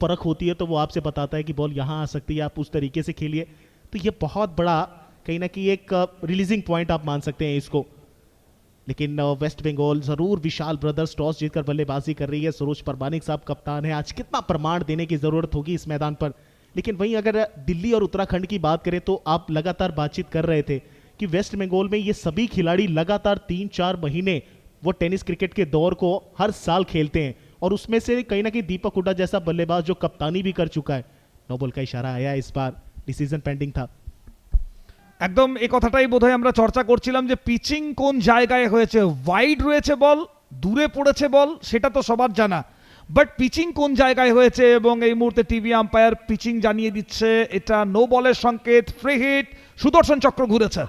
परख होती है तो वो आपसे बताता है कि बॉल यहाँ आ सकती है, आप उस तरीके से खेलिए। तो ये बहुत बड़ा कहीं ना कहीं एक रिलीजिंग पॉइंट आप मान सकते हैं इसको। लेकिन वेस्ट बंगाल जरूर विशाल ब्रदर्स टॉस जीतकर बल्लेबाजी कर रही है। सरोज परमानिक साहब कप्तान है, आज कितना प्रमाण देने की जरूरत होगी इस मैदान पर। लेकिन वहीं अगर दिल्ली और उत्तराखंड की बात करें तो आप लगातार बातचीत कर रहे थे कि वेस्ट बंगाल में ये सभी खिलाड़ी लगातार 3-4 महीने वो टेनिस क्रिकेट के दौर को हर साल खेलते हैं, और उसमें से कहीं ना कहीं दीपक हुड्डा जैसा बल्लेबाज जो कप्तानी भी कर चुका है। नो बॉल का इशारा आया, इस बार डिसीजन पेंडिंग था। একদম এই কথাটাই বোধহয় আমরা চর্চা করছিলাম যে পিচিং কোন জায়গায় হয়েছে, ওয়াইড রয়েছে বল, দূরে পড়েছে বল, সেটা তো সবার জানা, বাট পিচিং কোন জায়গায় হয়েছে এবং এই মুহূর্তে টিভি আম্পায়ার পিচিং জানিয়ে দিচ্ছে এটা নো বলের সংকেত, ফ্রি হিট। সুদর্শন চক্র ঘুরেছে,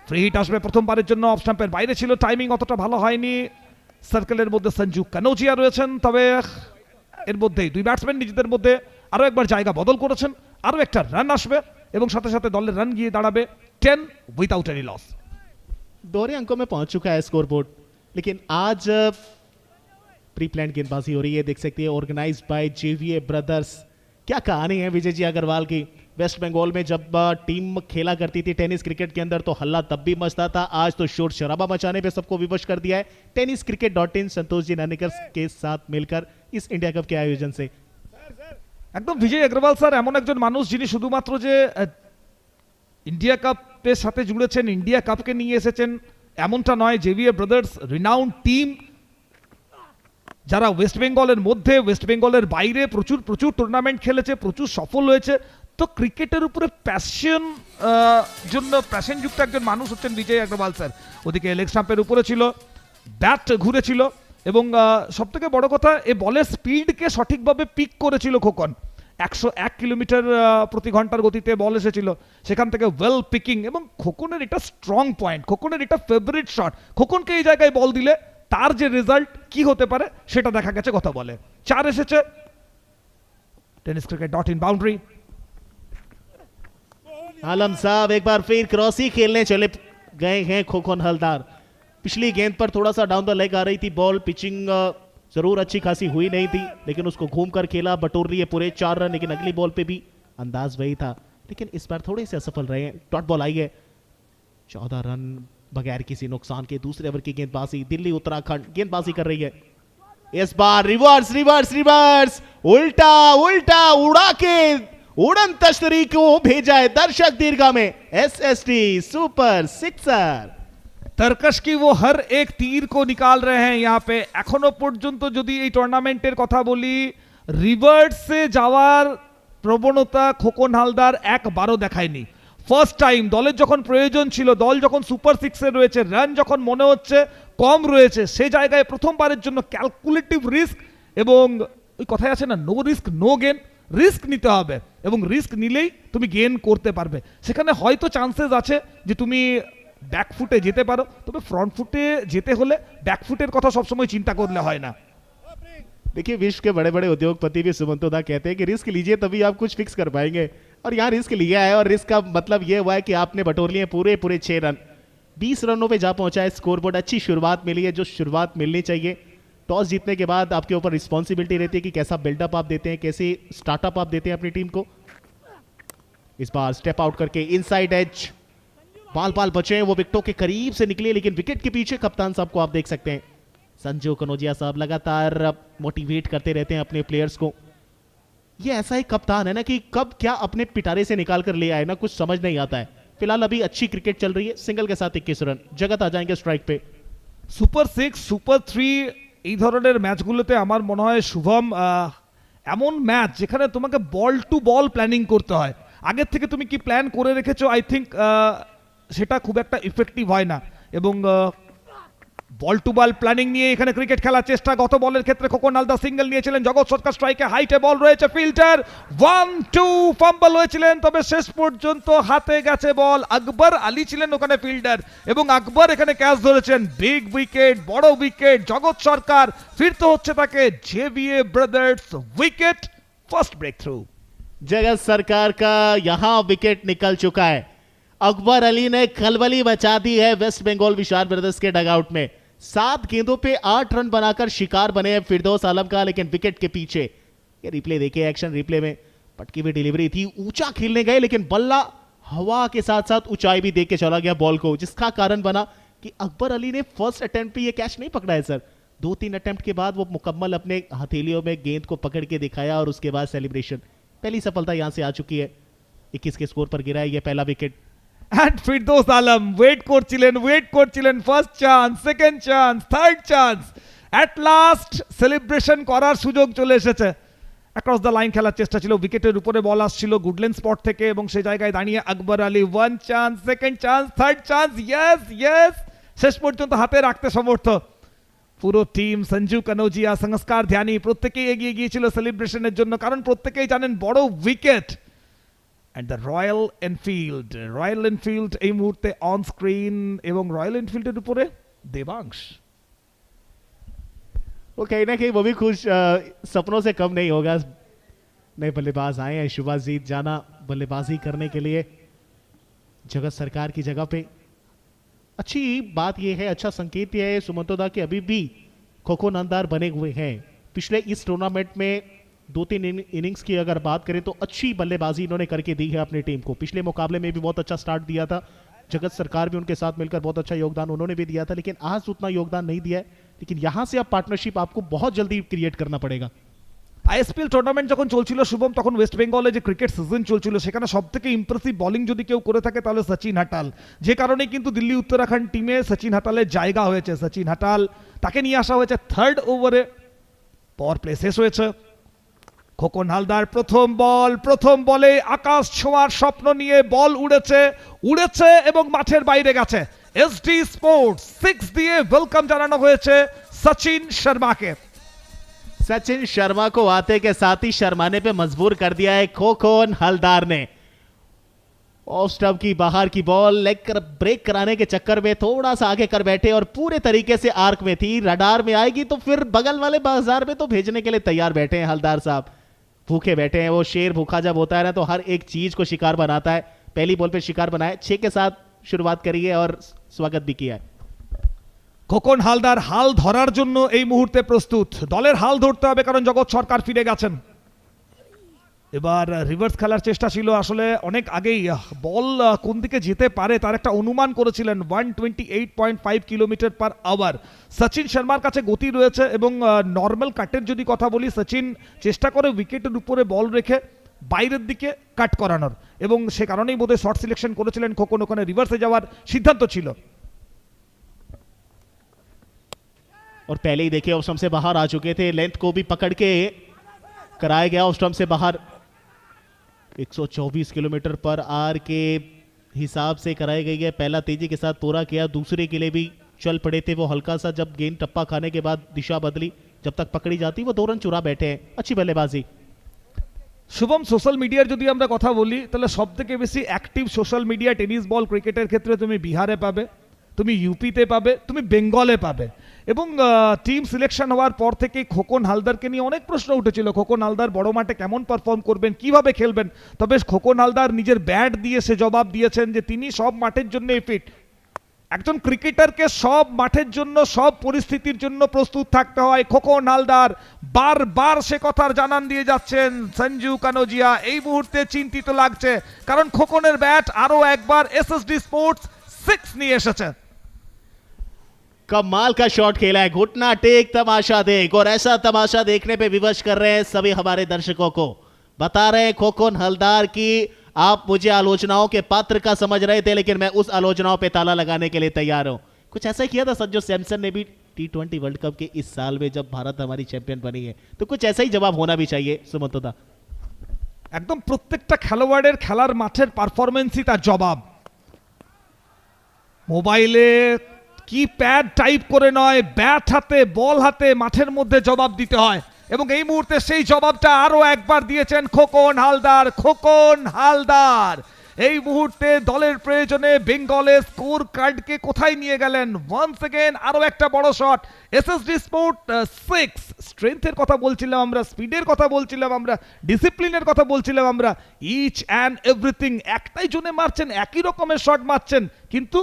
ফ্রি হিট আসবে প্রথমবারের জন্য, অফ স্টাম্পের বাইরে ছিল, টাইমিং অতটা ভালো হয়নি। সার্কেলের মধ্যে সঞ্জু কানোজিয়া রয়েছেন, তবে এর মধ্যেই দুই ব্যাটসম্যান নিজেদের মধ্যে আরও একবার জায়গা বদল করেছেন, আরও একটা রান আসবে এবং সাথে সাথে দলের রান গিয়ে দাঁড়াবে 10 উইদাউট এনি লস। दोहरे अंकों में पहुंच चुका है स्कोरबोर्ड, लेकिन आज प्री प्लान गेंदबाजी हो रही है, देख सकते हैं, ऑर्गेनाइज्ड बाय जेवीए ब्रदर्स। क्या कहानी है विजय जी अग्रवाल की। वेस्ट बंगाल में जब टीम खेला करती थी टेनिस क्रिकेट के अंदर तो हल्ला तब भी मचता था, आज तो शोर शराबा मचाने पे सबको विवश कर दिया है tenniscricket.in संतोष जी नानेकर के साथ मिलकर इस इंडिया कप के आयोजन से। একদম বিজয় अग्रवाल স্যার এমন একজন মানুষ যিনি শুধুমাত্র যে ইন্ডিয়া কাপের সাথে জুড়েছেন, ইন্ডিয়া কাপকে নিয়ে এসেছেন এমনটা নয়। জেভিএ ব্রাদার্স রিনাউন্ড টিম, যারা ওয়েস্ট বেঙ্গলের মধ্যে, ওয়েস্ট বেঙ্গলের বাইরে প্রচুর প্রচুর টুর্নামেন্ট খেলেছে, প্রচুর সফল হয়েছে। তো ক্রিকেটের উপরে প্যাশনযুক্ত একজন মানুষ হচ্ছেন বিজয় अग्रवाल স্যার। ওদিকে লেগ স্টাম্পের উপরে ছিল, ব্যাট ঘুরেছিল এবং সবথেকে বড় কথা এ বলের স্পিডকে সঠিকভাবে পিক করেছিল খোকন। 101 কিলোমিটার প্রতি ঘন্টার গতিতে বল এসেছিল, সেখান থেকে ওয়েল পিকিং, এবং খোকনের এটা স্ট্রং পয়েন্ট, খোকনের এটা ফেভারিট শট। খোকনকে এই জায়গায় বল দিলে তার যে রেজাল্ট কি হতে পারে সেটা দেখা গেছে গত বলে। 4 এসেছে, tenniscricket.in বাউন্ডারি। आलम साहब एक बार फिर क्रॉस ही खेलने चले गए हैं खोखन हलदार। पिछली गेंद पर थोड़ा सा डाउन द लेग आ रही थी बॉल, पिचिंग जरूर अच्छी खासी हुई नहीं थी, लेकिन उसको घूम कर खेला, बटोर लिए पूरे 4 रन। लेकिन अगली बॉल पे भी अंदाज वही था, लेकिन इस बार थोड़े से असफल रहे हैं। डॉट बॉल आई है, 14 रन बगैर किसी नुकसान के। दूसरे ओवर की गेंदबाजी दिल्ली उत्तराखंड गेंदबाजी कर रही है। इस बार रिवर्स रिवर्स रिवर्स, उल्टा उल्टा उड़ा के उड़न तश्तरी को भेजा है दर्शक दीर्घा में। SST super sixer. তর্কশ কি ও হর এক তীর কো নিকাল রহে হ্যাঁ यहाँ पे। এখনো পর্যন্ত যদি এই টুর্নামেন্টের কথা বলি, রিভার্সে যাওয়ার প্রবণতা খোকন হালদার একবারও দেখায়নি। ফার্স্ট টাইম দলের যখন প্রয়োজন ছিল, দল যখন সুপার সিক্সে রয়েছে, রান যখন মনে হচ্ছে কম রয়েছে, সেই জায়গায় প্রথমবারের জন্য ক্যালকুলেটিভ রিস্ক, এবং ওই কথাই আছে না, no risk no gain. Risk নিতে হবে এবং রিস্ক নিলেই তুমি গেন করতে পারবে। সেখানে হয়তো চান্সেস আছে যে তুমি ব্যাকফুটে যেতে পারো, তবে ফ্রন্ট ফুটে যেতে হলে ব্যাকফুটের কথা সবসময় চিন্তা করলে হয় না। देखिए विश्व के बड़े बड़े उद्योगपति भी सुमंतो दा कहते हैं कि रिस्क लीजिए तभी आप कुछ फिक्स कर पाएंगे, और यहाँ रिस्क लिया है, और रिस्क का मतलब ये हुआ है कि आपने बटोर लिए पूरे 6 रन। 20 रनों पे जा पहुंचा है स्कोरबोर्ड। अच्छी शुरुआत मिली है, जो शुरुआत मिलनी चाहिए। टॉस जीतने के बाद आपके ऊपर रिस्पॉन्सिबिलिटी रहती है कि कैसा बिल्डअप आप देते हैं, कैसे स्टार्टअप आप देते हैं अपनी टीम को। इस बार स्टेप आउट करके इनसाइड एज, बाल बाल बचे, वो विकेटों के करीब से निकले, लेकिन विकेट के पीछे कप्तान साहब को आप देख सकते हैं, संजू कनोजिया साहब लगातार मोटिवेट करते रहते हैं अपने प्लेयर्स को। ये ऐसा ही कप्तान है ना कि कब क्या अपने पिटारे से निकाल कर ले आए ना, कुछ समझ नहीं आता है। फिलहाल अभी अच्छी क्रिकेट चल रही है, सिंगल के साथ 21 रन, जगत आ जाएंगे स्ट्राइक पे। সুপার 6 সুপার 3 এই ধরনের ম্যাচগুলোতে আমার মনে হয় শুভম এমন ম্যাচ যেখানে তোমাকে বল টু বল প্ল্যানিং করতে হয়। আগের থেকে তুমি কি প্ল্যান করে রেখেছো, আই থিঙ্ক সেটা খুব একটা ইফেক্টিভ হয় না। এবং বল টু বল প্ল্যানিং নিয়ে এখানে ক্রিকেট খেলার চেষ্টা। গত বলের ক্ষেত্রে খোকন হালদার সিঙ্গেল নিয়েছিলেন, জগৎ সরকার স্ট্রাইকে, হাইটে বল রয়েছে, ফিল্টার 1-2 ফাম্বল হয়েছিলেন, তবে শেষ পর্যন্ত হাতে গেছে বল। আকবর আলী ছিলেন ওখানে ফিল্ডার, এবং আকবর এখানে ক্যাচ ধরেছেন। বিগ উইকেট, বড় উইকেট, জগৎ সরকার ফিরতে হচ্ছে তাকে। JVA brothers wicket, first breakthrough. Jagat Sarkar का यहां विकेट निकल चुका है। अकबर अली ने खलबली मचा दी है वेस्ट बंगाल विशाल ब्रदर्स के डगआउट में। 7 गेंदों पे 8 रन बनाकर शिकार बने हैं फिरदौस आलम का, लेकिन विकेट के पीछे ये रिप्ले देखिए, एक्शन रिप्ले में पटकी हुई डिलीवरी थी, ऊंचा खेलने गए लेकिन बल्ला हवा के साथ साथ ऊंचाई भी देख के चला गया बॉल को, जिसका कारण बना कि अकबर अली ने फर्स्ट अटेम्प्ट पे ये कैच नहीं पकड़ा है सर। 2-3 अटेम्प्ट के बाद वो मुकम्मल अपने हथेलियों में गेंद को पकड़ के दिखाया और उसके बाद सेलिब्रेशन। पहली सफलता यहां से आ चुकी है, 21 के स्कोर पर गिरा है ये पहला wicket. And Firdaus Alam wait করছিলেন first chance, second chance, third chance, at last celebration করার সুযোগ চলে এসেছে। অ্যাক্রস দ্য লাইন খেলার চেষ্টা ছিল, উইকেটের উপরে বল আসছিল গুডল্যান্ড স্পট থেকে এবং সেই জায়গায় দাঁড়িয়ে Akbar Ali one chance, second chance, third chance, yes শেষ পর্যন্ত হাতে রাখতে সমর্থ পুরো টিম। সঞ্জু কানোজিয়া, সংস্কার ধ্যানী প্রত্যেকেই এগিয়ে গিয়েছিল সেলিব্রেশনের জন্য, কারণ প্রত্যেকেই জানেন বড় wicket. And the royal Enfield এই মুহূর্তে অন স্ক্রিন এবং রয়্যাল এনফিল্ডের উপরে দেবাংশ। वो कहीं ना कहीं वो भी खुश, सपनों से कम नहीं होगा। नए बल्लेबाज आए हैं, शुभाजीत जाना बल्लेबाजी करने के लिए जगत सरकार की जगह पे। अच्छी बात यह है, अच्छा संकेत यह है सुमंतोदा के अभी भी खोखो नामदार बने हुए हैं। पिछले इस टूर्नामेंट में 2-3 इनिंग्स की अगर बात करें तो अच्छी बल्लेबाजी इन्होंने करके दी है अपनी टीम को। पिछले मुकाबले में भी बहुत अच्छा स्टार्ट दिया था, जगत सरकार भी उनके साथ मिलकर बहुत अच्छा योगदान उन्होंने भी दिया था, लेकिन आज उतना योगदान नहीं दिया है। लेकिन यहां से अब पार्टनरशिप आपको बहुत जल्दी क्रिएट करना पड़ेगा। আইএসপিএল টুর্নামেন্ট যখন চলছিল শুভম, তখন ওয়েস্ট বেঙ্গলে যে ক্রিকেট সিজন চলছিল সেখানে সবথেকে ইমপ্রেসিভ বোলিং যদি কেউ করে থাকে তাহলে সচিন হাটাল। যে কারণে কিন্তু দিল্লি উত্তরাখণ্ড টিমে সচিন হাটালের জায়গা হয়েছে। সচিন হাটাল তাকে নিয়ে আসা হয়েছে থার্ড ওভারে, পাওয়ার প্লে শেষ হয়েছে। খোকন হালদার প্রথম বলে আকাশ ছোঁয়ার স্বপ্ন নিয়ে বল উড়েছে এবং মাঠের বাইরে গেছে। এসডি স্পোর্টস 6 দিয়ে ওয়েলকাম জানানো হয়েছে সচিন শর্মাকে। सचिन शर्मा को आते के साथ ही शर्माने पे मजबूर कर दिया है खोखोन हलदार ने। ऑफ स्टंप की बाहर की बॉल लेग कर ब्रेक कराने के चक्कर में थोड़ा सा आगे कर बैठे और पूरे तरीके से आर्क में थी, रडार में आएगी तो फिर बगल वाले बाजार में तो भेजने के लिए तैयार बैठे हैं हलदार साहब। भूखे बैठे हैं, वो शेर भूखा जब होता है ना तो हर एक चीज को शिकार बनाता है। पहली बॉल पे शिकार बनाया, 6 के साथ शुरुआत करी है और स्वागत भी किया है। খোকন হালদার হাল ধরার জন্য এই মুহূর্তে প্রস্তুত। দলের হাল ধরতে হবে কারণ জগৎ সরকার ফিরে গেছেন। এবার রিভার্স খেলার চেষ্টা ছিল, আসলে অনেক আগেই বল কোন দিকে যেতে পারে তার একটা অনুমান করেছিলেন। 128.5 কিলোমিটার পার আওয়ার সচিন শর্মার কাছে গতি রয়েছে এবং নর্মাল কাটের যদি কথা বলি, সচিন চেষ্টা করে উইকেটের উপরে বল রেখে বাইরের দিকে কাট করানোর, এবং সে কারণেই বোধহয় শর্ট সিলেকশন করেছিলেন খোকন, ওখানে রিভার্সে যাওয়ার সিদ্ধান্ত ছিল। और पहले ही देखिए ऑफ स्टंप से बाहर आ चुके थे, लेंथ को भी पकड़ के कराया गया ऑफ स्टंप से बाहर। 124 किलोमीटर पर आवर के हिसाब से कराई गई है। पहला तेजी के साथ तोड़ा किया, दूसरे के लिए भी चल पड़े थे वो। हल्का सा जब गेंद टप्पा खाने के बाद दिशा बदली, जब तक पकड़ी जाती वो 2 रन चुरा बैठे हैं। अच्छी बल्लेबाजी। শুভম, সোশ্যাল মিডিয়ার যদি আমরা কথা বলি তাহলে সবথেকে বেশি active social media tennis ball ক্রিকেটের ক্ষেত্রে তুমি বিহারে পাবে, তুমি ইউপিতে পাবে, তুমি বেঙ্গলে পাবে। এবং টিম সিলেকশন হওয়ার পর থেকে খোকন হালদারকে নিয়ে অনেক প্রশ্ন উঠেছিল, খোকন হালদার বড় মাঠে কেমন পারফর্ম করবেন, কিভাবে খেলবেন। তবে খোকন হালদার নিজের ব্যাট দিয়ে সে জবাব দিয়েছেন যে তিনি সব মাঠের জন্য ফিট। একজন ক্রিকেটারকে সব মাঠের জন্য সব পরিস্থিতির জন্য প্রস্তুত থাকতে হয়। খোকন হালদার বারবার সে কথার জানান দিয়ে যাচ্ছেন। সঞ্জু কানোজিয়া এই মুহূর্তে চিন্তিত লাগছে কারণ খোকনের ব্যাট আরো একবার এসএসডি স্পোর্টস 6 নিয়ে এসেছে। कमाल का शॉट खेला है, घुटना टेक तमाशा देख, और ऐसा तमाशा देखने पे विवश कर रहे हैं सभी हमारे दर्शकों को। बता रहे हैं खोखोन हलदार की आप मुझे आलोचनाओं के पात्र का समझ रहे थे, लेकिन मैं उस आलोचनाओं पे ताला लगाने के लिए तैयार हूं। कुछ ऐसा ही किया था संजू सैमसन ने भी T20 वर्ल्ड कप के इस साल में जब भारत हमारी चैंपियन बनी है, तो कुछ ऐसा ही जवाब होना भी चाहिए सुमंतोदा। একদম প্রত্যেকটা খেলোয়াড়ের খেলার মাঠের পারফরমেন্সই তার জবাব। মোবাইলে কি প্যাড টাইপ করে নয়, ব্যাট হাতে বল হাতে মাঠের মধ্যে জবাব দিতে হয় এবং এই মুহূর্তে সেই জবাবটা আরো একবার দিয়েছেন খোকন হালদার। এই মুহূর্তে দলের প্রয়োজনে বেঙ্গলের স্কোর কার্ডকে কোথায় নিয়ে গেলেন। ওয়ান্স अगेन আরো একটা বড় শট। এসএসডি স্পোর্ট 6 স্ট্রেংথের কথা বলছিলাম আমরা, স্পিডের কথা বলছিলাম আমরা, ডিসিপ্লিনের কথা বলছিলাম আমরা। ইচ অ্যান্ড এভরিথিং একটাই জোনে মারছেন, একই রকমের শট মারছেন, কিন্তু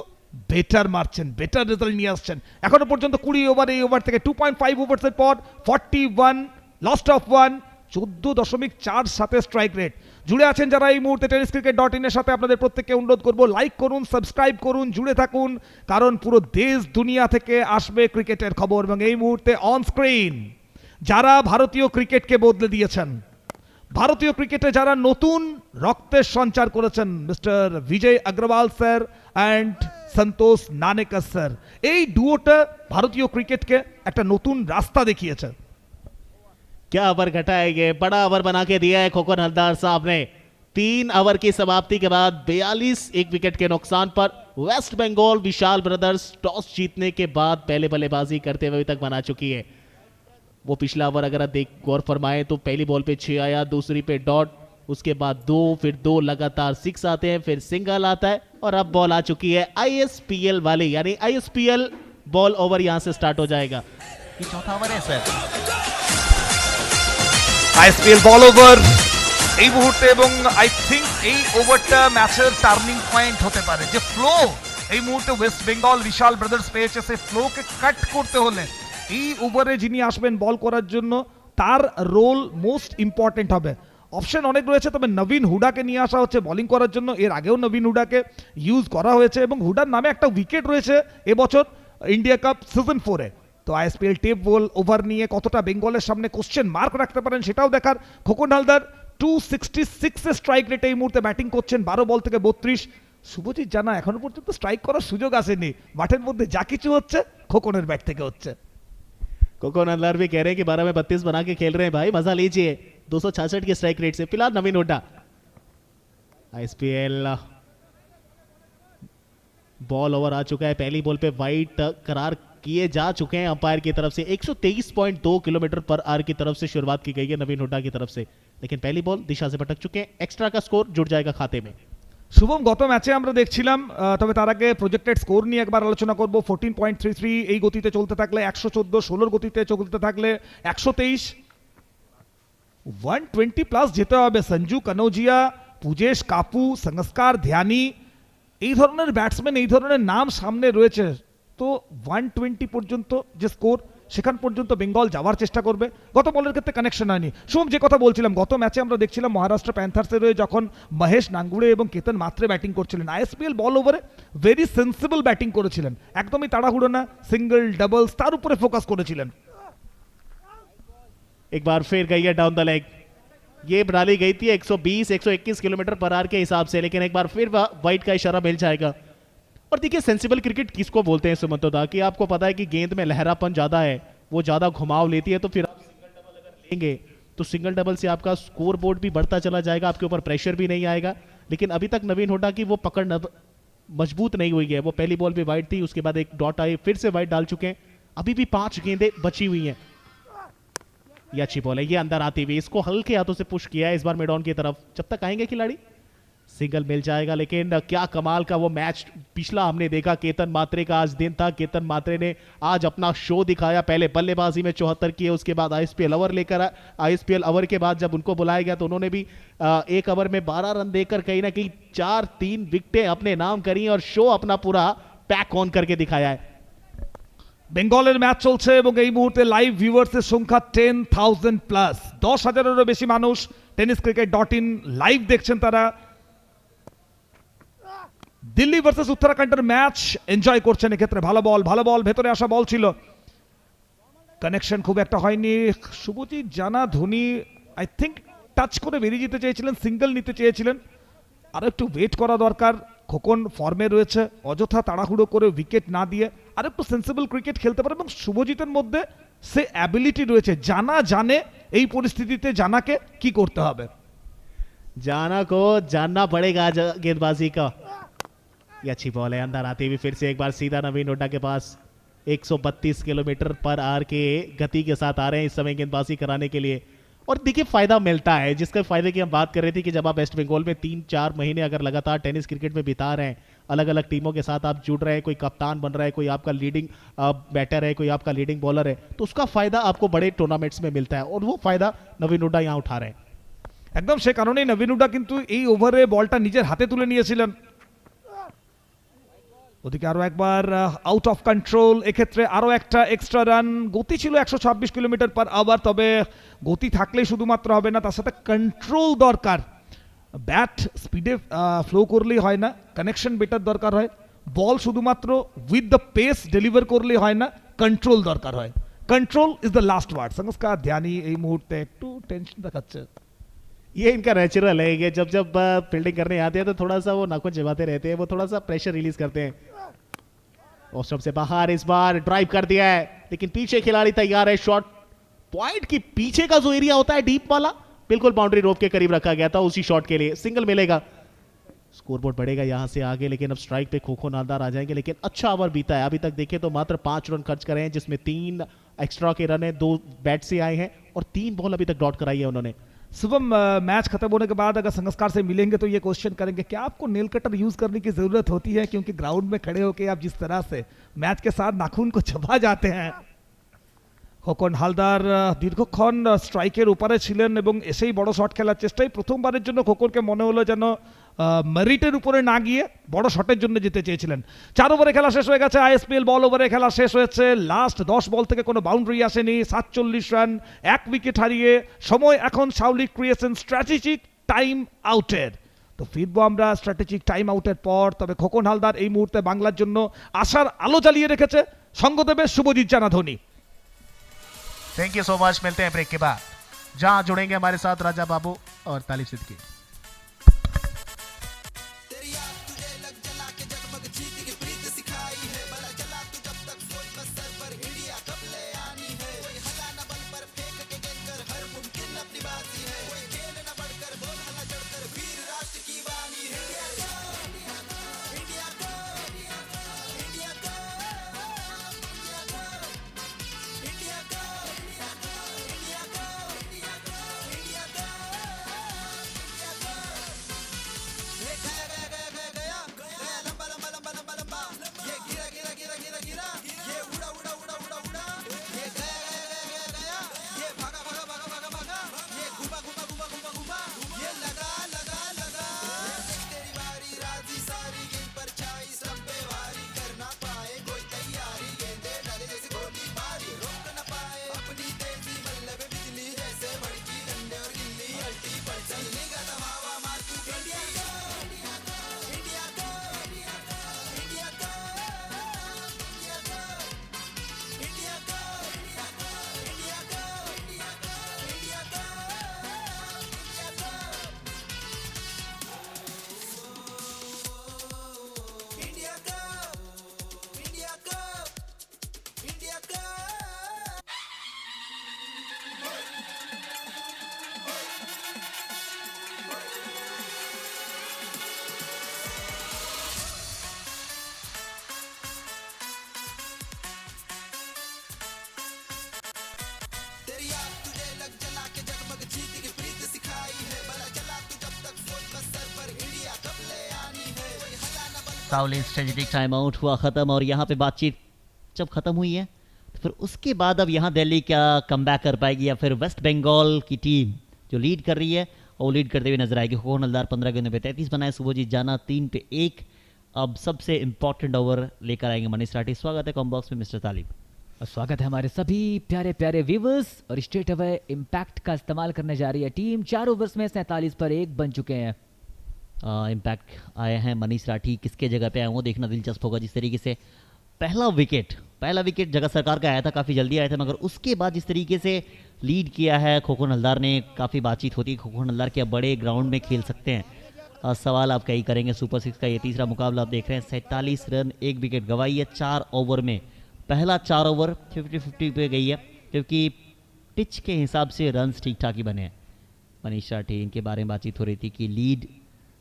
বেটার মারছেন, বেটার রেজাল্ট নিয়ে আসছেন। এখনো পর্যন্ত 20 ওভার, এই ওভার থেকে 2.5 ওভার্সের পর 41, লস্ট অফ 1, 14.47 স্ট্রাইক রেট। জুড়ে আছেন যারা এই মুহূর্তে tenniscricket.in এর সাথে, আপনাদের প্রত্যেককে অনুরোধ করব লাইক করুন, সাবস্ক্রাইব করুন, জুড়ে থাকুন, কারণ পুরো দেশ দুনিয়া থেকে আসবে ক্রিকেটের খবর। এবং এই মুহূর্তে অন স্ক্রিন যারা ভারতীয় ক্রিকেটকে বদলে দিয়েছেন, ভারতীয় ক্রিকেটে যারা নতুন রক্তের সঞ্চার করেছেন, mister Vijay Agarwal sir and Santosh Nanekar sir, এই ডুয়োটা ভারতীয় ক্রিকেটকে একটা নতুন রাস্তা দেখিয়েছে। क्या ओवर घटाएंगे, बड़ा ओवर बना के दिया है खोखन हलदार साहब ने। 3 ओवर की समाप्ति के बाद 42 एक विकेट के नुकसान पर waste Bengal Vishal brothers toss जीतने के बाद पहले बल्लेबाजी करते हुए अभी तक बना चुकी है। वो पिछला ओवर अगर आप देख गौर फरमाए तो पहली बॉल पे 6 आया, दूसरी पे डॉट, उसके बाद 2, फिर 2 लगातार 6 आते हैं, फिर सिंगल आता है और अब बॉल आ चुकी है आईएसपीएल वाली, यानी आईएसपीएल बॉल ओवर यहां से स्टार्ट हो जाएगा। ये चौथा ओवर है सर, আইএসপিএল বল ওভার এই মুহূর্তে, এবং আই থিঙ্ক এই ওভারটা ম্যাচের টার্নিং পয়েন্ট হতে পারে। যে ফ্লো এই মুহূর্তে ওয়েস্ট বেঙ্গল বিশাল ব্রাদার্স পেয়েছে, সেই ফ্লোকে কাট করতে হলে এই ওভারে যিনি আসবেন বল করার জন্য তার রোল মোস্ট ইম্পর্টেন্ট হবে। অপশন অনেক রয়েছে, তবে নবীন হুডাকে নিয়ে আসা হচ্ছে বোলিং করার জন্য। এর আগেও নবীন হুডাকে ইউজ করা হয়েছে এবং হুডার নামে একটা উইকেট রয়েছে এবছর ইন্ডিয়া কাপ সিজন 4-এ। তো আইএসপিএল টেপ বল ওভার নিয়ে কতটা বেঙ্গলের সামনে কোশ্চেন মার্ক রাখতে পারেন সেটাও দেখার। খোকন হালদার 266 স্ট্রাইক রেটে এই মুহূর্তে ব্যাটিং করছেন, 12 বল থেকে 32। শুভজিৎ জানা এখনো পর্যন্ত স্ট্রাইক করার সুযোগ আসেনি, মাঠের মধ্যে যা কিছু হচ্ছে খোকনের ব্যাট থেকে হচ্ছে। कोकोन हलदार भी कह रहे हैं कि 12 में 32 बना के खेल रहे हैं भाई, मजा लीजिए 266 के स्ट्राइक रेट से। फिलहाल नवीन हुड्डा आईएसपीएल बॉल ओवर आ चुका है, पहली बॉल पे वाइट करार किए जा चुके हैं अंपायर की तरफ से। 123.2 किलोमीटर पर आवर की तरफ से शुरुआत की गई है नवीन हुड्डा की तरफ से, लेकिन पहली बॉल दिशा से भटक चुके हैं। एक्स्ट्रा का स्कोर जुड़ जाएगा खाते में। শুভম, গত ম্যাচে আমরা দেখছিলাম, তবে তার আগে প্রজেক্টেড স্কোর নিয়ে একবার আলোচনা করব। 14.33 এই গতিতে চলতে থাকলে 114, 16 গতিতে চলতে থাকলে 123, 120 প্লাস যেতে হবে। সঞ্জু কানোজিয়া, পূজেশ কাপু, সংস্কার ধ্যানী, এই ধরনের ব্যাটসম্যান, এই ধরনের নাম সামনে রয়েছে। তো 120 পর্যন্ত যে স্কোর, সেখান পর্যন্ত বেঙ্গল যাওয়ার চেষ্টা করবে। গত বলের ক্ষেত্রে কানেকশন হয়নি। শুভম, যে কথা বলছিলাম, গত ম্যাচে আমরা দেখছিলাম মহারাষ্ট্র প্যান্থার্সের হয়ে যখন মহেশ নাঙ্গুড়ে এবং কেতন মাত্রে ব্যাটিং করছিলেন, আইএসপিএল বল ওভারে ভেরি সেন্সিবল ব্যাটিং করেছিলেন, একদমই তাড়াহুড়ো না, সিঙ্গল ডাবলস তার উপরে ফোকাস করেছিলেন। एक बार फिर गई है डाउन द लेग, ये डाली गई थी 120-121 किलोमीटर पर आवर के हिसाब से, लेकिन एक बार फिर वाइट का इशारा मिल जाएगा। और देखिए सेंसिबल क्रिकेट किसको बोलते हैं सुमंतो दा, कि आपको पता है कि गेंद में लहरापन ज्यादा है, वो ज्यादा घुमाव लेती है, तो फिर आप सिंगल डबल अगर लेंगे तो सिंगल डबल से आपका स्कोर बोर्ड भी बढ़ता चला जाएगा, आपके ऊपर प्रेशर भी नहीं आएगा। लेकिन अभी तक नवीन हुड्डा की वो पकड़ मजबूत नहीं हुई है। वो पहली बॉल पे वाइट थी, उसके बाद एक डॉट आई, फिर से वाइट डाल चुके हैं, अभी भी 5 गेंदें बची हुई हैं। ये अच्छी बॉल है, ये अंदर आती हुई, इसको हल्के हाथों से पुश किया है इस बार मिड ऑन की तरफ। जब तक आएंगे खिलाड़ी सिंगल मिल जाएगा। लेकिन क्या कमाल का वो मैच पिछला हमने देखा, केतन मात्रे का आज दिन था। केतन मात्रे ने आज अपना शो दिखाया, पहले बल्लेबाजी में 74 किए, उसके बाद आईएसपीएल ओवर लेकर आईएसपीएल ओवर के बाद जब उनको बुलाया गया तो उन्होंने भी एक ओवर में 12 रन देकर कहीं ना कहीं 4-3 विकेटें अपने नाम करी और शो अपना पूरा पैक ऑन करके दिखाया है। বেঙ্গলের ম্যাচ চলছে এবং এই মুহূর্তে লাইভ ভিউয়ার্সের সংখ্যা 10,000 প্লাস, 10,000-এরও বেশি মানুষ tenniscricket.in লাইভ দেখছেন। তারা দিল্লি ভার্সেস উত্তরাখণ্ডের ম্যাচ এনজয় করছেন। এক্ষেত্রে ভালো বল, ভেতরে আসা বল ছিল, কানেকশন খুব একটা হয়নি। শুভজিৎ জানা ধোনি আই থিঙ্ক টাচ করে বেরিয়ে যেতে চেয়েছিলেন, সিঙ্গেল নিতে চেয়েছিলেন, আর একটু ওয়েট করা দরকার। খোকন ফর্মে রয়েছে, অযথা তাড়াহুড়ো করে উইকেট না দিয়ে আর একটু সেন্সিবল ক্রিকেট খেলতে পারে। এবং শুভজিতের মধ্যে সে অ্যাবিলিটি রয়েছে, জানা জানে এই পরিস্থিতিতে জানাকে কি করতে হবে। जाना को जानना पड़ेगा आज गेंदबाजी का। ये अच्छी बॉल है, अंदर आती हुई फिर से एक बार सीधा नवीन हुड्डा के पास। 132 किलोमीटर पर आवर के गति के साथ आ रहे हैं इस समय गेंदबाजी कराने के लिए। और देखिए फायदा मिलता है, जिसके फायदे की हम बात कर रहे थे कि जब आप वेस्ट बंगाल में 3-4 महीने अगर लगातार टेनिस क्रिकेट में बिता रहे हैं, अलग अलग टीमों के साथ आप जुड़ रहे हैं, कोई कप्तान बन रहा है, कोई आपका लीडिंग बैटर है, कोई आपका लीडिंग बॉलर है, तो उसका फायदा आपको बड़े टूर्नामेंट्स में मिलता है और वो फायदा नवीन हुड्डा यहाँ उठा रहे हैं। একদম সে কারণেই নবীন হুডা কিন্তু এই ওভারে বলটা নিজের হাতে তুলে নিয়েছিলেন। ওদিকে আরো একবার আউট অফ কন্ট্রোল, এক্ষেত্রে আরো একটা এক্সট্রা রান। গতি ছিল 126 কিলোমিটার পার আওয়ার, তবে গতি থাকলেই শুধুমাত্র হবে না, তার সাথে কন্ট্রোল দরকার। ব্যাট স্পিডে ফ্লো করলেই হয় না, কানেকশন বেটার দরকার হয়। বল শুধুমাত্র উইথ দ্য পেস ডেলিভার করলেই হয় না, কন্ট্রোল দরকার হয়। Control is the last word. সংস্কার ধ্যানী এই মুহূর্তে একটু টেনশন দেখাচ্ছে। ये इनका नेचुरल है कि जब जब फील्डिंग करने आते हैं तो थोड़ा सा वो नाखून चिबाते रहते हैं, वो थोड़ा सा प्रेशर रिलीज करते हैं। ऑस्ट्रम से बाहर इस बार ड्राइव कर दिया है, लेकिन पीछे खिलाड़ी तैयार है। शॉट पॉइंट की पीछे का जो एरिया होता है डीप वाला, बिल्कुल बाउंड्री रोप के करीब रखा गया था, उसी शॉट के लिए सिंगल मिलेगा। स्कोरबोर्ड बढ़ेगा यहां से आगे, लेकिन अब स्ट्राइक पे खोखो नालदार आ जाएंगे। लेकिन अच्छा ओवर बीता है, अभी तक देखें तो मात्र 5 रन खर्च करे हैं, जिसमें 3 एक्स्ट्रा के रन है, 2 बैट से आए हैं और 3 बॉल अभी तक डॉट कराई है उन्होंने। शुभम, मैच खत्म होने के बाद अगर संस्कार से मिलेंगे तो ये क्वेश्चन करेंगे, क्या आपको नेल कटर यूज करने की जरूरत होती है? क्योंकि ग्राउंड में खड़े होकर आप जिस तरह से मैच के साथ नाखून को चबा जाते हैं। খোকন হালদার দীর্ঘক্ষণ স্ট্রাইকের উপরে ছিলেন এবং এসেই বড় শট খেলার চেষ্টায় প্রথমবারের জন্য খোকনকে মনে হলো যেন মেরিটের উপরে না গিয়ে বড় শটের জন্য যেতে চেয়েছিলেন। 4 ওভারে খেলা শেষ হয়ে গেছে, আইএসপিএল বল ওভারে খেলা শেষ হয়েছে। লাস্ট 10 বল থেকে কোনো বাউন্ডারি আসেনি, 47 রান, 1 উইকেট হারিয়ে সময় এখন সাউলিক ক্রিয়েশন স্ট্র্যাটেজিক টাইম আউটের। তো ফিরবো আমরা স্ট্র্যাটেজিক টাইম আউটের পর। তবে খোকন হালদার এই মুহূর্তে বাংলার জন্য আশার আলো জ্বালিয়ে রেখেছে। সঙ্গ দেবে শুভজিৎ জানা Dhoni. Thank you so much. मिलते हैं ब्रेक के बाद, जहां जुड़ेंगे हमारे साथ राजा बाबू और तालिब सिद्दीकी। साउली स्ट्रेटेजिक टाइम आउट हुआ ख़त्म और यहाँ पे बातचीत जब ख़त्म हुई है तो फिर उसके बाद अब यहाँ दिल्ली क्या कमबैक कर पाएगी या फिर वेस्ट बंगाल की टीम जो लीड कर रही है और लीड करते हुए नजर आएगी। खोखन हलदार 15 गेंदों पे 33 बनाए, शुभजीत जाना 3 पे 1। अब सबसे इंपॉर्टेंट ओवर लेकर आएंगे मनीष राठी। स्वागत है कॉम्बॉक्स में मिस्टर तालिब। और स्वागत है हमारे सभी प्यारे प्यारे व्यूवर्स। और स्ट्रेट अवे इम्पैक्ट का इस्तेमाल करने जा रही है टीम। 4 ओवर्स में 47 पर 1 बन चुके हैं। इम्पैक्ट आए हैं मनीष राठी, किसके जगह पे आए वो देखना दिलचस्प होगा। जिस तरीके से पहला विकेट जगत सरकार का आया था, काफ़ी जल्दी आया था, मगर उसके बाद जिस तरीके से लीड किया है खोखन हलदार ने, काफ़ी बातचीत होती है खोखन हलदार क्या बड़े ग्राउंड में खेल सकते हैं। सवाल आप कई करेंगे। सुपर 6 का ये तीसरा मुकाबला आप देख रहे हैं। 47 रन, 1 विकेट गंवाई है 4 ओवर में। पहला 4 ओवर 50-50 पे गई है क्योंकि पिच के हिसाब से रन्स ठीक ठाक ही बने हैं। मनीष राठी, इनके बारे में बातचीत हो रही थी कि लीड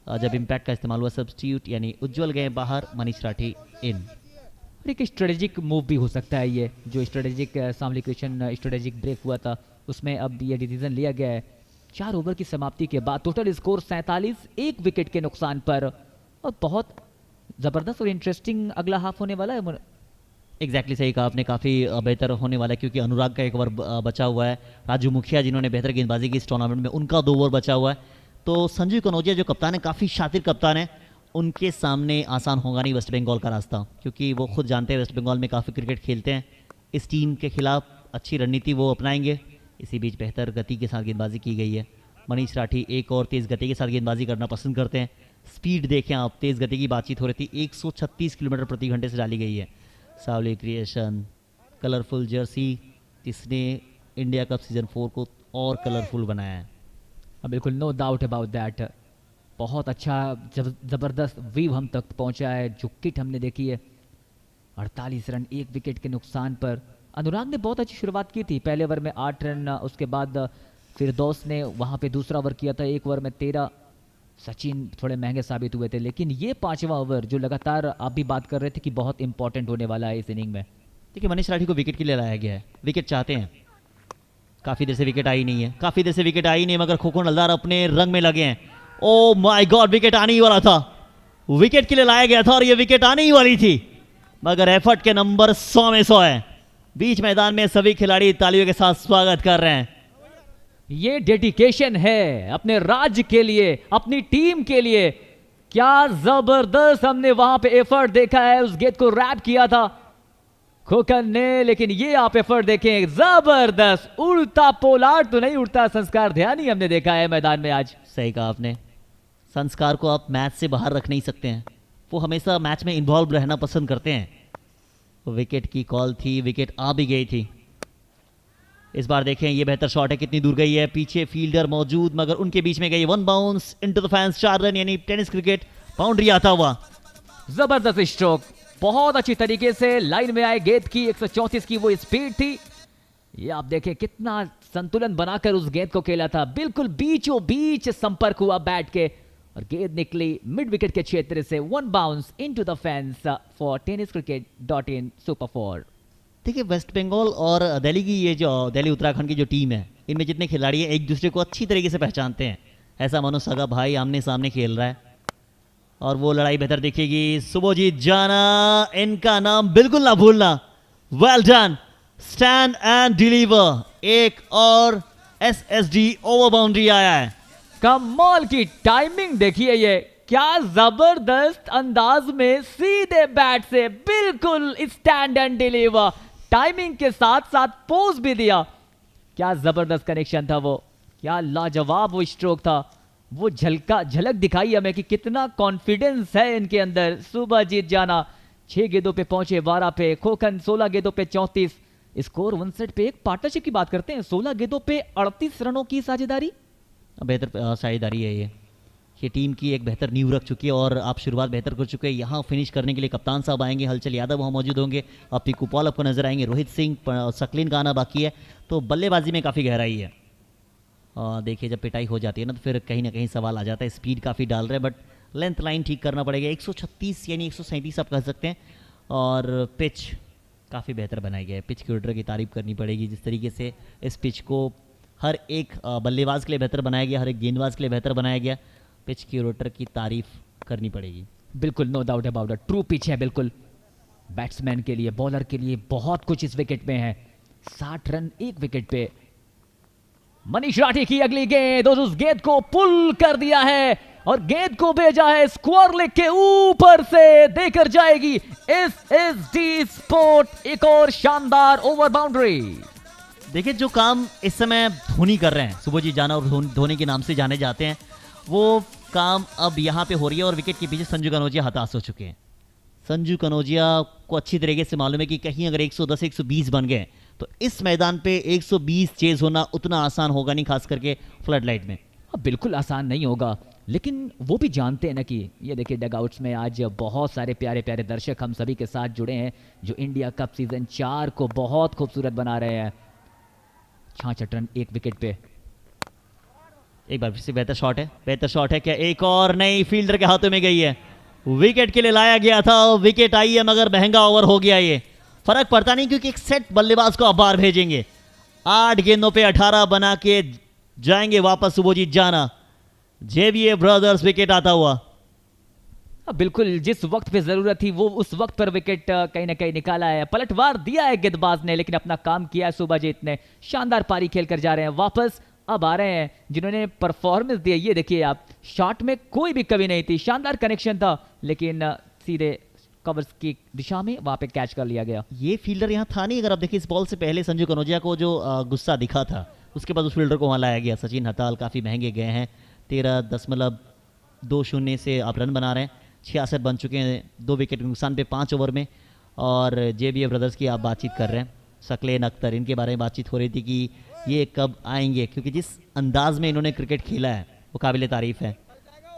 जब इम्पैक्ट का इस्तेमाल हुआ, सब्स्टिट्यूट यानी उज्जवल गए बाहर, मनीष राठी इन। एक स्ट्रेटेजिक मूव भी हो सकता है ये, जो स्ट्रेटेजिक सामलिकेशन स्ट्रेटेजिक ब्रेक हुआ था उसमें अब ये डिसीजन लिया गया है। 4 ओवर की समाप्ति के बाद टोटल स्कोर 47, 1 विकेट के नुकसान पर। और बहुत ज़बरदस्त और इंटरेस्टिंग अगला हाफ होने वाला है। एग्जैक्टली सही कहा आपने, काफ़ी बेहतर होने वाला है क्योंकि अनुराग का 1 ओवर बचा हुआ है। राजू मुखिया जिन्होंने बेहतर गेंदबाजी की इस टूर्नामेंट में, उनका 2 ओवर बचा हुआ है। तो संजीव कनौजिया जो कप्तान है, काफ़ी शातिर कप्तान है उनके सामने आसान होगा नहीं वेस्ट बंगाल का रास्ता, क्योंकि वो खुद जानते हैं वेस्ट बंगाल में काफ़ी क्रिकेट खेलते हैं। इस टीम के खिलाफ अच्छी रणनीति वो अपनाएंगे। इसी बीच बेहतर गति के साथ गेंदबाजी की गई है। मनीष राठी एक और तेज़ गति के साथ गेंदबाजी करना पसंद करते हैं। स्पीड देखें आप, तेज़ गति की बातचीत हो रही थी, 136 किलोमीटर प्रति घंटे से डाली गई है। सावली क्रिएशन कलरफुल जर्सी जिसने इंडिया कप सीजन 4 को और कलरफुल बनाया है। बिल्कुल, नो डाउट अबाउट दैट। बहुत अच्छा ज़बरदस्त वीव हम तक पहुंचा है। जो किट हमने देखी है, 48 रन 1 विकेट के नुकसान पर। अनुराग ने बहुत अच्छी शुरुआत की थी, पहले ओवर में 8 रन, उसके बाद फिरदौस ने वहां पे दूसरा ओवर किया था, एक ओवर में 13। सचिन थोड़े महंगे साबित हुए थे, लेकिन ये 5वां ओवर जो लगातार आप भी बात कर रहे थे कि बहुत इंपॉर्टेंट होने वाला है इस इनिंग में। देखिए मनीष राठी को विकेट के लिए लाया गया है, विकेट चाहते हैं। काफ़ी देर से विकेट आई नहीं है, काफ़ी देर से विकेट आई नहीं, मगर खोखो नलदार अपने रंग में लगे हैं। ओ माय गॉड, विकेट आने ही वाला था, विकेट के लिए लाया गया था और ये विकेट आने ही वाली थी, मगर एफर्ट के नंबर 100 में 100 है। बीच मैदान में सभी खिलाड़ी तालियों के साथ स्वागत कर रहे हैं। ये डेडिकेशन है अपने राज्य के लिए, अपनी टीम के लिए। क्या जबरदस्त हमने वहां पे एफर्ट देखा है, उस गेंद को रैप किया था खोखन ने, लेकिन ये आप एफर्ट देखें, जबरदस्त। उड़ता पोलार्ड तो नहीं, उड़ता संस्कार ध्यान ही हमने देखा है मैदान में आज। सही कहा आपने, संस्कार को आप मैच से बाहर रख नहीं सकते हैं, वो हमेशा मैच में इन्वॉल्व रहना पसंद करते हैं। विकेट की कॉल थी, विकेट आ भी गई थी। इस बार देखें ये बेहतर शॉट है, कितनी दूर गई है, पीछे फील्डर मौजूद मगर उनके बीच में गई, 1 bounce into the fans, 4 run, यानी टेनिस क्रिकेट बाउंड्री आता हुआ। जबरदस्त स्ट्रोक, बहुत अच्छी तरीके से लाइन में आए गेंद की, 134 की वो स्पीड थी। ये आप देखें कितना संतुलन बनाकर उस गेंद को खेला था, बिल्कुल बीचों बीच संपर्क हुआ बैट के और गेंद निकली मिड विकेट के क्षेत्र से, 1 bounce into the fans for tenniscricket.in super 4। देखिए वेस्ट बंगाल और दिल्ली की ये जो दिल्ली उत्तराखंड की जो टीम है, इनमें जितने खिलाड़ी हैं एक दूसरे को अच्छी तरीके से पहचानते हैं। ऐसा मानो सगा भाई आमने सामने खेल रहा है और वो लड़ाई बेहतर दिखेगी। सुभोजीत जाना, इनका नाम बिल्कुल ना भूलना। Well done, stand and deliver. एक और SSD ओवर बाउंड्री आया है। कमाल की टाइमिंग देखिए, ये क्या जबरदस्त अंदाज में सीधे बैट से बिल्कुल स्टैंड एंड डिलीवर, टाइमिंग के साथ साथ पोज भी दिया। क्या जबरदस्त कनेक्शन था वो, क्या लाजवाब वो स्ट्रोक था। वो झलक दिखाई हमें कि कितना कॉन्फिडेंस है इनके अंदर। सुभजीत जाना 6 गेंदों पे पहुंचे 12 पे, खोखन 16 गेंदों पे 34, स्कोर 59 पे। एक पार्टनरशिप की बात करते हैं, 16 गेंदों पे 38 रनों की साझेदारी, बेहतर साझेदारी है ये टीम की एक बेहतर नींव रख चुकी है और आप शुरुआत बेहतर कर चुके हैं। यहाँ फिनिश करने के लिए कप्तान साहब आएंगे, हलचल यादव वहाँ मौजूद होंगे, अब टिकू पॉल आपको नजर आएंगे, रोहित सिंह, सकलिन का आना बाकी है। तो बल्लेबाजी में काफ़ी गहराई है। देखिए जब पिटाई हो जाती है ना तो फिर कहीं ना कहीं सवाल आ जाता है। स्पीड काफ़ी डाल रहे हैं बट लेंथ लाइन ठीक करना पड़ेगा। 136 यानी 137 आप कह सकते हैं। और पिच काफ़ी बेहतर बनाई गया है। पिच क्यूरेटर की तारीफ करनी पड़ेगी, जिस तरीके से इस पिच को हर एक बल्लेबाज के लिए बेहतर बनाया गया, हर एक गेंदबाज के लिए बेहतर बनाया गया। पिच क्यूरेटर की तारीफ करनी पड़ेगी। बिल्कुल, no doubt about it, true pitch है बिल्कुल। बैट्समैन के लिए, बॉलर के लिए बहुत कुछ इस विकेट में है। 60 रन 1 विकेट पे। मनीष राठी की अगली गेंद, और उस गेंद को पुल कर दिया है और गेंद को भेजा है स्क्वायर लेग के ऊपर से, देकर जाएगी SSD स्पोर्ट एक और शानदार ओवर बाउंड्री। देखिए जो काम इस समय धोनी कर रहे हैं, सुभजीत जाना और धोनी के नाम से जाने जाते हैं, वो काम अब यहाँ पे हो रही है। और विकेट के पीछे संजू कनौजिया हताश हो चुके हैं। संजू कनौजिया को अच्छी तरीके से मालूम है कि कहीं अगर 110-120 बन गए तो इस मैदान पे 120 चेज होना उतना आसान होगा नहीं, खास करके फ्लड लाइट में। बिल्कुल आसान नहीं होगा, लेकिन वो भी जानते हैं ना कि ये देखिए डगआउट्स में आज बहुत सारे प्यारे प्यारे दर्शक हम सभी के साथ जुड़े हैं जो इंडिया कप सीजन 4 को बहुत खूबसूरत बना रहे हैं। 66 रन 1 विकेट पे। एक बार फिर से बेहतर शॉट है, बेहतर शॉट है क्या? एक और नहीं, फील्डर के हाथों में गई है। विकेट के लिए लाया गया था, विकेट आई है मगर महंगा ओवर हो गया। ये फर्क पड़ता नहीं क्योंकि एक सेट बल्लेबाज को आप बाहर भेजेंगे। 8 गेंदों पे 18 बना के जाएंगे वापस सुभजीत जाना। जेवीए ब्रदर्स विकेट आता हुआ। बिल्कुल जिस वक्त पे जरूरत थी वो उस वक्त पर विकेट कहीं ना कहीं निकाला है। पलटवार दिया है गेंदबाज ने, लेकिन अपना काम किया है सुभजीत ने। शानदार पारी खेलकर जा रहे हैं वापस अब आ रहे हैं जिन्होंने परफॉर्मेंस दी है। ये देखिए आप, शॉट में कोई भी कमी नहीं थी, शानदार कनेक्शन था, लेकिन सीधे कवर्स की दिशा में वहां पे कैच कर लिया गया। ये फील्डर यहाँ था नहीं। अगर आप देखिए इस बॉल से पहले संजू कनौजिया को जो गुस्सा दिखा था, उसके बाद उस फील्डर को वहाँ लाया गया। सचिन हताल काफ़ी महंगे गए हैं। 13.20 से आप रन बना रहे हैं, 66 बन चुके हैं 2 विकेट के नुकसान पे 5 ओवर में। और JBA ब्रदर्स की आप बातचीत कर रहे हैं, सकलेन अख्तर, इनके बारे में बातचीत हो रही थी कि ये कब आएंगे, क्योंकि जिस अंदाज में इन्होंने क्रिकेट खेला है वो काबिल तारीफ है।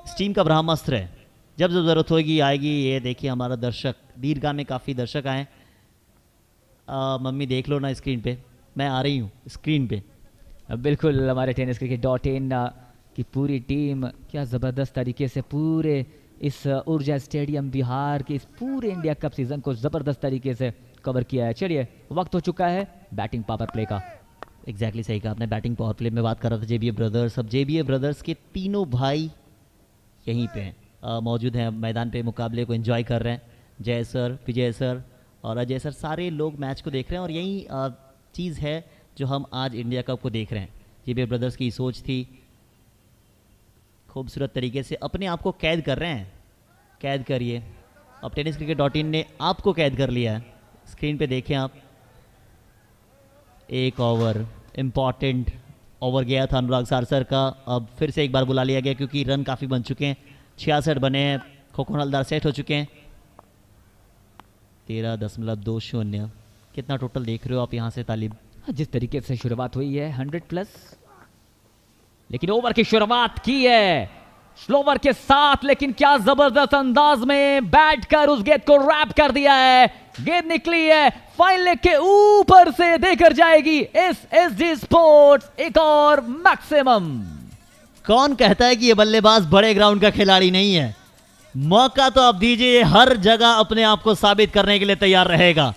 इस टीम का ब्रह्मास्त्र है, जब जब ज़रूरत होगी आएगी। ये देखिए हमारा दर्शक, दीर्घा में काफ़ी दर्शक आए। मम्मी देख लो ना स्क्रीन पे, मैं आ रही हूँ स्क्रीन पे। बिल्कुल, हमारे tenniscricket.in की पूरी टीम क्या ज़बरदस्त तरीके से पूरे इस ऊर्जा स्टेडियम बिहार के इस पूरे इंडिया कप सीज़न को ज़बरदस्त तरीके से कवर किया है। चलिए, वक्त हो चुका है बैटिंग पावर प्ले का। एग्जैक्टली सही कहा आपने, बैटिंग पावर प्ले में बात कर रहा था JBA ब्रदर्स। अब JBA ब्रदर्स के तीनों भाई यहीं पे मौजूद हैं, मैदान पे मुकाबले को एंजॉय कर रहे हैं। जय सर, विजय सर और अजय सर, सारे लोग मैच को देख रहे हैं। और यही चीज़ है जो हम आज इंडिया कप को देख रहे हैं। JBA ब्रदर्स की सोच थी, खूबसूरत तरीके से अपने आप को कैद कर रहे हैं। कैद करिए, अब tenniscricket.in ने आपको कैद कर लिया है। स्क्रीन पे देखें आप, एक ओवर इम्पॉर्टेंट ओवर गया था अनुराग सारसर का। अब फिर से एक बार बुला लिया गया क्योंकि रन काफ़ी बन चुके हैं, 66 बने हैं। खोखन हलदार सेट हो चुके हैं। 13.20। कितना टोटल देख रहे हो आप यहाँ से तालिब? जिस तरीके से शुरुआत हुई है 100+, लेकिन ओवर की शुरुआत की है स्लोवर के साथ, लेकिन क्या जबरदस्त अंदाज में बैट कर उस गेंद को रैप कर दिया है। गेंद निकली है फाइन लेग के ऊपर से, देकर जाएगी SSG स्पोर्ट्स एक और मैक्सिमम। कौन कहता है कि ये बल्लेबाज बड़े ग्राउंड का खिलाड़ी नहीं है? मौका तो आप दीजिए, हर जगह अपने आप को साबित करने के लिए तैयार रहेगा।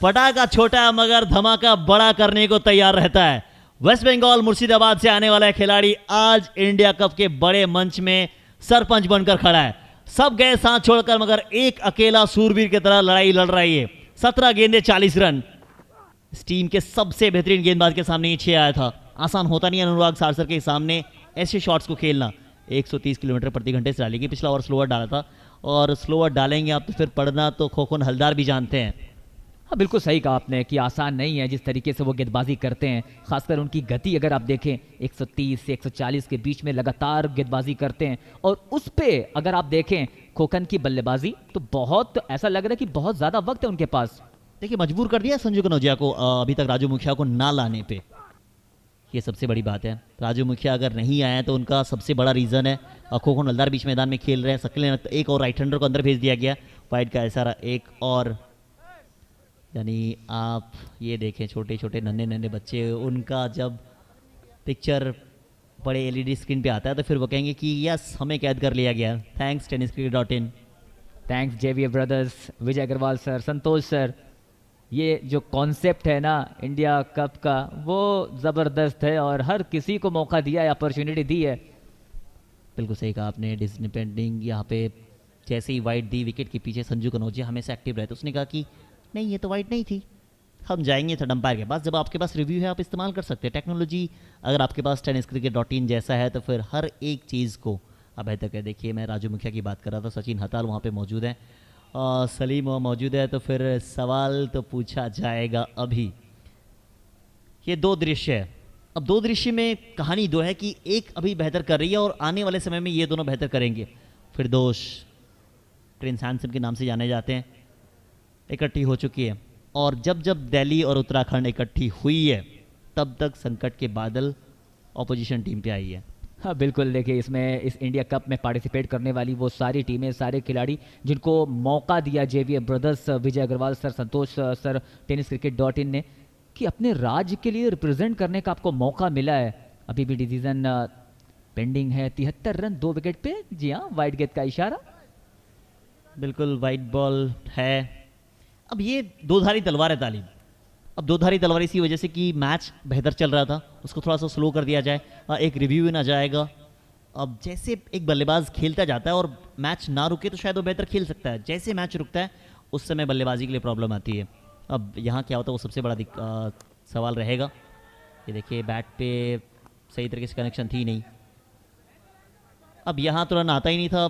पटाखा छोटा है मगर धमाका बड़ा करने को तैयार रहता है। वेस्ट बंगाल मुर्शिदाबाद से आने वाला खिलाड़ी आज इंडिया कप के बड़े मंच में सरपंच बनकर खड़ा है। सब गए साथ छोड़कर, मगर एक अकेला सूरवीर की तरह लड़ाई लड़ रही है। 17 गेंदे 40 रन। इस टीम के सबसे बेहतरीन गेंदबाज के सामने ये 6 आया था। आसान होता नहीं अनुराग सारसर के सामने ऐसे शॉट्स को खेलना। 130 किलोमीटर प्रति घंटे से डालेगी, पिछला ओवर स्लोअर डाला था और स्लोअर डालेंगे आप तो फिर पढ़ना तो खोखन हलदार भी जानते हैं। हाँ, बिल्कुल सही कहा आपने कि आसान नहीं है जिस तरीके से वो गेंदबाजी करते हैं। खासकर उनकी गति अगर आप देखें 130 से 140 के बीच में लगातार गेंदबाजी करते हैं। और उस पे अगर आप देखें खोखन की बल्लेबाजी तो बहुत ऐसा लग रहा है कि बहुत ज़्यादा वक्त है उनके पास। देखिए मजबूर कर दिया संजू कनौजिया को अभी तक राजू मुखिया को ना लाने पे, ये सबसे बड़ी बात है। राजू मुखिया अगर नहीं आए तो उनका सबसे बड़ा रीज़न है। खोखन हलदार बीच मैदान में खेल रहे हैं, सकले एक और राइट हैंडर को अंदर भेज दिया गया। वाइड का इशारा एक और, यानी आप ये देखें छोटे छोटे नन्हे नन्हे बच्चे, उनका जब पिक्चर बड़े LED स्क्रीन पे आता है तो फिर वो कहेंगे कि यस हमें कैद कर लिया गया। Thanks tenniscricket.in, thanks JBA brothers, Vijay Agarwal sir, Santosh sir. ये जो कॉन्सेप्ट है ना इंडिया कप का वो ज़बरदस्त है और हर किसी को मौका दिया है, अपॉर्चुनिटी दी है। बिल्कुल सही कहा आपने। डिसडिपेंडिंग यहाँ पे जैसे ही वाइड दी विकेट के पीछे संजू कनौजिया हमेशा एक्टिव रहते, उसने कहा कि नहीं ये तो वाइड नहीं थी, हम जाएंगे थर्ड अंपायर के पास। जब आपके पास रिव्यू है आप इस्तेमाल कर सकते हैं टेक्नोलॉजी। अगर आपके पास tenniscricket.in जैसा है तो फिर हर एक चीज़ को अब बेहतर कर। देखिए मैं राजू मुखिया की बात कर रहा था, सचिन हताल वहाँ पे मौजूद है, सलीम मौजूद है, तो फिर सवाल तो पूछा जाएगा। अभी ये 2 दृश्य है। अब 2 दृश्य में कहानी 2 है कि एक अभी बेहतर कर रही है और आने वाले समय में ये दोनों बेहतर करेंगे। फिरदौस प्रिंस हैंसन के नाम से जाने जाते हैं, इकट्ठी हो चुकी है। और जब जब दिल्ली और उत्तराखंड इकट्ठी हुई है तब तक संकट के बादल ऑपोजिशन टीम पे आई है। हाँ बिल्कुल, देखिए इसमें इस इंडिया कप में पार्टिसिपेट करने वाली वो सारी टीमें, सारे खिलाड़ी जिनको मौका दिया JBA brothers, Vijay Agarwal sir, Santosh sir, tenniscricket.in ने कि अपने राज्य के लिए रिप्रेजेंट करने का आपको मौका मिला है। अभी भी डिसीजन पेंडिंग है। 73 रन 2 विकेट पे। जी हाँ, वाइड गेंद का इशारा, बिल्कुल वाइट बॉल है। अब ये 2धारी तलवार है तालीम। अब 2धारी तलवार इसी वजह से कि मैच बेहतर चल रहा था, उसको थोड़ा सा स्लो कर दिया जाए, एक रिव्यू भी ना जाएगा। अब जैसे एक बल्लेबाज खेलता जाता है और मैच ना रुके तो शायद वो बेहतर खेल सकता है, जैसे मैच रुकता है उस समय बल्लेबाजी के लिए प्रॉब्लम आती है। अब यहाँ क्या होता है वो सबसे बड़ा सवाल रहेगा। ये देखिए बैट पे सही तरीके से कनेक्शन थी नहीं। अब यहाँ तो रन आता ही नहीं था,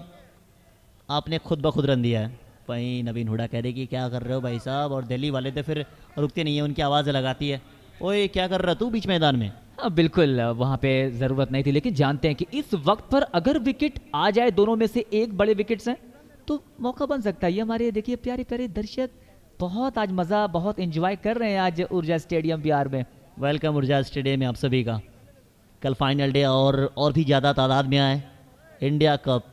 आपने खुद ब खुद रन दिया है। वहीं नवीन हुडा कह रहे कि क्या कर रहे हो भाई साहब, और दिल्ली वाले तो फिर रुकते नहीं है, उनकी आवाज़ लगाती है, ओए क्या कर रहा तू बीच मैदान में। बिल्कुल वहां पे जरूरत नहीं थी, लेकिन जानते हैं कि इस वक्त पर अगर विकेट आ जाए, दोनों में से एक बड़े विकेट्स हैं, तो मौका बन सकता है। ये हमारे देखिए प्यारे प्यारे दर्शक बहुत आज मजा बहुत एंजॉय कर रहे हैं आज ऊर्जा स्टेडियम बिहार में। वेलकम ऊर्जा स्टेडियम में आप सभी का। कल फाइनल डे और भी ज़्यादा तादाद में आए। इंडिया कप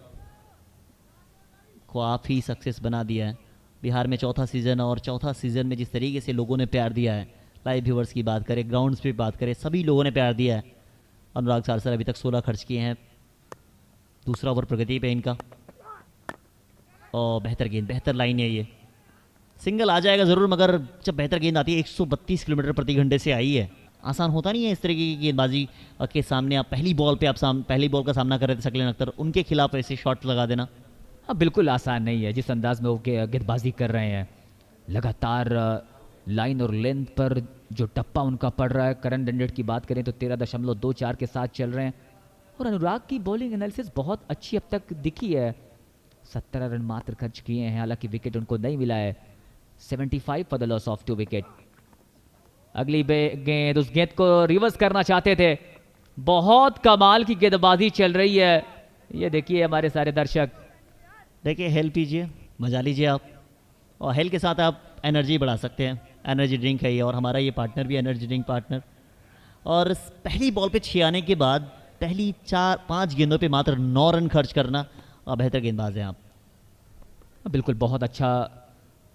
को आप ही सक्सेस बना दिया है। बिहार में चौथा सीज़न, और चौथा सीज़न में जिस तरीके से लोगों ने प्यार दिया है, लाइव व्यूवर्स की बात करें, ग्राउंड्स पे बात करें, सभी लोगों ने प्यार दिया है। अनुराग सारसर अभी तक 16 खर्च किए हैं। दूसरा ओवर प्रगति पे इनका, और बेहतर गेंद, बेहतर लाइन है ये। सिंगल आ जाएगा ज़रूर, मगर जब बेहतर गेंद आती है 132 किलोमीटर प्रति घंटे से आई है। आसान होता नहीं है इस तरीके की गेंदबाजी के सामने। आप पहली बॉल पे पहली बॉल का सामना कर रहे थे सकलेन अख्तर, उनके खिलाफ ऐसे शॉट लगा देना बिल्कुल आसान नहीं है। जिस अंदाज में वो गेंदबाजी कर रहे हैं, लगातार लाइन और लेंथ पर जो टप्पा उनका पड़ रहा है, करंट रन रेट की बात करें तो 13.24 के साथ चल रहे हैं। और अनुराग की बॉलिंग एनालिसिस बहुत अच्छी अब तक दिखी है। 17 रन मात्र खर्च किए हैं, हालांकि विकेट उनको नहीं मिला है। 75 for the loss of 2 wicket. अगली गेंद, उस गेंद को रिवर्स करना चाहते थे। बहुत कमाल की गेंदबाजी चल रही है। ये देखिए हमारे सारे दर्शक, देखिए हेल पीजिए, मजा लीजिए आप, और हेल के साथ आप एनर्जी बढ़ा सकते हैं। एनर्जी ड्रिंक है ये, और हमारा ये पार्टनर भी एनर्जी ड्रिंक पार्टनर। और पहली बॉल पे 6 आने के बाद पहली 4-5 गेंदों पे मात्र 9 रन खर्च करना, और बेहतर गेंदबाज हैं आप। बिल्कुल बहुत अच्छा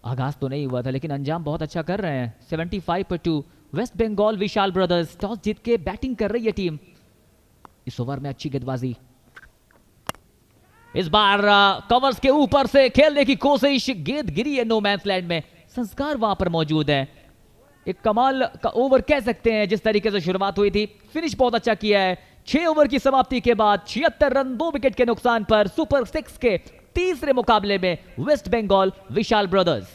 आगाज तो नहीं हुआ था, लेकिन अंजाम बहुत अच्छा कर रहे हैं। 75 पर 2। Waste Bengal Vishal brothers toss जीत के बैटिंग कर रही है टीम। इस ओवर में अच्छी गेंदबाजी, इस बार कवर्स के ऊपर से खेलने की कोशिश, गेंद गिरी है नो मैंस लैंड में। संस्कार वहां पर मौजूद है। एक कमाल का ओवर कह सकते हैं जिस तरीके से शुरुआत हुई थी। फिनिश बहुत अच्छा किया है। 6 ओवर की समाप्ति के बाद 76 रन 2 विकेट के नुकसान पर सुपर 6 के तीसरे मुकाबले में waste Bengal Vishal brothers.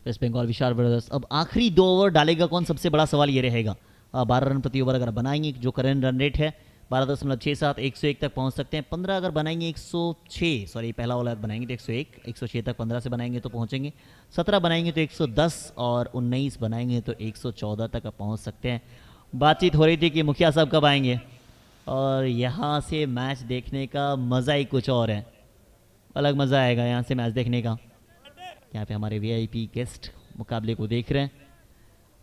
Waste Bengal Vishal brothers अब आखिरी 2 ओवर डालेगा कौन, सबसे बड़ा सवाल ये रहेगा। 12 रन प्रति ओवर अगर बनाएंगे, जो करंट रन रेट है 12.67, 101 तक पहुंच सकते हैं। 15 अगर बनाएंगे 106, सॉरी पहला ओवर बनाएंगे तो 101, 106 तक 15 से बनाएंगे तो पहुंचेंगे। 17 बनाएंगे तो 110, और 19 बनाएंगे तो 114 तक पहुंच सकते हैं। बातचीत हो रही थी कि मुखिया साहब कब आएंगे, और यहाँ से मैच देखने का मज़ा ही कुछ और है। अलग मज़ा आएगा यहाँ से मैच देखने का। यहाँ पे हमारे VIP गेस्ट मुकाबले को देख रहे हैं।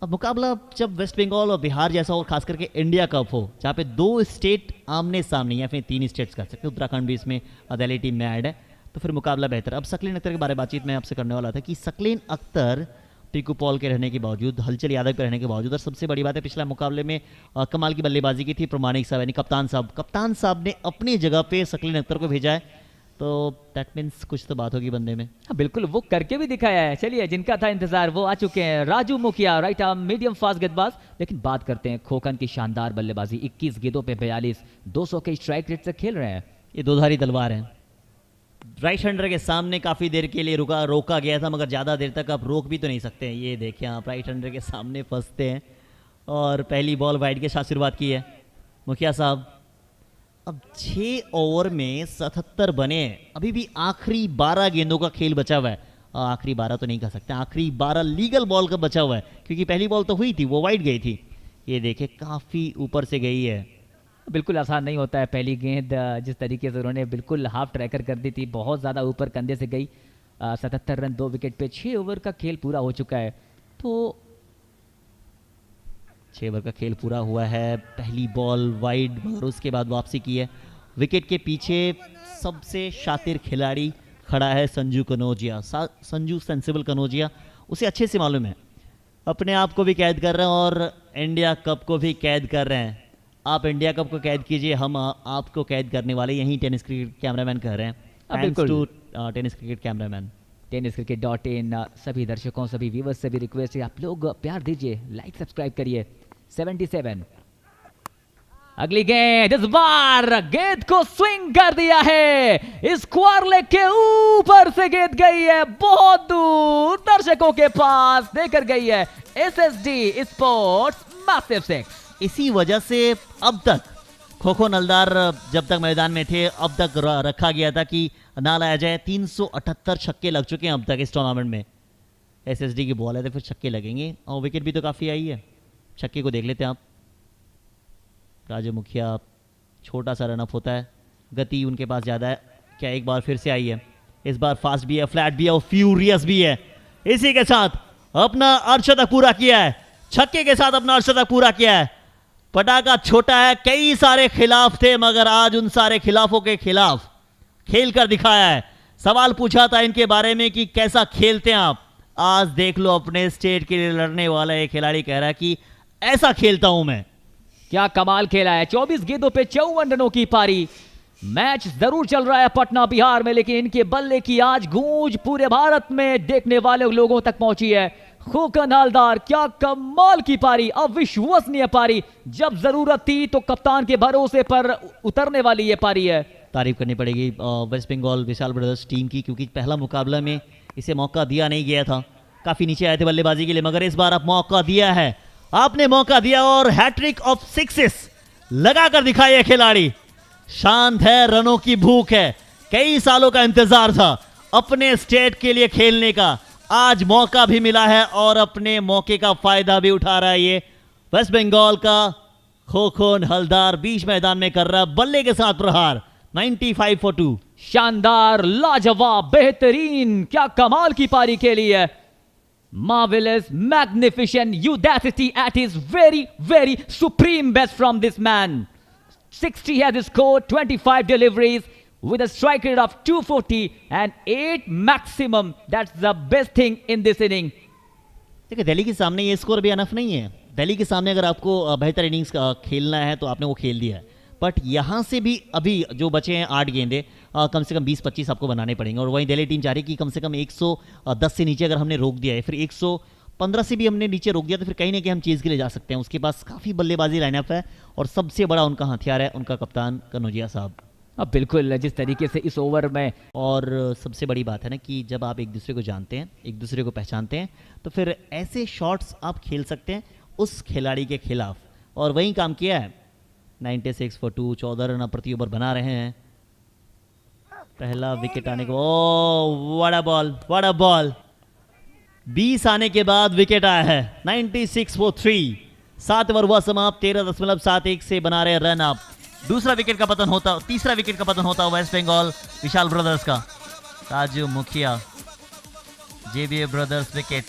अब मुकाबला जब वेस्ट बंगाल और बिहार जैसा हो, खास करके इंडिया कप हो, जहाँ पे 2 स्टेट आमने सामने, या फिर 3 स्टेट्स कर सकते हैं, उत्तराखंड भी इसमें दिल्ली टीम में ऐड है, तो फिर मुकाबला बेहतर। अब सकलेन अख्तर के बारे में बातचीत मैं आपसे करने वाला था कि सकलेन अख्तर टीकू पॉल के रहने के बावजूद, हलचल यादव के रहने के बावजूद, और सबसे बड़ी बात है पिछला मुकाबले में कमाल की बल्लेबाजी की थी प्रमाणिक साहब, यानी कप्तान साहब ने अपनी जगह पे सकलेन अख्तर को भेजा है, तो दैट मीन्स कुछ तो बात होगी बंदे में। बिल्कुल वो करके भी दिखाया है। चलिए जिनका था इंतजार वो आ चुके हैं। राजू मुखिया राइट आर्म मीडियम फास्ट गेंदबाज। लेकिन बात करते हैं खोखन की शानदार बल्लेबाजी। 21 गेंदों पे 42, 200 के स्ट्राइक रेट से खेल रहे हैं। ये दोधारी तलवार है। राइट हैंडर के सामने काफ़ी देर के लिए रोका गया था, मगर ज़्यादा देर तक आप रोक भी तो नहीं सकते हैं। ये देखिए आप राइट हैंडर के सामने फंसते हैं, और पहली बॉल वाइड के साथ शुरुआत की है मुखिया साहब। अब 6 ओवर में 77 बने हैं, अभी भी आखिरी 12 गेंदों का खेल बचा हुआ है। आखिरी 12 तो नहीं कह सकते, आखिरी 12 लीगल बॉल का बचा हुआ है, क्योंकि पहली बॉल तो हुई थी, वो वाइड गई थी। ये देखे काफ़ी ऊपर से गई है। बिल्कुल आसान नहीं होता है। पहली गेंद जिस तरीके से उन्होंने बिल्कुल हाफ ट्रैकर कर दी थी, बहुत ज़्यादा ऊपर कंधे से गई। 77 रन 2 विकेट पे 6 ओवर का खेल पूरा हो चुका है। तो 6 ओवर का खेल पूरा हुआ है। पहली बॉल वाइड, मगर उसके बाद वापसी की है। विकेट के पीछे सबसे शातिर खिलाड़ी खड़ा है संजू कनौजिया, संजू सेंसिबल कनौजिया। उसे अच्छे से मालूम है, अपने आप को भी कैद कर रहे हैं और इंडिया कप को भी कैद कर रहे हैं। आप इंडिया कप को कैद कीजिए, हम आपको कैद करने वाले यहीं टेनिस क्रिकेट कैमरामैन कह रहे हैं। Thanks to tennis cricket cameraman. tenniscricket.in सभी दर्शकों, सभी व्यूवर्स से भी रिक्वेस्ट है आप लोग प्यार दीजिए, लाइक सब्सक्राइब करिए। 77 अगली गेंद, इस बार गेंद को स्विंग कर दिया है। इस स्क्वायर लेग के ऊपर से गेंद गई है बहुत दूर, दर्शकों के पास देकर गई है। SSD sports massive 6। इसी वजह से अब तक खोखो नलदार जब तक मैदान में थे अब तक रखा गया था कि ना लाया जाए। 378 छक्के लग चुके हैं अब तक इस टूर्नामेंट में। एसएसडी की बॉल है तो फिर छक्के लगेंगे, और विकेट भी तो काफ़ी आई है। छक्के को देख लेते हैं आप। राजू मुखिया, छोटा सा रनअप होता है, गति उनके पास ज़्यादा है। क्या एक बार फिर से आई है, इस बार फास्ट भी है, फ्लैट भी है और फ्यूरियस भी है। इसी के साथ अपना अर्धशतक पूरा किया है, छक्के के साथ अपना अर्धशतक पूरा किया है। पटाखा छोटा है, कई सारे खिलाफ थे मगर आज उन सारे खिलाफों के खिलाफ खेल कर दिखाया है। सवाल पूछा था इनके बारे में कि कैसा खेलते हैं आप, आज देख लो अपने स्टेट के लिए लड़ने वाला एक खिलाड़ी कह रहा है कि ऐसा खेलता हूं मैं। क्या कमाल खेला है, 24 गेंदों पे 54 रनों की पारी। मैच जरूर चल रहा है पटना बिहार में, लेकिन इनके बल्ले की आज गूंज पूरे भारत में देखने वाले लोगों तक पहुंची है। खोखन हलदार, क्या कमाल की पारी, अविश्वसनीय पारी। जब जरूरत थी तो कप्तान के भरोसे पर उतरने वाली ये पारी है। तारीफ करनी पड़ेगी waste Bengal Vishal brothers team की, क्योंकि पहला मुकाबला में इसे मौका दिया नहीं गया था। काफी नीचे आए थे बल्लेबाजी के लिए, मगर इस बार आप मौका दिया है, आपने मौका दिया और हैट्रिक ऑफ सिक्सेस लगाकर दिखाया खिलाड़ी। शांत है, रनों की भूख है, कई सालों का इंतजार था अपने स्टेट के लिए खेलने का, आज मौका भी मिला है और अपने मौके का फायदा भी उठा रहा है। ये वेस्ट बंगाल का खोखन हलदार बीच मैदान में कर रहा है बल्ले के साथ प्रहार। 95 for 2। शानदार, लाजवाब, बेहतरीन, क्या कमाल की पारी खेली है। Marvelous, magnificent, audacity at his very, very supreme best from this man. 60 has scored, 25 deliveries with a strike rate of 240 and 8 maximum. That's the best thing in this inning. देखिए दिल्ली के सामने ये स्कोर भी अनफ नहीं है। दिल्ली के सामने अगर आपको बेहतर इनिंग्स खेलना है तो आपने वो खेल दिया है, बट यहाँ से भी अभी जो बचे हैं 8 गेंदे कम से कम 20-25 आपको बनाने पड़ेंगे। और वहीं दिल्ली टीम चाह रही है कि कम से कम 110 से नीचे अगर हमने रोक दिया है, फिर 115 से भी हमने नीचे रोक दिया तो फिर कहीं ना कहीं हम चीज़ के लिए जा सकते हैं। उसके पास काफ़ी बल्लेबाजी लाइनअप है और सबसे बड़ा उनका हथियार है उनका कप्तान कनौजिया साहब। अब बिल्कुल जिस तरीके से इस ओवर में, और सबसे बड़ी बात है ना कि जब आप एक दूसरे को जानते हैं, एक दूसरे को पहचानते हैं, तो फिर ऐसे शॉट्स आप खेल सकते हैं उस खिलाड़ी के खिलाफ, और वही काम किया है। 96 for 2, 14 रन प्रति ओवर बना रहे हैं। पहला विकेट आने को, ओ व्हाट अ बॉल, 20 आने के बाद विकेट आया है। 96 for 3, 7 ओवर हुआ समाप्त, 13.71 से बना रहे रन आप। तीसरा विकेट का पतन होता वेस्ट बंगाल विशाल ब्रदर्स का। राजू मुखिया, जेबीए ब्रदर्स विकेट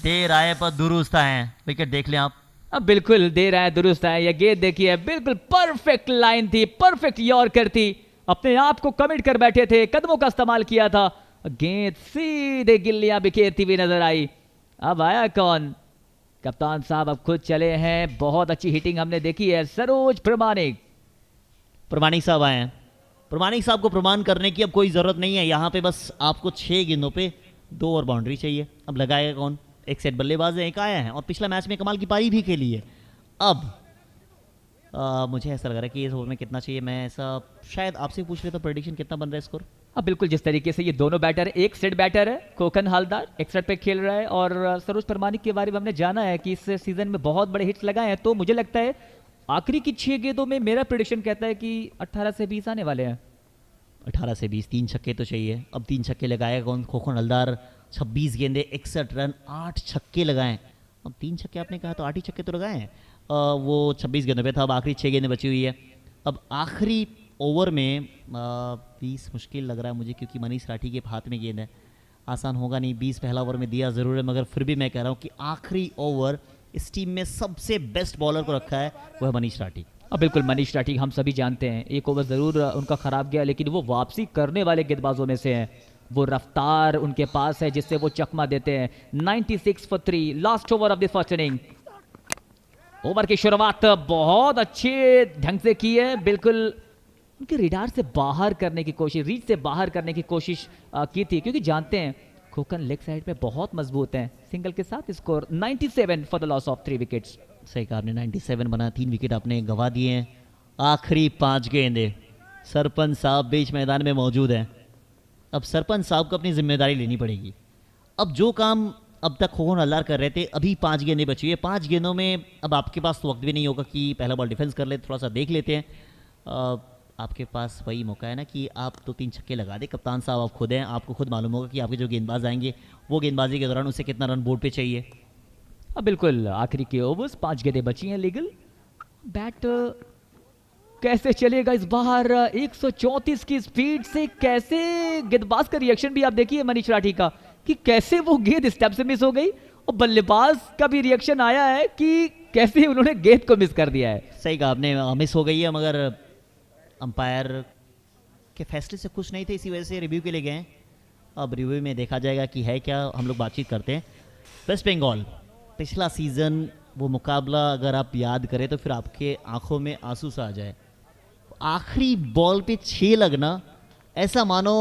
देर आए पर दुरुस्त आए हैं। विकेट देख लें आप, अब बिल्कुल दे रहा है, दुरुस्त है। ये गेंद देखिए, बिल्कुल परफेक्ट लाइन थी, परफेक्ट यॉर्कर थी। अपने आप को कमिट कर बैठे थे, कदमों का इस्तेमाल किया था, गेंद सीधे गिल्लियां बिखेरती हुई नजर आई। अब आया कौन? कप्तान साहब अब खुद चले हैं। बहुत अच्छी हिटिंग हमने देखी है। सरोज प्रमाणिक साहब आए हैं। प्रमाणिक साहब को प्रमाण करने की अब कोई जरूरत नहीं है। यहाँ पे बस आपको 6 गेंदों पे 2 ओवर बाउंड्री चाहिए। अब लगाएगा कौन? एक सेट बल्लेबाज है, एक आया है और पिछला मैच में कमाल की पारी भी खेली है। अब मुझे ऐसा लग रहा है कि इस ओवर में कितना चाहिए, मैं ऐसा शायद आपसे पूछ लेता, प्रेडिक्शन कितना बन रहा है स्कोर? अब बिल्कुल जिस तरीके से ये दोनों बैटर है, एक सेट बैटर है खोखन हलदार, एक सेट पे खेल रहा है, और सरोज प्रमाणिक के बारे में हमने जाना है कि इस सीजन में बहुत बड़े हिट्स लगाए हैं। तो मुझे लगता है आखिरी की 6 गेंदों में मेरा प्रेडिक्शन कहता है कि 18 से 20 आने वाले हैं। 18 से 20, 3 छक्के तो चाहिए। अब 3 छक्के लगाएगा कौन? खोखन हलदार 26 गेंदे 61 रन 8 छक्के लगाए। अब 3 छक्के आपने कहा तो 8 ही छक्के तो लगाए हैं। वो 26 गेंदों पे था, अब आखिरी 6 गेंदें बची हुई है। अब आखिरी ओवर में 20 मुश्किल लग रहा है मुझे, क्योंकि मनीष राठी के हाथ में गेंद है, आसान होगा नहीं। 20 पहला ओवर में दिया ज़रूर है, मगर फिर भी मैं कह रहा हूँ कि आखिरी ओवर इस टीम में सबसे बेस्ट बॉलर को रखा है वो है मनीष राठी। अब बिल्कुल मनीष राठी हम सभी जानते हैं, एक ओवर ज़रूर उनका ख़राब गया, लेकिन वो वापसी करने वाले गेंदबाजों में से हैं। वो रफ्तार उनके पास है जिससे वो चकमा देते हैं। 96 for 3, last over of the first inning. Over की शुरुआत बहुत अच्छे ढंग से की है, बिल्कुल उनके रिडार से बाहर करने की कोशिश, रीच से बाहर करने की कोशिश की थी, क्योंकि जानते हैं खोखन लेग साइड पे बहुत मजबूत हैं। सिंगल के साथ score 97 for the loss of 3 wickets. सही कहा आपने, 97 बना, 3 विकेट आपने गंवा दिए हैं। आखिरी 5 गेंदे, सरपंच साहब बीच मैदान में मौजूद हैं। अब सरपंच साहब को अपनी जिम्मेदारी लेनी पड़ेगी। अब जो काम अब तक खोखन हलदार कर रहे थे, अभी 5 गेंदें बची हुई है। 5 गेंदों में अब आपके पास तो वक्त भी नहीं होगा कि पहला बॉल डिफेंस कर ले, थोड़ा सा देख लेते हैं। आपके पास वही मौका है ना कि आप 2-3 छक्के लगा दे। कप्तान साहब आप खुद हैं, आपको खुद मालूम होगा कि आपके जो गेंदबाज आएंगे वो गेंदबाजी के दौरान उसे कितना रन बोर्ड पे चाहिए। अब बिल्कुल आखिरी के ओवर्स, 5 गेंदें बची हैं लीगल। बैट कैसे चलेगा इस बार, 134 की स्पीड से कैसे, गेंदबाज का रिएक्शन भी आप देखिए मनीष राठी का कि कैसे वो गेंद स्टेप से मिस हो गई, और बल्लेबाज का भी रिएक्शन आया है कि कैसे उन्होंने गेंद को मिस कर दिया है। सही कहा आपने, मिस हो गई है, मगर अंपायर के फैसले से खुश नहीं थे, इसी वजह से रिव्यू के लिए गए हैं। अब रिव्यू में देखा जाएगा कि है क्या, हम लोग बातचीत करते हैं। वेस्ट बंगाल पिछला सीज़न वो मुकाबला अगर आप याद करें तो फिर आपके आंखों में आंसू सा आ जाए। आखिरी बॉल पे 6 लगना, ऐसा मानो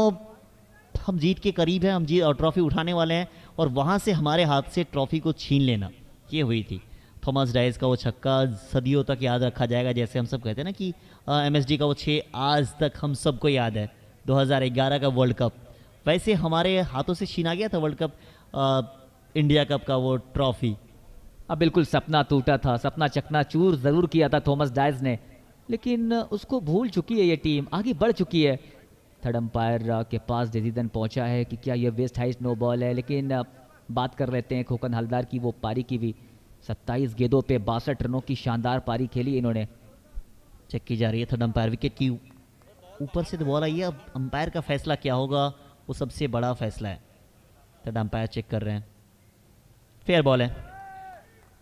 हम जीत के करीब हैं, हम जीत और ट्रॉफी उठाने वाले हैं, और वहाँ से हमारे हाथ से ट्रॉफी को छीन लेना, ये हुई थी। थॉमस डाइस का वो छक्का सदियों तक याद रखा जाएगा, जैसे हम सब कहते हैं ना कि एमएसडी का वो 6 आज तक हम सबको याद है। 2011 का वर्ल्ड कप, वैसे हमारे हाथों से छीना गया था वर्ल्ड कप, इंडिया कप का वो ट्रॉफी। अब बिल्कुल सपना टूटा था, सपना चकनाचूर जरूर किया था थॉमस डाइस ने, लेकिन उसको भूल चुकी है ये टीम, आगे बढ़ चुकी है। थर्ड अंपायर के पास डिसीजन पहुंचा है कि क्या ये वेस्ट हाइस्ट नो बॉल है, लेकिन बात कर लेते हैं खोकन हलदार की वो पारी की भी। 27 गेंदों पे 62 रनों की शानदार पारी खेली इन्होंने। चेक की जा रही है थर्ड अंपायर, विकेट की ऊपर से तो बॉल आई है। अब अंपायर का फैसला क्या होगा, वो सबसे बड़ा फैसला है। थर्ड अंपायर चेक कर रहे हैं, फेयर बॉल है।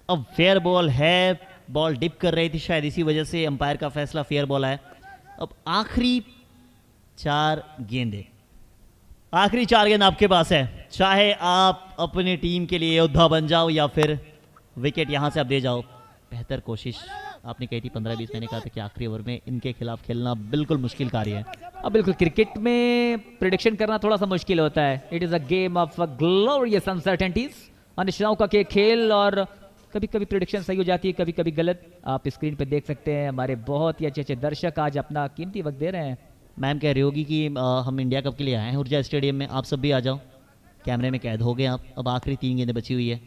अब फेयर बॉल है, बॉल डिप कर रही थी शायद, इसी वजह से अंपायर का फैसला फेयर बॉल है। अब आखिरी 4 गेंदें, आखिरी 4 गेंद आपके पास है, चाहे आप अपनी टीम के लिए योद्धा बन जाओ या फिर विकेट यहां से आप दे जाओ। बेहतर कोशिश आपने कही थी 15-20, मैंने कहा था कि आखिरी ओवर में इनके खिलाफ खेलना बिल्कुल मुश्किल कार्य है। अब बिल्कुल क्रिकेट में प्रिडिक्शन करना थोड़ा सा मुश्किल होता है। It is a game of glorious uncertainties, अनिश्चितताओं का खेल, और कभी कभी प्रिडिक्शन सही हो जाती है, कभी कभी गलत। आप स्क्रीन पे देख सकते हैं हमारे बहुत ही अच्छे अच्छे दर्शक आज अपना कीमती वक्त दे रहे हैं। मैम कह रही होगी कि हम इंडिया कप के लिए आए हैं ऊर्जा स्टेडियम में, आप सब भी आ जाओ, कैमरे में कैद हो गए आप। अब आखिरी 3 गेंदें बची हुई है,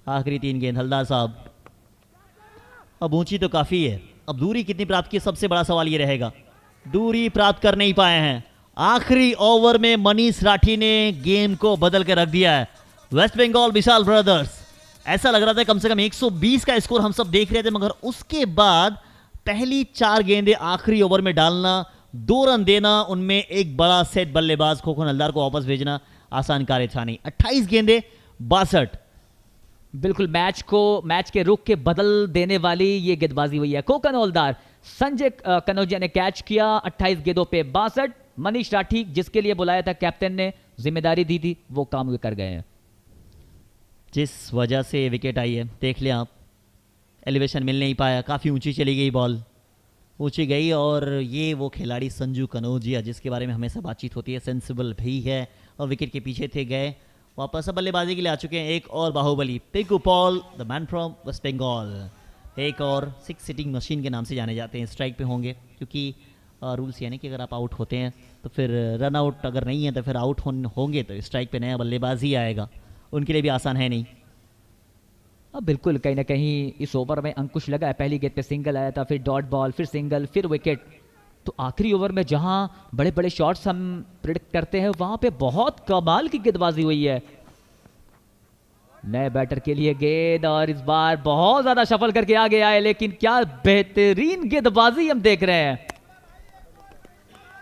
आखिरी 3 गेंद। हलदार साहब अब ऊंची तो काफ़ी है, अब दूरी कितनी प्राप्त की, सबसे बड़ा सवाल ये रहेगा। दूरी प्राप्त कर नहीं पाए हैं। आखिरी ओवर में मनीष राठी ने गेम को बदल के रख दिया है। वेस्ट बंगाल विशाल ब्रदर्स, ऐसा लग रहा था कम से कम 120 का स्कोर हम सब देख रहे थे, मगर उसके बाद पहली 4 गेंदें आखिरी ओवर में डालना, 2 रन देना, उनमें एक बड़ा सेट बल्लेबाज खोखन हलदार को वापस भेजना आसान कार्य था नहीं। 28 गेंदें 62, बिल्कुल मैच के रुख के बदल देने वाली ये गेंदबाजी हुई है। खोखन हलदार, संजय कनौजिया ने कैच किया, 28 गेंदों पे 62। मनीष राठी जिसके लिए बुलाया था कैप्टन ने, जिम्मेदारी दी थी, वो काम वे कर गए हैं। जिस वजह से विकेट आई है देख लिया आप, एलिवेशन मिल नहीं पाया, काफ़ी ऊंची चली गई बॉल, ऊंची गई। और ये वो खिलाड़ी संजू कनौजिया जिसके बारे में हमेशा बातचीत होती है, सेंसिबल भी है और विकेट के पीछे थे, गए वापस। अब बल्लेबाजी के लिए आ चुके हैं एक और Baahubali, Pinku Paul, the man from West Bengal. एक और 6 सिटिंग मशीन के नाम से जाने जाते हैं। स्ट्राइक पे होंगे क्योंकि रूल्स यानी कि अगर आप आउट होते हैं तो फिर रन आउट अगर नहीं है तो फिर आउट होंगे तो स्ट्राइक पे नया बल्लेबाज ही आएगा, उनके लिए भी आसान है नहीं। अब बिल्कुल कहीं ना कहीं इस ओवर में अंकुश लगा है। पहली गेंद पे सिंगल आया था, फिर डॉट बॉल, फिर सिंगल, फिर विकेट। तो आखिरी ओवर में जहां बड़े बड़े शॉट्स हम प्रेडिक्ट करते हैं, वहां पे बहुत कमाल की गेंदबाजी हुई है। नए बैटर के लिए गेंद, और इस बार बहुत ज्यादा शफल करके आगे आए, लेकिन क्या बेहतरीन गेंदबाजी हम देख रहे हैं।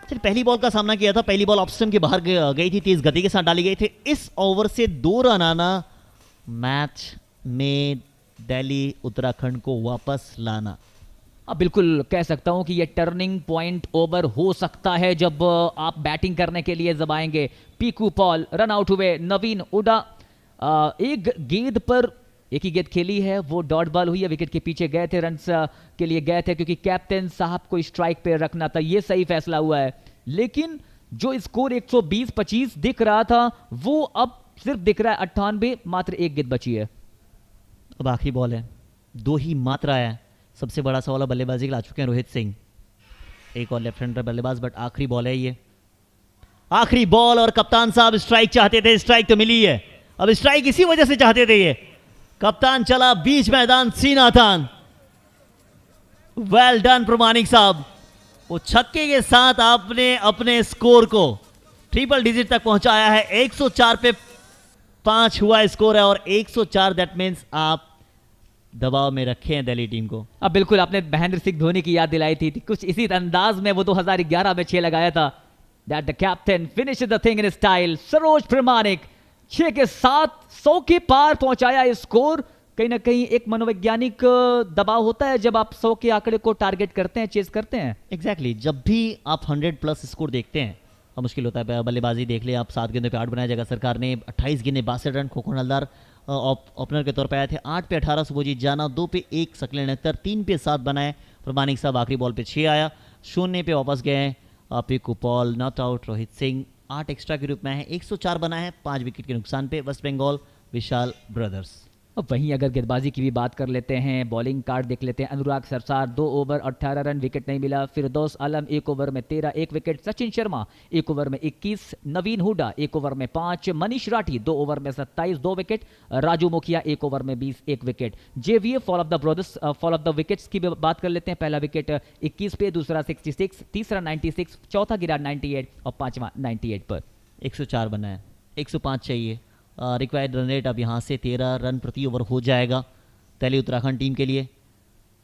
चलिए, पहली बॉल का सामना किया था, पहली बॉल ऑफ स्टंप के बाहर गई थी, तेज गति के साथ डाली गई थी। इस ओवर से 2 रन आना, मैच में दिल्ली उत्तराखंड को वापस लाना। अब बिल्कुल कह सकता हूं कि ये टर्निंग पॉइंट ओवर हो सकता है जब आप बैटिंग करने के लिए जब आएंगे। पीकू पॉल रन आउट हुए, नवीन उडा एक गेंद पर एक ही गेंद खेली है, वो डॉट बॉल हुई है, विकेट के पीछे गए थे, रन के लिए गए थे क्योंकि कैप्टन साहब को स्ट्राइक पे रखना था, ये सही फैसला हुआ है। लेकिन जो स्कोर 120-25 दिख रहा था वो अब सिर्फ दिख रहा है 98, मात्र एक गेंद बची है। अब आखिरी बॉल है, 2 ही मात्र आया है। सबसे बड़ा सवाल बल्लेबाजी के लिए आ चुके हैं रोहित सिंह, एक और लेफ्ट हैंडर बल्लेबाज, बट आखिरी बॉल है ये, आखिरी बॉल। और कप्तान साहब स्ट्राइक चाहते थे, स्ट्राइक तो मिली है। अब स्ट्राइक इसी वजह से चाहते थे ये, कप्तान चला बीच मैदान, सीना थान। वेल डन प्रमाणिक साहब, वो छक्के के साथ आपने अपने स्कोर को ट्रिपल डिजिट तक पहुंचाया है। 104 पे 5 हुआ स्कोर है और 104 दैट मीन्स आप दबाव में रखे हैं दिल्ली टीम को। अब बिल्कुल आपने महेंद्र सिंह धोनी की याद दिलाई थी कुछ इसी अंदाज में वो 2011 में 6 लगाया था। That the captain finish the thing in style. Saroj प्रमाणिक 6 के साथ 100 के पार पहुंचाया स्कोर। कहीं ना कहीं एक मनोवैज्ञानिक दबाव होता है जब आप 100 के आंकड़े को टारगेट करते हैं, चेस करते हैं। एग्जैक्टली जब भी आप 100 प्लस स्कोर देखते हैं और मुश्किल होता है। बल्लेबाजी देख ले आप, 7 गेंदों पे 8 बनाया। जगह सरकार ने 28 गेंदे 62 रन। खोखन हलदार ओपनर के तौर पर आए थे। 8 पे 18 सुबोजीत जाना, 2 पे 1 सकलेन अख्तर, 3 पे 7 बनाए। प्रमाणिक साहब आखिरी बॉल पे 6 आया। 0 पे वापस गए Piku Paul, not out Rohit Singh. 8 extra के रूप में है। 104 बना है 5 विकेट के नुकसान पे। Waste Bengal Vishal brothers. अब वहीं अगर गेंदबाजी की भी बात कर लेते हैं, बॉलिंग कार्ड देख लेते हैं। अनुराग सरसार 2 ओवर 18 रन, विकेट नहीं मिला। फिरदौस आलम 1 ओवर में 13, 1 विकेट। सचिन शर्मा 1 ओवर में 21, नवीन हुडा 1 ओवर में 5, मनीष राठी 2 ओवर में 27, 2 विकेट। राजू मुखिया 1 ओवर में 20, 1 wicket. JVA fall of the brothers, fall of the wickets की भी बात कर लेते हैं। पहला विकेट 21 पे, दूसरा 66, तीसरा 96, चौथा गिरा 98 और पांचवा 98 पर। 104 बना है, 105 चाहिए। रिक्वायर्ड रन रेट अब यहाँ से 13 रन प्रति ओवर हो जाएगा दिल्ली उत्तराखंड टीम के लिए।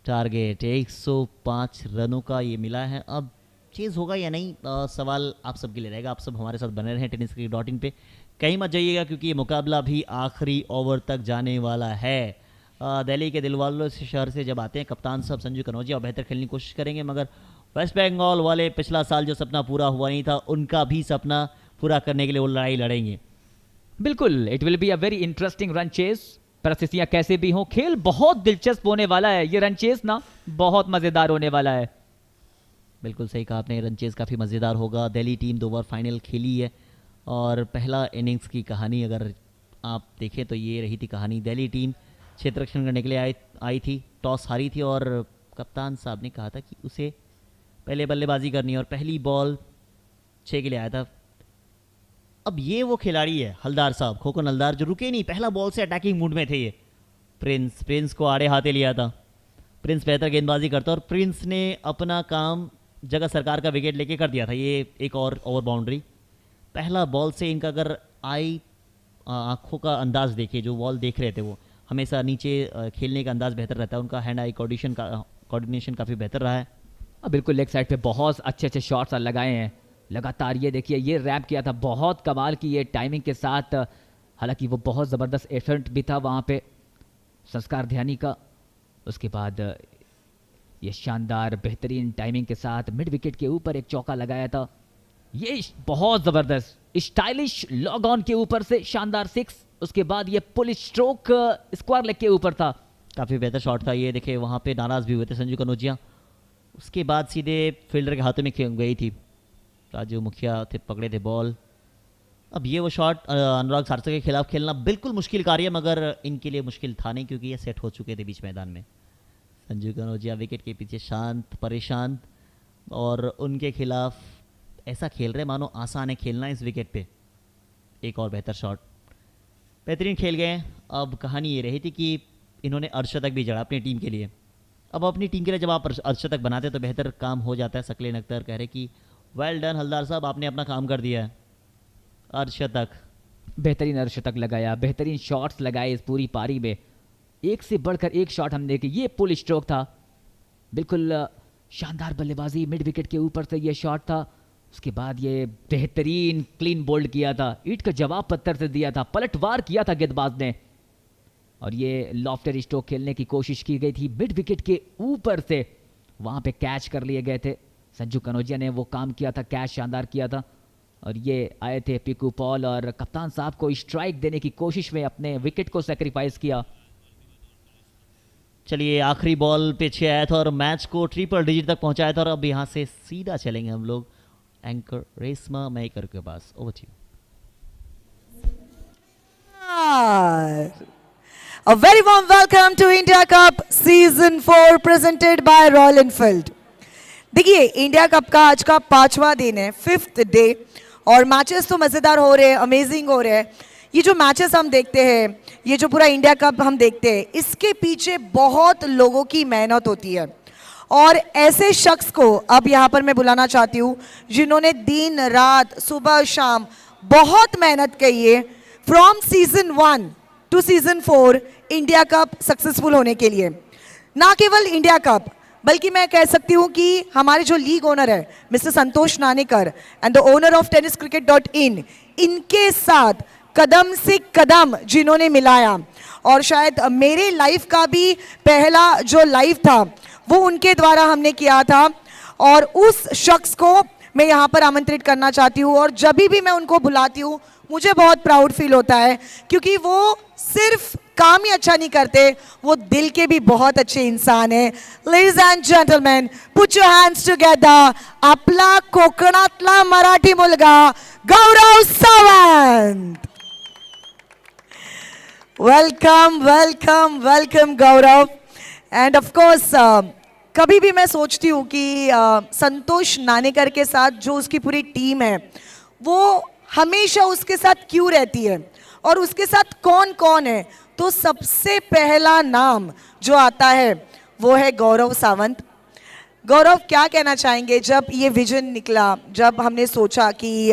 टारगेट 105 रनों का ये मिला है। अब चेज होगा या नहीं, सवाल आप सबके लिए रहेगा। आप सब हमारे साथ बने रहें tenniscricket.in पे, कहीं मत जाइएगा क्योंकि ये मुकाबला भी आखिरी ओवर तक जाने वाला है। दिल्ली के दिलवालों से शहर से जब आते हैं कप्तान साहब संजू कनौजिया और बेहतर खेलने की कोशिश करेंगे, मगर वेस्ट बंगाल वाले पिछला साल जो सपना पूरा हुआ नहीं था उनका भी सपना पूरा करने के लिए वो लड़ाई लड़ेंगे। बिल्कुल, it will be a very interesting run chase. परिस्थितियां कैसे भी हों, खेल बहुत दिलचस्प होने वाला है। ये रन चेस ना बहुत मजेदार होने वाला है। बिल्कुल सही कहा आपने, रन चेस काफ़ी मज़ेदार होगा। दिल्ली टीम 2 बार फाइनल खेली है और पहला इनिंग्स की कहानी अगर आप देखें तो ये रही थी कहानी। दिल्ली टीम क्षेत्र रक्षण करने के लिए आई थी, टॉस हारी थी और कप्तान साहब ने कहा था कि उसे पहले बल्लेबाजी करनी है और पहली बॉल 6 के लिए आया था। अब ये वो खिलाड़ी है हलदार साहब, खोखन हलदार, जो रुके नहीं, पहला बॉल से अटैकिंग मूड में थे। ये प्रिंस को आड़े हाथे लिया था। प्रिंस बेहतर गेंदबाजी करता और प्रिंस ने अपना काम जगह सरकार का विकेट लेके कर दिया था। ये एक और ओवर बाउंड्री। पहला बॉल से इनका अगर आंखों का अंदाज देखे, जो बॉल देख रहे थे वो हमेशा नीचे खेलने का अंदाज बेहतर रहता है उनका। हैंड आई कोऑर्डिनेशन काफ़ी बेहतर रहा है। बिल्कुल, लेग साइड पे बहुत अच्छे अच्छे शॉट्स लगाए हैं लगातार। ये देखिए, ये रैप किया था बहुत कमाल की ये टाइमिंग के साथ। हालांकि वो बहुत ज़बरदस्त एफर्ट भी था वहाँ पे संस्कार ध्यानी का। उसके बाद ये शानदार बेहतरीन टाइमिंग के साथ मिड विकेट के ऊपर एक चौका लगाया था। ये बहुत ज़बरदस्त स्टाइलिश लॉग ऑन के ऊपर से शानदार 6। उसके बाद ये पुल स्ट्रोक स्क्वायर लेग के ऊपर था, काफ़ी बेहतर शॉट था ये। देखे वहाँ पे नाराज़ भी हुए थे संजू कनौजिया। उसके बाद सीधे फील्डर के हाथों में गई थी। राजू मुखिया थे, पकड़े थे बॉल। अब ये वो शॉट अनुराग सारसा के खिलाफ खेलना बिल्कुल मुश्किल कार्य है, मगर इनके लिए मुश्किल था नहीं क्योंकि ये सेट हो चुके थे बीच मैदान में। संजू कनौजिया विकेट के पीछे शांत परेशान और उनके खिलाफ ऐसा खेल रहे मानो आसान है खेलना इस विकेट पे। एक और बेहतर शॉट, बेहतरीन खेल गए। अब कहानी ये रही थी कि इन्होंने अर्धशतक भी जड़ा अपनी टीम के लिए। अब अपनी टीम के लिए जब आप अर्धशतक बनाते तो बेहतर काम हो जाता है। सकलेन अख्तर कह रहे कि वेल डन हलदार साहब, आपने अपना काम कर दिया है। अर्धशतक, बेहतरीन अर्धशतक लगाया, बेहतरीन शॉट्स लगाए इस पूरी पारी में। एक से बढ़कर एक शॉट हम देखे। ये पुल स्ट्रोक था, बिल्कुल शानदार बल्लेबाजी। मिड विकेट के ऊपर से ये शॉट था। उसके बाद ये बेहतरीन क्लीन बोल्ड किया था, ईंट का जवाब पत्थर से दिया था, पलटवार किया था गेंदबाज ने। और ये लॉफ्टर स्ट्रोक खेलने की कोशिश की गई थी मिड विकेट के ऊपर से, वहां पे कैच कर लिए गए थे। संजू कनौजिया ने वो काम किया था, कैच शानदार किया था। और ये आए थे पिकू पॉल और कप्तान साहब को स्ट्राइक देने की कोशिश में अपने विकेट को सेक्रीफाइस किया। चलिए, आखिरी बॉल पे 6 आया था और मैच को ट्रिपल डिजिट तक पहुंचाया था। और अब यहाँ से सीधा चलेंगे हम लोग एंकर रेशमा मेकर के पास। Over to you. A very warm welcome to India Cup Season 4 presented by Royal Enfield. देखिए, इंडिया कप का आज का 5वां दिन है, 5th डे, और मैचेस तो मज़ेदार हो रहे हैं, अमेजिंग हो रहे हैं। ये जो मैचेस हम देखते हैं, ये जो पूरा इंडिया कप हम देखते हैं, इसके पीछे बहुत लोगों की मेहनत होती है। और ऐसे शख्स को अब यहाँ पर मैं बुलाना चाहती हूँ जिन्होंने दिन रात सुबह शाम बहुत मेहनत की है from season 1 to season 4 India cup successful होने के लिए। ना केवल इंडिया कप बल्कि मैं कह सकती हूँ कि हमारे जो लीग ओनर है mister Santosh Nanekar and the owner of tenniscricket.in, इनके साथ कदम से कदम जिन्होंने मिलाया, और शायद मेरे लाइफ का भी पहला जो लाइव था वो उनके द्वारा हमने किया था, और उस शख्स को मैं यहाँ पर आमंत्रित करना चाहती हूँ। और जब भी मैं उनको बुलाती हूँ मुझे बहुत प्राउड फील होता है, क्योंकि वो सिर्फ काम ही अच्छा नहीं करते, वो दिल के भी बहुत अच्छे इंसान है। Ladies and gentleman, put your hands together, आपला कोकणातला मराठी मुलगा Gaurav Sawant. Welcome welcome welcome Gaurav. And of course कभी भी मैं सोचती हूँ कि संतोष नानेकर के साथ जो उसकी पूरी टीम है वो हमेशा उसके साथ क्यों रहती है और उसके साथ कौन कौन है, तो सबसे पहला नाम जो आता है वो है गौरव सावंत। गौरव, क्या कहना चाहेंगे जब ये विजन निकला, जब हमने सोचा कि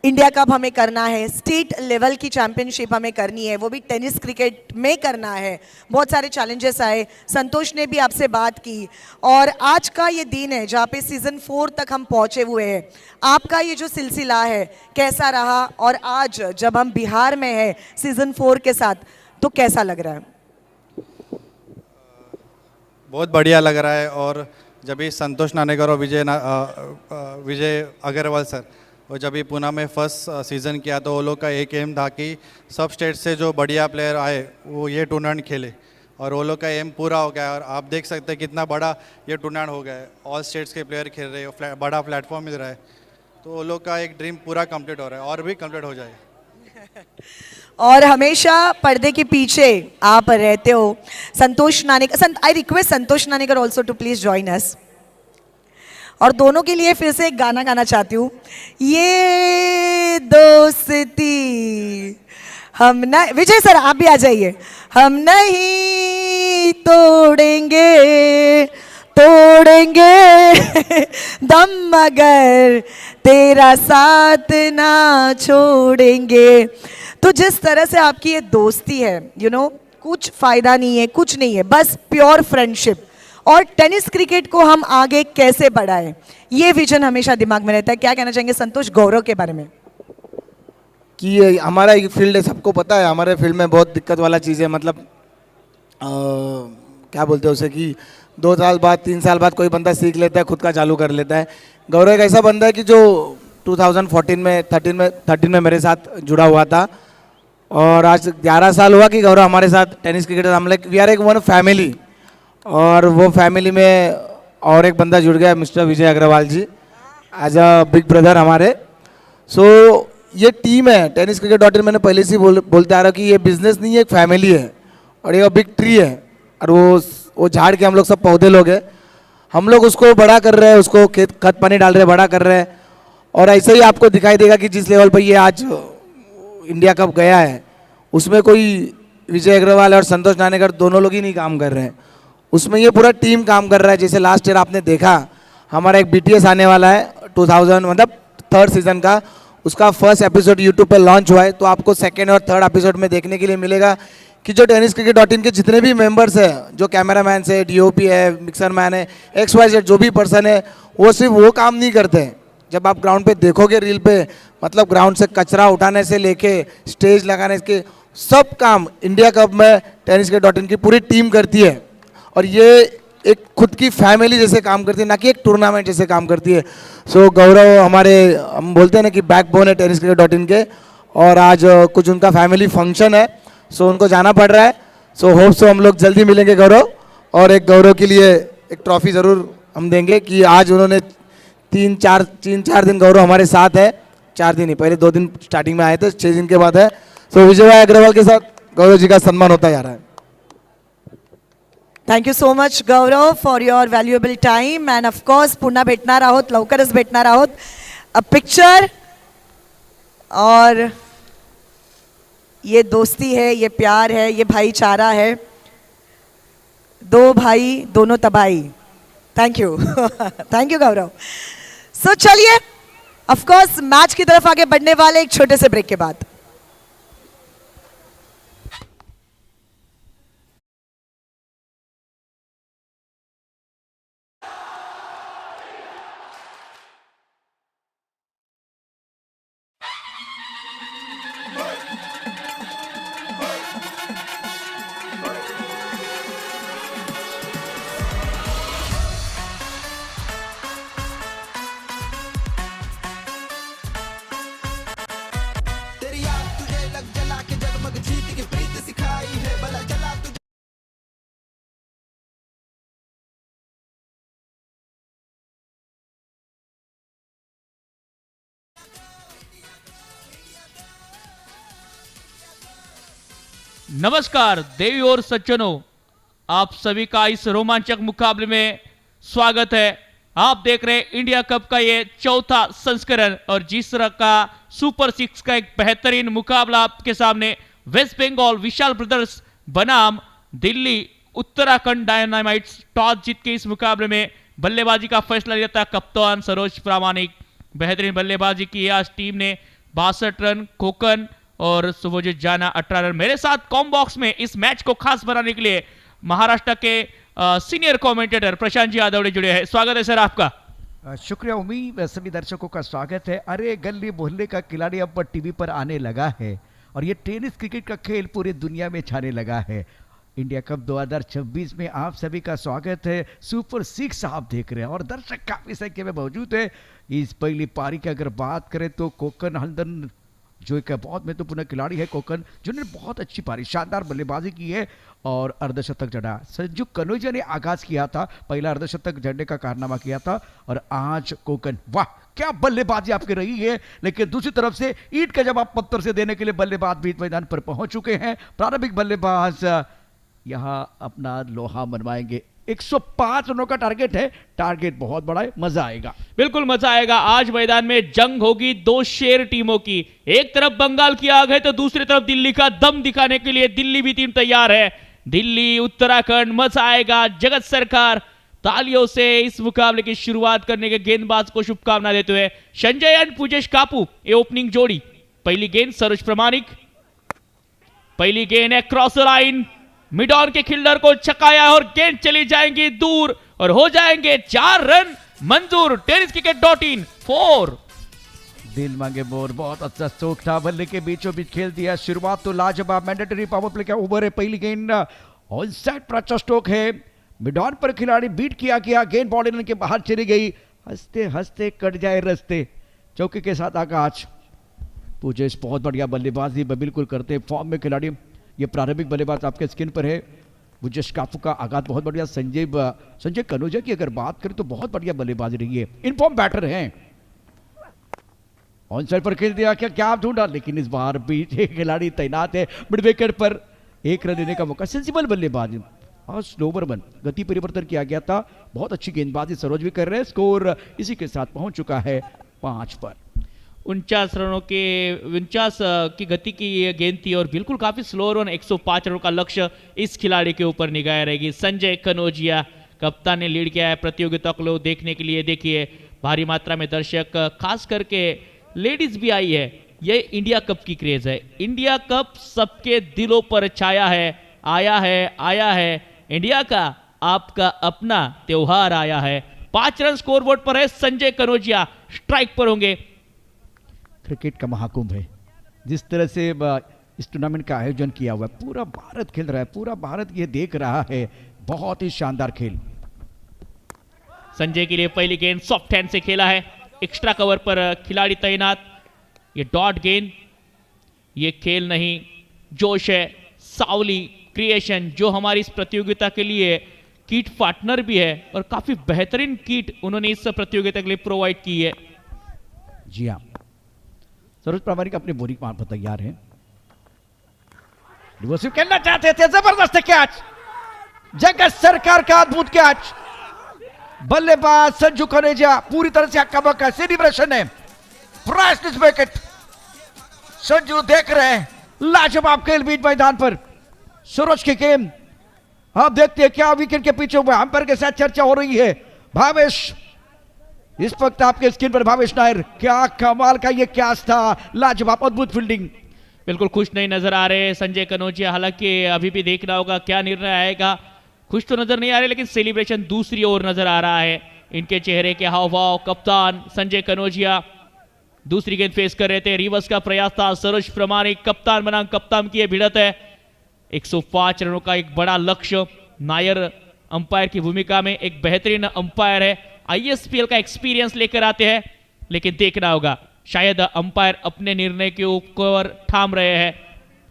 इंडिया कप हमें करना है, स्टेट लेवल की चैंपियनशिप हमें करनी है, वो भी टेनिस क्रिकेट में करना है, बहुत सारे चैलेंजेस आए, संतोष ने भी आपसे बात की, और आज का ये दिन है जहाँ पे सीजन 4 तक हम पहुँचे हुए हैं। आपका ये जो सिलसिला है कैसा रहा, और आज जब हम बिहार में हैं सीजन 4 के साथ, तो कैसा लग रहा है? बहुत बढ़िया लग रहा है। और जब भी संतोष नानेकर और विजय अग्रवाल सर, और जब भी पूना में फर्स्ट सीज़न किया तो वो लोग का एक एम था कि सब स्टेट से जो बढ़िया प्लेयर आए वो ये टूर्नामेंट खेले, और वो लोग का एम पूरा हो गया है। और आप देख सकते हैं कितना बड़ा ये टूर्नामेंट हो गया है, ऑल स्टेट्स के प्लेयर खेल रहे हैं, बड़ा प्लेटफॉर्म मिल रहा है, तो वो लोग का एक ड्रीम पूरा कंप्लीट हो रहा है और भी कंप्लीट हो जाए। और हमेशा पर्दे के पीछे आप रहते हो। Santosh Nanekar, I request Santosh Nanekar also to please join us. और दोनों के लिए फिर से एक गाना गाना चाहती हूँ, ये दोस्ती हम न, विजय सर आप भी आ जाइए। हम नहीं तोड़ेंगे दम मगर तेरा साथ ना छोड़ेंगे। तो जिस तरह से आपकी ये दोस्ती है, यू नो, कुछ फायदा नहीं है, कुछ नहीं है, बस प्योर फ्रेंडशिप, और टेनिस क्रिकेट को हम आगे कैसे बढ़ाएं, ये विजन हमेशा दिमाग में रहता है। क्या कहना चाहेंगे संतोष गौरव के बारे में? कि ये हमारा एक फील्ड है, सबको पता है हमारे फील्ड में बहुत दिक्कत वाला चीज़ है, मतलब क्या बोलते हैं उसे, कि 2 साल बाद 3 साल बाद कोई बंदा सीख लेता है, खुद का चालू कर लेता है। गौरव एक ऐसा बंदा है कि जो 2014 में 13 में मेरे साथ जुड़ा हुआ था, और आज 11 साल हुआ कि गौरव हमारे साथ टेनिस क्रिकेट, हम लाइक वी आर एक वन फैमिली। और वो फैमिली में और एक बंदा जुड़ गया, mister Vijay Agarwal ji, as a big brother हमारे। सो ये टीम है tenniscricket.in, मैंने पहले से बोलते आ रहा हूँ कि ये बिजनेस नहीं है, एक फैमिली है, और ये बिग ट्री है, और वो झाड़ के हम लोग सब पौधे लोग हैं, हम लोग उसको बड़ा कर रहे हैं, उसको खत पानी डाल रहे हैं, बड़ा कर रहे हैं। और ऐसे ही आपको दिखाई देगा कि जिस लेवल पर ये आज इंडिया कप गया है, उसमें कोई विजय अग्रवाल और संतोष नानेकर दोनों लोग ही नहीं काम कर रहे हैं, उसमें ये पूरा टीम काम कर रहा है। जैसे लास्ट ईयर आपने देखा हमारा एक BTS आने वाला है 2000, मतलब 3rd सीजन का, उसका फर्स्ट एपिसोड यूट्यूब पे लॉन्च हुआ है, तो आपको 2nd और 3rd एपिसोड में देखने के लिए मिलेगा कि जो tenniscricket.in के जितने भी मेंबर्स हैं, जो कैमरामैन है, DOP है, मिक्सर मैन है, XYZ जो भी पर्सन है, वो सिर्फ वो काम नहीं करते हैं। जब आप ग्राउंड पे देखोगे रील पे, मतलब ग्राउंड से कचरा उठाने से लेके स्टेज लगाने के सब काम इंडिया कप में tenniscricket.in की पूरी टीम करती है, और ये एक खुद की फैमिली जैसे काम करती है, ना कि एक टूर्नामेंट जैसे काम करती है। सो गौरव हमारे, हम बोलते हैं ना कि बैकबोन है tenniscricket.in के, और आज कुछ उनका फैमिली फंक्शन है, सो उनको जाना पड़ रहा है। सो होप सो हम लोग जल्दी मिलेंगे गौरव, और एक गौरव के लिए एक ट्रॉफी ज़रूर हम देंगे कि आज उन्होंने 3-4 दिन गौरव हमारे साथ है, 4 दिन ही, पहले 2 दिन स्टार्टिंग में आए थे, 6 दिन के बाद है। सो विजय भाई अग्रवाल के साथ गौरव जी का सम्मान होता जा रहा है। Thank you so much Gaurav for your valuable time, and of course पुन्हा भेटणार आहोत, लवकरच भेटणार आहोत। अ पिक्चर, और ये दोस्ती है, ये प्यार है, ये भाईचारा है। 2 भाई दोनों तबाही, थैंक यू थैंक यू गौरव. सो चलिए ऑफ कोर्स मैच की तरफ आगे बढ़ने वाले एक छोटे से ब्रेक के बाद. नमस्कार देवी और सज्जनों, आप सभी का इस रोमांचक मुकाबले में स्वागत है. आप देख रहे हैं इंडिया कप का ये चौथा संस्करण और जिस तरह का सुपर 6 का एक बेहतरीन मुकाबला आपके सामने. वेस्ट बंगाल विशाल ब्रदर्स बनाम दिल्ली उत्तराखंड डायनामाइट्स टॉस जीत के इस मुकाबले में बल्लेबाजी का फैसला लिया था कप्तान सरोज प्रामाणिक. बेहतरीन बल्लेबाजी की आज टीम ने 62 रन, कोकन और शुभजीत जाना 18 रन. मेरे साथ कॉम बॉक्स में इस मैच को खास बनाने के लिए महाराष्ट्र के सीनियर कमेंटेटर प्रशांत जी यादव जुड़े हैं. स्वागत है सर आपका. शुक्रिया उम्मीद सभी दर्शकों का स्वागत है. अरे गली मोहल्ले का खिलाड़ी अब टीवी पर आने लगा है और ये टेनिस क्रिकेट का खेल पूरी दुनिया में छाने लगा है. इंडिया कप 2026 में आप सभी का स्वागत है. सुपर 6 आप देख रहे हैं और दर्शक काफी संख्या में मौजूद है. इस पहली पारी की अगर बात करें तो कोकन हल्दन जो एक बहुत महत्वपूर्ण खिलाड़ी है कोकन, जिन्होंने बहुत अच्छी पारी शानदार बल्लेबाजी की है और अर्धशतक जड़ा. संजू कनोजिया ने आगाज किया था, पहला अर्धशतक जड़ने का कारनामा किया था और आज कोकन, वाह क्या बल्लेबाजी आपकी रही है. लेकिन दूसरी तरफ से ईंट का जवाब पत्थर से देने के लिए बल्लेबाज बीच मैदान पर पहुंच चुके हैं. प्रारंभिक बल्लेबाज यहां अपना लोहा मनवाएंगे. 105 रनों का टारगेट है. टारगेट बहुत बड़ा है, मजा आएगा. बिल्कुल मजा आएगा. आज मैदान में जंग होगी दो शेर टीमों की. एक तरफ बंगाल की आग है तो दूसरी तरफ दिल्ली का दम दिखाने के लिए दिल्ली भी टीम तैयार है. दिल्ली उत्तराखंड, मजा आएगा. जगत सरकार तालियों से इस मुकाबले की शुरुआत करने के गेंदबाज को शुभकामना देते हुए संजय एंड पूजेश कापू ये ओपनिंग जोड़ी. पहली गेंद सरोज प्रामाणिक, पहली गेंद है क्रॉस लाइन, मिड ऑन के खिल्डर को छकाया और गेंद चली जाएंगी दूर और हो जाएंगे 4 रन मंजूर. Tennis cricket .in 4. दिल मांगे मोर, बहुत अच्छा स्ट्रोक था. बल्ले के बीचों बीच खेल दिया. शुरुआत तो लाजवाब. मैंडेटरी पावर प्ले का ओवर है. पहली गेंद ऑन साइड पर अच्छा स्ट्रोक है. मिड ऑन पर खिलाड़ी बीट किया गया. गेंद बॉडी लाइन के बाहर चली गई. हंसते हंसते कट जाए रस्ते. चौके के साथ आगाज. पूजेश बहुत बढ़िया बल्लेबाजी बिल्कुल करते फॉर्म में खिलाड़ी. ये प्रारंभिक बल्लेबाज आपके स्क्रीन पर है. पूजेश कापू का आगाज बहुत बढ़िया. संजय कनोजिया की अगर बात करें तो बहुत बढ़िया बल्लेबाजी रही है. इनफॉर्म बैटर हैं. ऑन साइड पर खेल दिया. क्या आप ढूंढा, लेकिन इस बार भी खिलाड़ी तैनात है. मिड विकेट पर 1 रन देने का मौका. सेंसिबल बल्लेबाजी और स्लोवर बन गति परिवर्तन किया गया था. बहुत अच्छी गेंदबाजी सरोज भी कर रहे हैं. स्कोर इसी के साथ पहुंच चुका है 5 पर. 49 की गति की ये गेंद थी और बिल्कुल काफी स्लो रन. 105 रनों का लक्ष्य इस खिलाड़ी के ऊपर निगाह रहेगी. संजय कनोजिया कप्तान ने लीड किया है प्रतियोगिता को देखने के लिए. देखिए भारी मात्रा में दर्शक, खास करके लेडीज भी आई है. ये इंडिया कप की क्रेज है. इंडिया कप सबके दिलों पर छाया है. आया है इंडिया का आपका अपना त्योहार आया है. 5 रन स्कोरबोर्ड पर है. संजय कनोजिया स्ट्राइक पर होंगे. क्रिकेट का महाकुंभ है. जिस तरह से इस टूर्नामेंट का आयोजन किया हुआ है, पूरा भारत खेल रहा है. पूरा भारत ये देख रहा है. बहुत ही शानदार खेल. संजय के लिए पहली गेंद सॉफ्ट हैंड से खेला है. एक्स्ट्रा कवर पर खिलाड़ी तैनात. ये डॉट गेंद, ये खेल नहीं, जोश है. सावली क्रिएशन जो हमारी इस प्रतियोगिता के लिए किट पार्टनर भी है और काफी बेहतरीन किट उन्होंने इस प्रतियोगिता के लिए प्रोवाइड की है. जी हाँ, सरोज प्रामाणिक अपने बोरिंग मार पर तैयार हैं. रिवर्सिव खेलना चाहते थे. जबरदस्त कैच, जगत सरकार का अद्भुत कैच. बल्लेबाज संजू कनेजा पूरी तरह से हक्का बक्का. सेलिब्रेशन है. Priceless wicket. संजू देख रहे हैं लाजवाब खेल बीच मैदान पर. सरोज की गेम आप देखते हैं क्या विकेट के पीछे हुआ. अंपायर के साथ चर्चा हो रही है. भावेश, इस वक्त आपके स्क्रीन पर भावेश नायर, क्या कमाल का ये कैच था, लाजवाब अद्भुत फील्डिंग। बिल्कुल खुश नहीं नजर आ रहे संजय कनौजिया, हालांकि अभी भी देखना होगा क्या निर्णय आएगा। खुश तो नजर नहीं आ रहे, लेकिन सेलिब्रेशन दूसरी ओर नजर आ रहा है इनके चेहरे के हाव भाव। कप्तान संजय कनौजिया दूसरी गेंद फेस कर रहे थे, रिवर्स का प्रयास था, सरोज प्रामाणिक कप्तान बना, कप्तान की यह भिड़त है। 105 रनों का एक बड़ा लक्ष्य। नायर अंपायर की भूमिका में एक बेहतरीन अंपायर है, आईएसपीएल का एक्सपीरियंस लेकर आते हैं, लेकिन देखना होगा शायद अंपायर अपने निर्णय के ऊपर ठाम रहे हैं।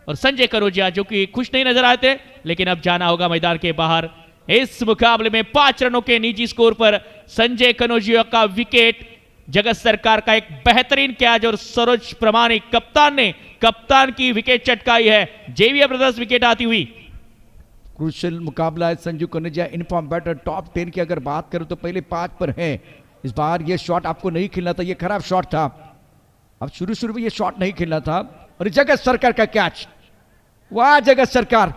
और संजय कनौजिया जो कि खुश नहीं नजर आते, लेकिन अब जाना होगा मैदान के बाहर। इस मुकाबले में 5 रनों के निजी स्कोर पर संजय कनौजिया का विकेट, जगत सरकार का एक बेहतरीन कैच और सरोज प्रामाणिक कप्तान की विकेट चटकाई है। जेवीआर ब्रदर्स विकेट आती हुई। क्रूशियल मुकाबला है। Sanju Kanaujia in form batter, top 10 की अगर बात करूं तो पहले 5 पर है। इस बार ये शॉट आपको नहीं खेलना था, ये खराब शॉट था। अब शुरू में ये शॉट नहीं खेलना था। और जगत सरकार का कैच, वाह जगत सरकार।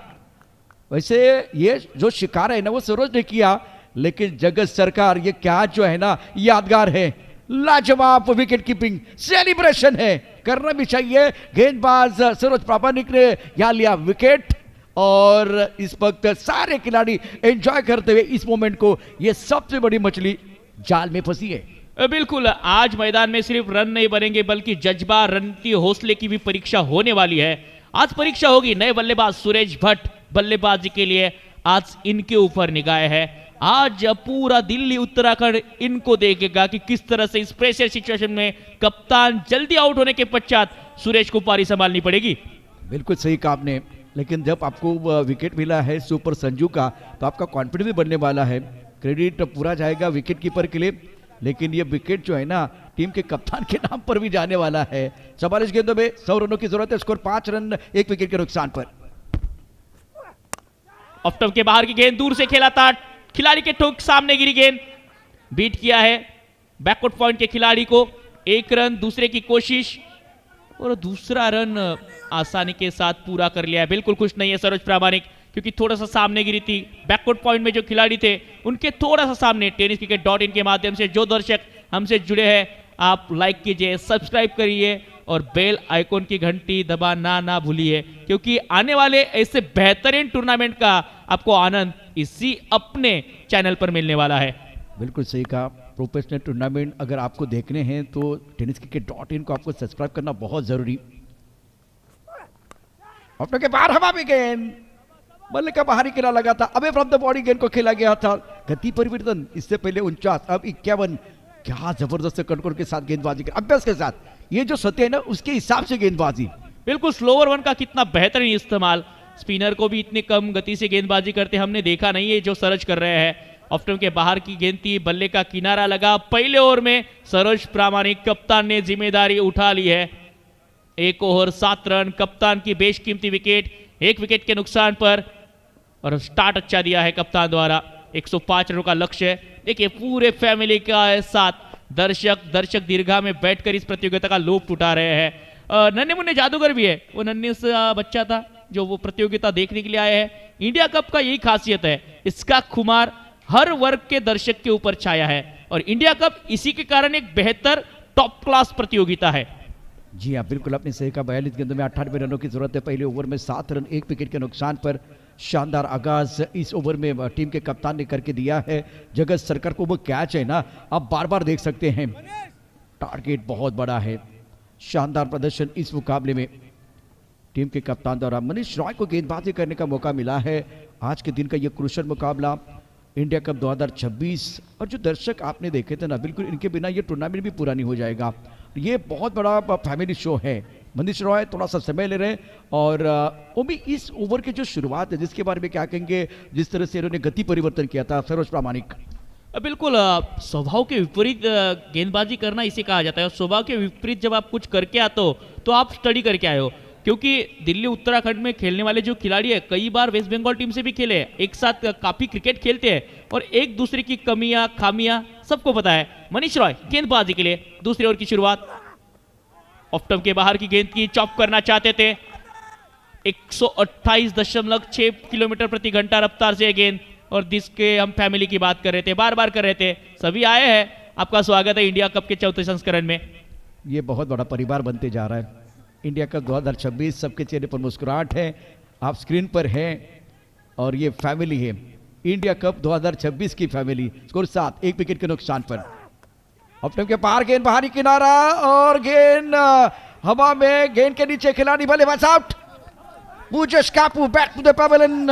वैसे ये जो शिकार है ना वो सरोज ने किया, लेकिन जगत सरकार ये कैच जो है ना यादगार है। लाजवाब विकेट कीपिंग, सेलिब्रेशन है, करना भी चाहिए। गेंदबाज सरोज प्रामाणिक ने यहां लिया विकेट और इस वक्त सारे खिलाड़ी एंजॉय करते हुए इस मोमेंट को। ये सबसे बड़ी मछली जाल में फंसी है। बिल्कुल, आज मैदान में सिर्फ रन नहीं बनेंगे, बल्कि जज्बा, रन की हौसले की भी परीक्षा होने वाली है। आज परीक्षा होगी नए बल्लेबाज सुरेश भट्ट बल्लेबाजी के लिए, आज इनके ऊपर निगाह है। आज पूरा दिल्ली उत्तराखंड इनको देखेगा कि किस तरह से इस प्रेशर सिचुएशन में कप्तान जल्दी आउट होने के पश्चात सुरेश को पारी संभालनी पड़ेगी। बिल्कुल सही कहा आपने, लेकिन जब आपको विकेट मिला है सुपर संजू का, तो आपका कॉन्फिडेंस भी बढ़ने वाला है। क्रेडिट पूरा जाएगा विकेट कीपर के लिए, लेकिन ये विकेट जो है ना टीम के कप्तान के नाम पर भी जाने वाला है। 44 गेंदों में 100 रनों की जरूरत है, स्कोर 5 रन 1 विकेट के नुकसान पर। ऑफ स्टंप के बाहर की गेंद दूर से खेला था, खिलाड़ी के ठोक सामने गिरी गेंद, बीट किया है बैकवर्ड पॉइंट के खिलाड़ी को। 1 रन दूसरे की कोशिश और दूसरा रन आसानी के साथ पूरा कर लिया है। बिल्कुल खुश नहीं है सरोज प्रामाणिक, क्योंकि थोड़ा सा सामने गिरी थी। बैकवर्ड पॉइंट में जो खिलाड़ी थे उनके थोड़ा सा सामने। tenniscricket.in के माध्यम से जो दर्शक हमसे जुड़े हैं, आप लाइक कीजिए, सब्सक्राइब करिए और बेल आइकॉन की घंटी दबाना ना भूलिए, क्योंकि आने वाले ऐसे बेहतरीन टूर्नामेंट का आपको आनंद इसी अपने चैनल पर मिलने वाला है। बिल्कुल सही कहा, प्रोफेशनल टूर्नामेंट अगर आपको देखने हैं तो tenniscricket.in को आपको सब्सक्राइब करना बहुत जरूरी। अपने के बाहर हवा में गेंद, बल्ले का बाहरी किनारा लगा था, अबे फ्रॉम द बॉडी गेंद को खेला गया था। गति परिवर्तन, इससे पहले 49, अब 51। क्या जबरदस्त कंट्रोल के साथ गेंदबाजी, अभ्यास के साथ, ये जो सत्य है ना उसके हिसाब से गेंदबाजी। बिल्कुल स्लोवर वन का कितना बेहतरीन इस्तेमाल। स्पिनर को भी इतनी कम गति से गेंदबाजी करते हमने देखा नहीं है जो सरोज कर रहे हैं। ऑफ स्टंप के बाहर की गेंद थी, बल्ले का किनारा लगा। पहले ओवर में सरोज प्रामाणिक कप्तान ने जिम्मेदारी उठा ली है। 1 ओवर 7 रन, कप्तान की बेशकीमती विकेट, 1 विकेट के नुकसान पर, और स्टार्ट अच्छा दिया है कप्तान द्वारा। 105 रनों का लक्ष्य है। देखिए पूरे फैमिली का साथ दर्शक दीर्घा में बैठकर इस प्रतियोगिता का लुत्फ उठा रहे हैं। नन्हे मुन्ने जादूगर भी है, वो नन्हे सा बच्चा था जो वो प्रतियोगिता देखने के लिए आए हैं। इंडिया कप का यही खासियत है, इसका खुमार हर वर्ग के दर्शक के ऊपर छाया है, और इंडिया कप इसी के कारण एक बेहतर टॉप क्लास प्रतियोगिता है। जी हाँ, बिल्कुल आपने सही कहा। 42 गेंदों में 98 रनों की जरूरत है। पहले ओवर में 7 रन 1 विकेट के नुकसान पर। शानदार आगाज इस ओवर में टीम के कप्तान ने करके दिया है। जगत सरकार को वो कैच है ना, आप बार बार देख सकते हैं। टारगेट बहुत बड़ा है। शानदार प्रदर्शन इस मुकाबले में टीम के कप्तान द्वारा। मनीष रॉय को गेंदबाजी करने का मौका मिला है। आज के दिन का यह क्रूशियल मुकाबला इंडिया कप 2026, और जो दर्शक आपने देखे थे ना, बिल्कुल इनके बिना ये टूर्नामेंट भी पूरा नहीं हो जाएगा। ये बहुत बड़ा फैमिली शो है। मनीष रॉय थोड़ा सा समय ले रहे हैं, और वो भी इस ओवर की जो शुरुआत है जिसके बारे में क्या कहेंगे, जिस तरह से इन्होंने गति परिवर्तन किया था सरोज प्रामाणिक। बिल्कुल स्वभाव के विपरीत गेंदबाजी करना इसे कहा जाता है। स्वभाव के विपरीत जब आप कुछ करके आते हो तो आप स्टडी करके आए हो, क्योंकि दिल्ली उत्तराखंड में खेलने वाले जो खिलाड़ी है कई बार वेस्ट बंगाल टीम से भी खेले, एक साथ काफी क्रिकेट खेलते हैं और एक दूसरे की कमियां खामियां सबको पता है। मनीष रॉय गेंदबाजी के लिए दूसरे ओवर की शुरुआत। ऑफ स्टंप के बाहर की गेंद की चॉप करना चाहते थे। 128.6 किलोमीटर प्रति घंटा रफ्तार से गेंद और जिसके हम फैमिली की बात कर रहे थे, बार बार कर रहे थे, सभी आए हैं। आपका स्वागत है इंडिया कप के चौथे संस्करण में। ये बहुत बड़ा परिवार बनते जा रहा है इंडिया कप 2026। सबके चेहरे पर मुस्कुराहट है, आप स्क्रीन पर हैं और ये फैमिली है इंडिया कप 2026 की फैमिली। स्कोर 7, 1 विकेट के नुकसान पर। ऑफ के पार गेंद बाहरी किनारा और गेंद हवा में, गेंद के नीचे खिलाड़ी बल्लेबाज आउट। पूजश कापू back to the pavilion.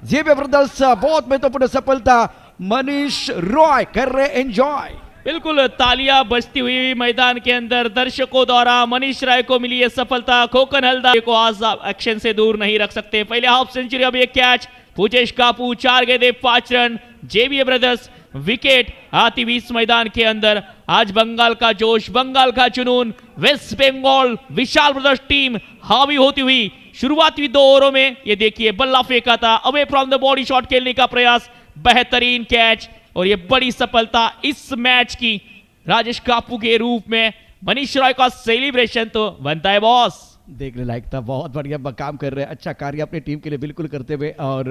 Xavier brothers बहुत महत्वपूर्ण सफलता, मनीष रॉय कर रहे एंजॉय। बिल्कुल तालियां बजती हुई मैदान के अंदर दर्शकों द्वारा मनीष राय को मिली ये सफलता। खोकन हल्दार को आज एक्शन से दूर नहीं रख सकते। पहले हाफ सेंचुरी, अब एक कैच। पूजेश कापू 4 गेंदे 5 रन। जेवियर ब्रदर्स विकेट आती हुई इस मैदान के अंदर। आज बंगाल का जोश, बंगाल का जुनून, waste Bengal Vishal brothers team हावी होती हुई शुरुआती 2 ओवरों में ये देखिए बल्ला फेंका था, away from the body shot खेलने का प्रयास, बेहतरीन कैच और ये बड़ी सफलता इस मैच की। राजेश कापू के रूप में मनीष रॉय का सेलिब्रेशन तो बनता है बॉस। देखने लायक था, बहुत बढ़िया काम कर रहे हैं, अच्छा कार्य अपनी टीम के लिए बिल्कुल करते हुए। और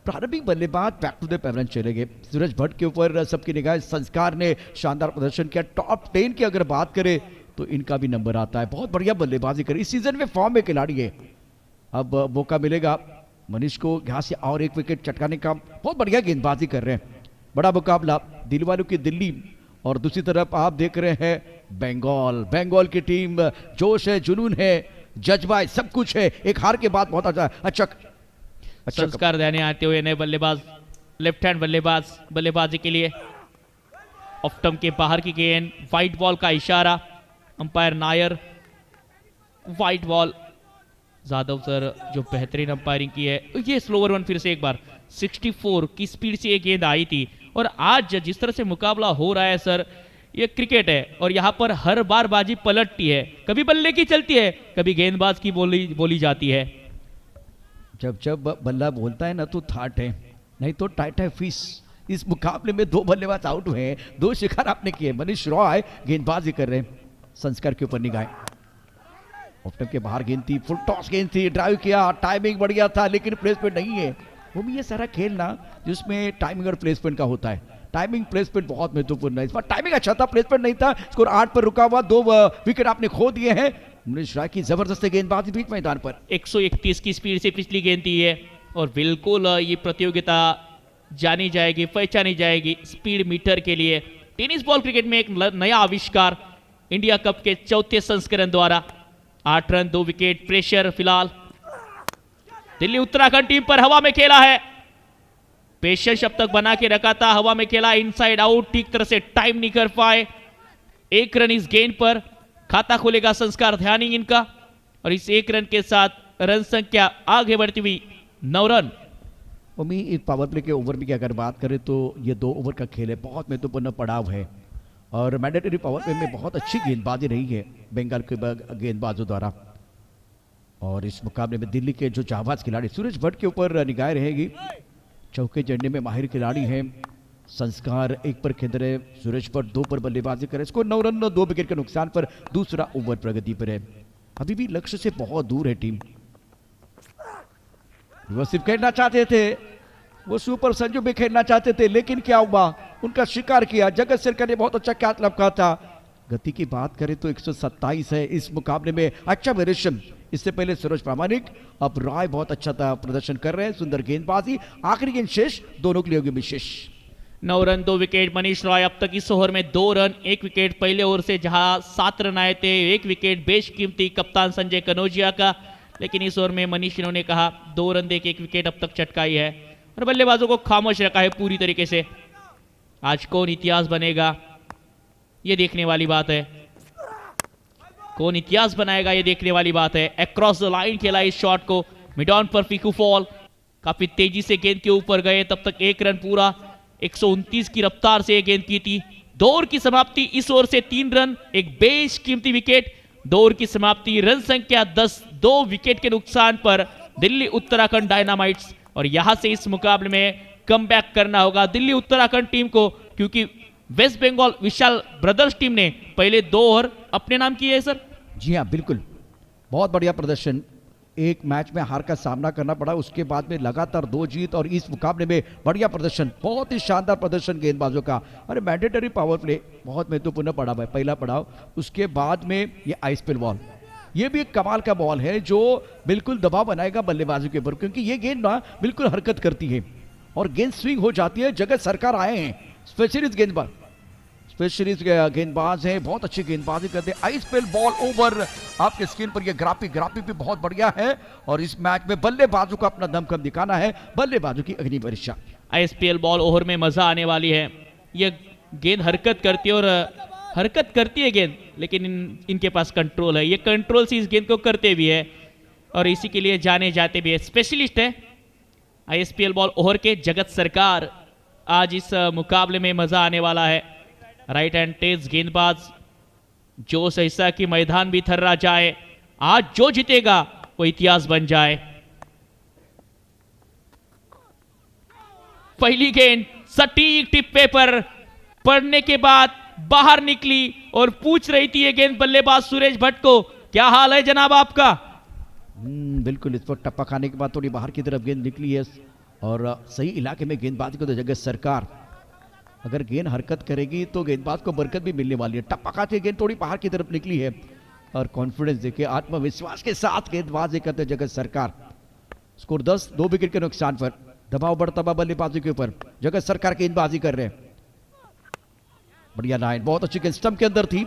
प्रारंभिक बल्लेबाज बैक टू द पेविलियन चले गए। सूरज भट्ट के ऊपर सबकी निगाह। संस्कार ने शानदार प्रदर्शन किया। टॉप 10 की अगर बात करें तो इनका भी नंबर आता है, बहुत बढ़िया बल्लेबाजी करी। इस सीजन में फॉर्म में खिलाड़ी है, अब मौका मिलेगा मनीष को यहाँ से और 1 विकेट चटकाने का। बहुत बढ़िया गेंदबाजी कर रहे हैं। बड़ा मुकाबला, दिल वालों की दिल्ली और दूसरी तरफ आप देख रहे हैं बंगाल। बंगाल की टीम, जोश है, जुनून है, जज्बा है, सब कुछ है। एक हार के बाद बहुत अच्छा संस्कार देने आते हुए नए बल्लेबाज, लेफ्ट हैंड बल्लेबाजी के लिए। ऑफ स्टंप के बाहर की गेंद, व्हाइट बॉल का इशारा, umpire Nair. White ball, Jadhav sir जो बेहतरीन अंपायरिंग की है। ये स्लोवर वन फिर से एक बार 64 की स्पीड से ये गेंद आई थी। और आज जिस तरह से मुकाबला हो रहा है सर, ये क्रिकेट है और यहाँ पर हर बार बाजी पलटती है, कभी बल्ले की चलती है, कभी गेंदबाज की बोली जाती है। जब बल्ला बोलता है ना तो थाट है, नहीं तो टाइट है फिश। इस मुकाबले में 2 बल्लेबाज आउट हुए हैं, 2 शिकार आपने किए। मनीष रॉय गेंदबाजी कर रहे हैं, संस्कार के ऊपर निगाह। ऑफ के बाहर गेंद थी, फुल टॉस गेंद थी, ड्राइव किया, टाइमिंग बढ़िया था लेकिन प्लेसमेंट नहीं है। वो भी ये सारा खेलना जिसमें टाइमिंग और प्लेसमेंट का होता है। टाइमिंग प्लेसमेंट बहुत महत्वपूर्ण है। इस बार टाइमिंग अच्छा था, प्लेसमेंट नहीं था। स्कोर 8 पर रुका हुआ, 2 विकेट आपने खो दिए हैं। मनीष राय की जबरदस्त गेंदबाजी बीच मैदान पर। 131 की स्पीड से पिछली गेंद थी है और बिल्कुल ये प्रतियोगिता जानी जाएगी, पहचानी जाएगी स्पीड मीटर के लिए। टेनिस बॉल क्रिकेट में एक नया आविष्कार इंडिया कप के चौथे संस्करण द्वारा। 8 रन 2 विकेट, प्रेशर फिलहाल दिल्ली उत्तराखंड टीम पर। हवा में खेला है, पेशेंस अब तक बना के रखा था, हवा में खेला, इनसाइड आउट, ठीक तरह से टाइम नहीं कर पाए। 1 रन इस गेंद पर, खाता खोलेगा संस्कार ध्यानिंग इनका और इस 1 रन के साथ रन संख्या आगे बढ़ती हुई 9 रन। इस पावर प्ले के ओवर की अगर बात करें तो ये 2 ओवर का खेल है, बहुत महत्वपूर्ण पड़ाव है और मैंडेटरी पावर प्ले में बहुत अच्छी गेंदबाजी रही है बंगाल के गेंदबाजों द्वारा। और इस मुकाबले में दिल्ली के जो जाबाज खिलाड़ी, सूरज भट्ट के ऊपर निगाह रहेगी। चौके जड़ने में माहिर खिलाड़ी हैं। संस्कार 1 पर खेल रहे, सूरज भट्ट 2 पर बल्लेबाजी करे। इसको 9 रन 2 विकेट के नुकसान पर दूसरा ओवर प्रगति पर है। अभी भी लक्ष्य से बहुत दूर है टीम। वो सिर्फ खेलना चाहते थे, वो सुपर संजू भी खेलना चाहते थे, लेकिन क्या हुआ, उनका शिकार किया। जगत सरकार ने बहुत अच्छा कैच लपका था। गति की बात करें तो 127 है इस मुकाबले में, अच्छा वेरिएशन। इससे पहले सूरज प्रामाणिक, अब राय बहुत अच्छा था, प्रदर्शन कर रहे हैं, सुंदर गेंदबाजी। आखिरी गेंद शेष, दोनों के लिए होगी विशेष। 9 रन 2 विकेट मनीष रॉय। अब तक इस ओवर में 2 रन 1 विकेट। पहले ओवर से जहां 7 रन आए थे, 1 विकेट बेशकीमती कप्तान संजय कनौजिया का, लेकिन इस ओवर में मनीष इन्होंने कहा 2 रन दे के 1 विकेट अब तक चटकाई है और बल्लेबाजों को खामोश रखा है पूरी तरीके से। आज कौन इतिहास बनेगा ये देखने वाली बात है, कौन इतिहास बनाएगा ये देखने वाली बात है। अक्रॉस द लाइन खेला इस शॉट को, मिड ऑन पर फीकू फॉल, काफी तेजी से गेंद के ऊपर गए, तब तक 1 रन पूरा। 129 की रफ्तार से गेंद की थी। 2 ओवर की समाप्ति, इस ओवर से 3 रन, एक बेशकीमती विकेट। 2 ओवर की समाप्ति, रन संख्या 10, 2 विकेट के नुकसान पर दिल्ली उत्तराखंड डायनामाइट्स। और यहां से इस मुकाबले में कमबैक करना होगा दिल्ली उत्तराखंड टीम को, क्योंकि waste Bengal Vishal brothers team ने पहले 2 ओवर अपने नाम किए हैं सर। जी हाँ, बिल्कुल, बहुत बढ़िया प्रदर्शन। एक मैच में हार का सामना करना पड़ा, उसके बाद में लगातार 2 जीत और इस मुकाबले में बढ़िया प्रदर्शन, बहुत ही शानदार प्रदर्शन गेंदबाजों का। अरे मैंडेटरी पावर प्ले बहुत महत्वपूर्ण पड़ाव है, पहला पड़ाव। उसके बाद में ये आइस पिल बॉल, ये भी एक कमाल का बॉल है जो बिल्कुल दबाव बनाएगा बल्लेबाजों के ऊपर, क्योंकि ये गेंद ना बिल्कुल हरकत करती है और गेंद स्विंग हो जाती है। जगत सरकार आए हैं स्पेशलिस्ट गेंदबाज, स्पेशलिस्ट गेंदबाज हैं, बहुत अच्छी गेंदबाजी करते हैं। आइस पिल बॉल ओवर आपके स्क्रीन पर, ये ग्राफिक भी बहुत बढ़िया है और इस मैच में बल्लेबाजों को अपना दमखम दिखाना है, बल्लेबाजों की अग्नि परीक्षा। आईएसपीएल बॉल ओवर में मजा आने वाली है। ये गेंद हरकत करती है और हरकत करती है गेंद, लेकिन इनके पास कंट्रोल है, ये कंट्रोल से इस गेंद को करते भी है और इसी के लिए जाने जाते भी है। स्पेशलिस्ट है आईएसपीएल बॉल ओवर के जगत सरकार। आज इस मुकाबले में मजा आने वाला है। राइट हैंड तेज गेंदबाज, जो ऐसा कि मैदान भी थर्रा जाए। आज जो जीतेगा वो इतिहास बन जाए। पहली गेंद सटीक टिप्पे पर पड़ने के बाद बाहर निकली और पूछ रही थी ये गेंद बल्लेबाज सुरेश भट्ट को, क्या हाल है जनाब आपका? बिल्कुल, इस पर टप्पा खाने के बाद थोड़ी बाहर की तरफ गेंद निकली है और सही इलाके में गेंदबाजी को तो जगत सरकार, अगर गेंद हरकत करेगी तो गेंदबाज को बरकत भी मिलने वाली है। टप्पा खाते गेंद थोड़ी बाहर की तरफ निकली है और कॉन्फिडेंस देखिए, आत्मविश्वास के साथ गेंदबाजी करते जगत सरकार। स्कोर 10, 2 विकेट के नुकसान पर। दबाव बढ़ता हुआ बल्लेबाजी के ऊपर, जगत सरकार गेंदबाजी कर रहे हैं। बढ़िया लाइन, बहुत अच्छी गेंद स्टंप के अंदर थी,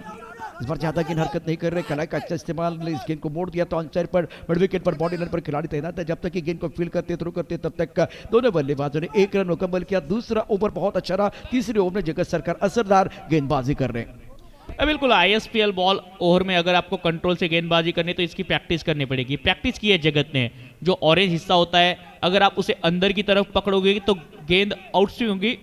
इस बार ज्यादा गेंद हरकत नहीं कर रहे। कलाई का अच्छा इस्तेमाल, इस गेंद को मोड़ दिया तो ऑन साइड पर मिड विकेट पर बॉडी लाइन पर खिलाड़ी तैनात है। जब तक कि गेंद को फील करते थ्रो करते तब तक दोनों बल्लेबाजों ने 1 रन मुकम्मल किया। दूसरा ओवर बहुत अच्छा रहा, तीसरे ओवर में जगत सरकार असरदार गेंदबाजी कर रहे हैं। बिल्कुल, आईएसपीएल बॉल ओवर में अगर आपको कंट्रोल से गेंदबाजी करनी तो इसकी प्रैक्टिस करनी पड़ेगी। प्रैक्टिस की है जगत ने। जो ऑरेंज हिस्सा होता है, अगर आप उसे अंदर की तरफ पकड़ोगे तो गेंद आउट स्विंग होगी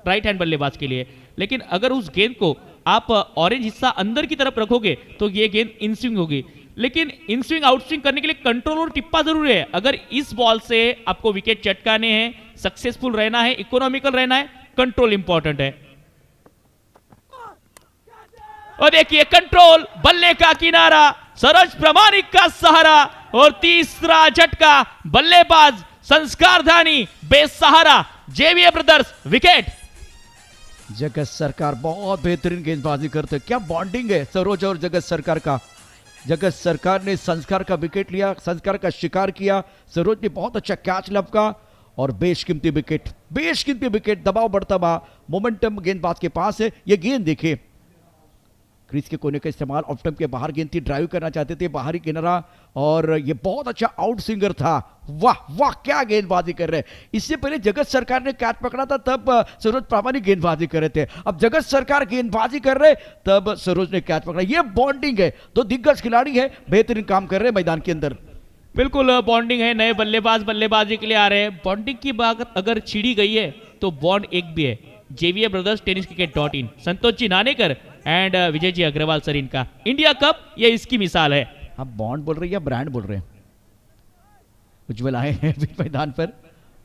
राइट हैंड बल्लेबाज के लिए, लेकिन अगर उस गेंद को आप ऑरेंज हिस्सा अंदर की तरफ रखोगे तो ये गेंद इन स्विंग होगी। लेकिन इन स्विंग आउट स्विंग करने के लिए कंट्रोल और टिप्पा जरूरी है। अगर इस बॉल से आपको विकेट चटकाने हैं, सक्सेसफुल रहना है, इकोनॉमिकल रहना है, कंट्रोल इंपॉर्टेंट है। और देखिए कंट्रोल, बल्ले का किनारा, सरोज प्रामाणिक का सहारा और तीसरा झटका, बल्लेबाज संस्कारधानी बेसहारा, जेवीए ब्रदर्स विकेट। जगत सरकार बहुत बेहतरीन गेंदबाजी करते, क्या बॉन्डिंग है सरोज और जगत सरकार का। जगत सरकार ने संस्कार का विकेट लिया, संस्कार का शिकार किया। सरोज ने बहुत अच्छा कैच लपका और बेशकीमती विकेट, बेशकीमती विकेट। दबाव बढ़ता हुआ मोमेंटम गेंदबाज के पास है। ये गेंद देखिए, क्रीज के कोने का इस्तेमाल, ऑफ स्टंप के बाहर गेंद थी, ड्राइव करना चाहते थे बाहरी किनारा और ये बहुत अच्छा आउट स्विंगर था। वाह वाह, क्या गेंदबाजी कर रहे हैं। इससे पहले जगत सरकार ने कैच पकड़ा था तब सरोज प्रामाणिक गेंदबाजी कर रहे थे, अब जगत सरकार गेंदबाजी कर रहे तब सरोज ने कैच पकड़ा। ये बॉन्डिंग है, तो दिग्गज खिलाड़ी है, बेहतरीन काम कर रहे हैं मैदान के अंदर। बिल्कुल बॉन्डिंग है, नए बल्लेबाज बल्लेबाजी के लिए आ रहे हैं। बॉन्डिंग की बात अगर छिड़ी गई है तो बॉन्ड एक भी है। JVA brothers tennis cricket, Santosh ji Nanekar and Vijay ji Agarwal sir, इनका इंडिया कप ये इसकी मिसाल है। आप बॉन्ड बोल रहे हैं या ब्रांड बोल रहे हैं? उज्जवल आए हैं मैदान पर,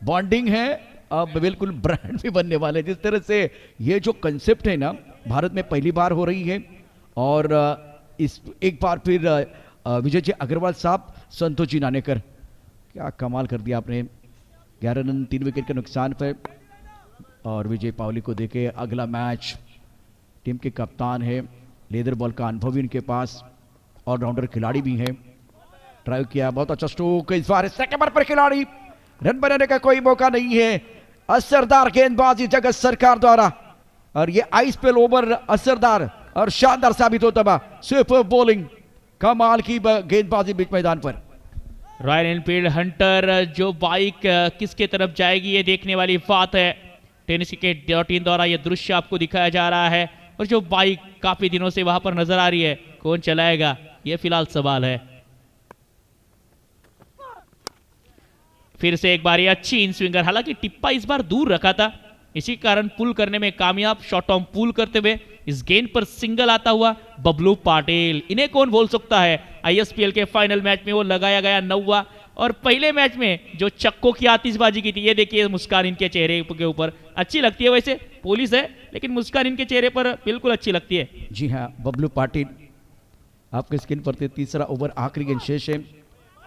बॉन्डिंग है, अब बिल्कुल ब्रांड भी बनने वाले। जिस तरह से ये जो कंसेप्ट है ना, भारत में पहली बार हो रही है और इस एक बार फिर विजय जी अग्रवाल साहब, संतोष जी नानेकर, क्या कमाल कर दिया आपने। 11 रन 3 विकेट के नुकसान पर और विजय पावली को देखे। अगला मैच, टीम के कप्तान है, लेदर बॉल का अनुभव इनके पास, ऑलराउंडर खिलाड़ी भी है। ड्राइव किया, बहुत अच्छा स्ट्रोक, इस बार सेकंड नंबर पर खिलाड़ी, रन बनाने का कोई मौका नहीं है। असरदार गेंदबाजी जगत सरकार द्वारा और ये आइस पे ओवर असरदार और शानदार साबित होता है। सुपर बॉलिंग, कमाल की गेंदबाजी बीच मैदान पर। रॉयल एनफील्ड हंटर, जो बाइक किसके तरफ जाएगी ये देखने वाली बात है। टेनिस क्रिकेट.in द्वारा ये दृश्य आपको दिखाया जा रहा है और जो बाइक काफी दिनों से वहां पर नजर आ रही है, कौन चलाएगा ये फिलहाल सवाल है। फिर से एक बार ये अच्छी इन स्विंगर, हालांकि टिप्पा इस बार दूर रखा था, इसी कारण पुल करने में कामयाब। शॉर्ट ऑन पुल करते हुए इस गेंद पर सिंगल आता हुआ बबलू पाटिल, इन्हें कौन बोल सकता है। आईएसपीएल के फाइनल मैच में वो लगाया गया 9वां और पहले मैच में जो चक्कों की आतिशबाजी की थी, ये देखिए मुस्कान इनके चेहरे के ऊपर अच्छी लगती है। वैसे पुलिस है लेकिन मुस्कान इनके चेहरे पर बिल्कुल अच्छी लगती है। जी हाँ, बबलू पाटिल आपके स्क्रीन पर थे। तीसरा ओवर, आखिरी गेंद शेष है।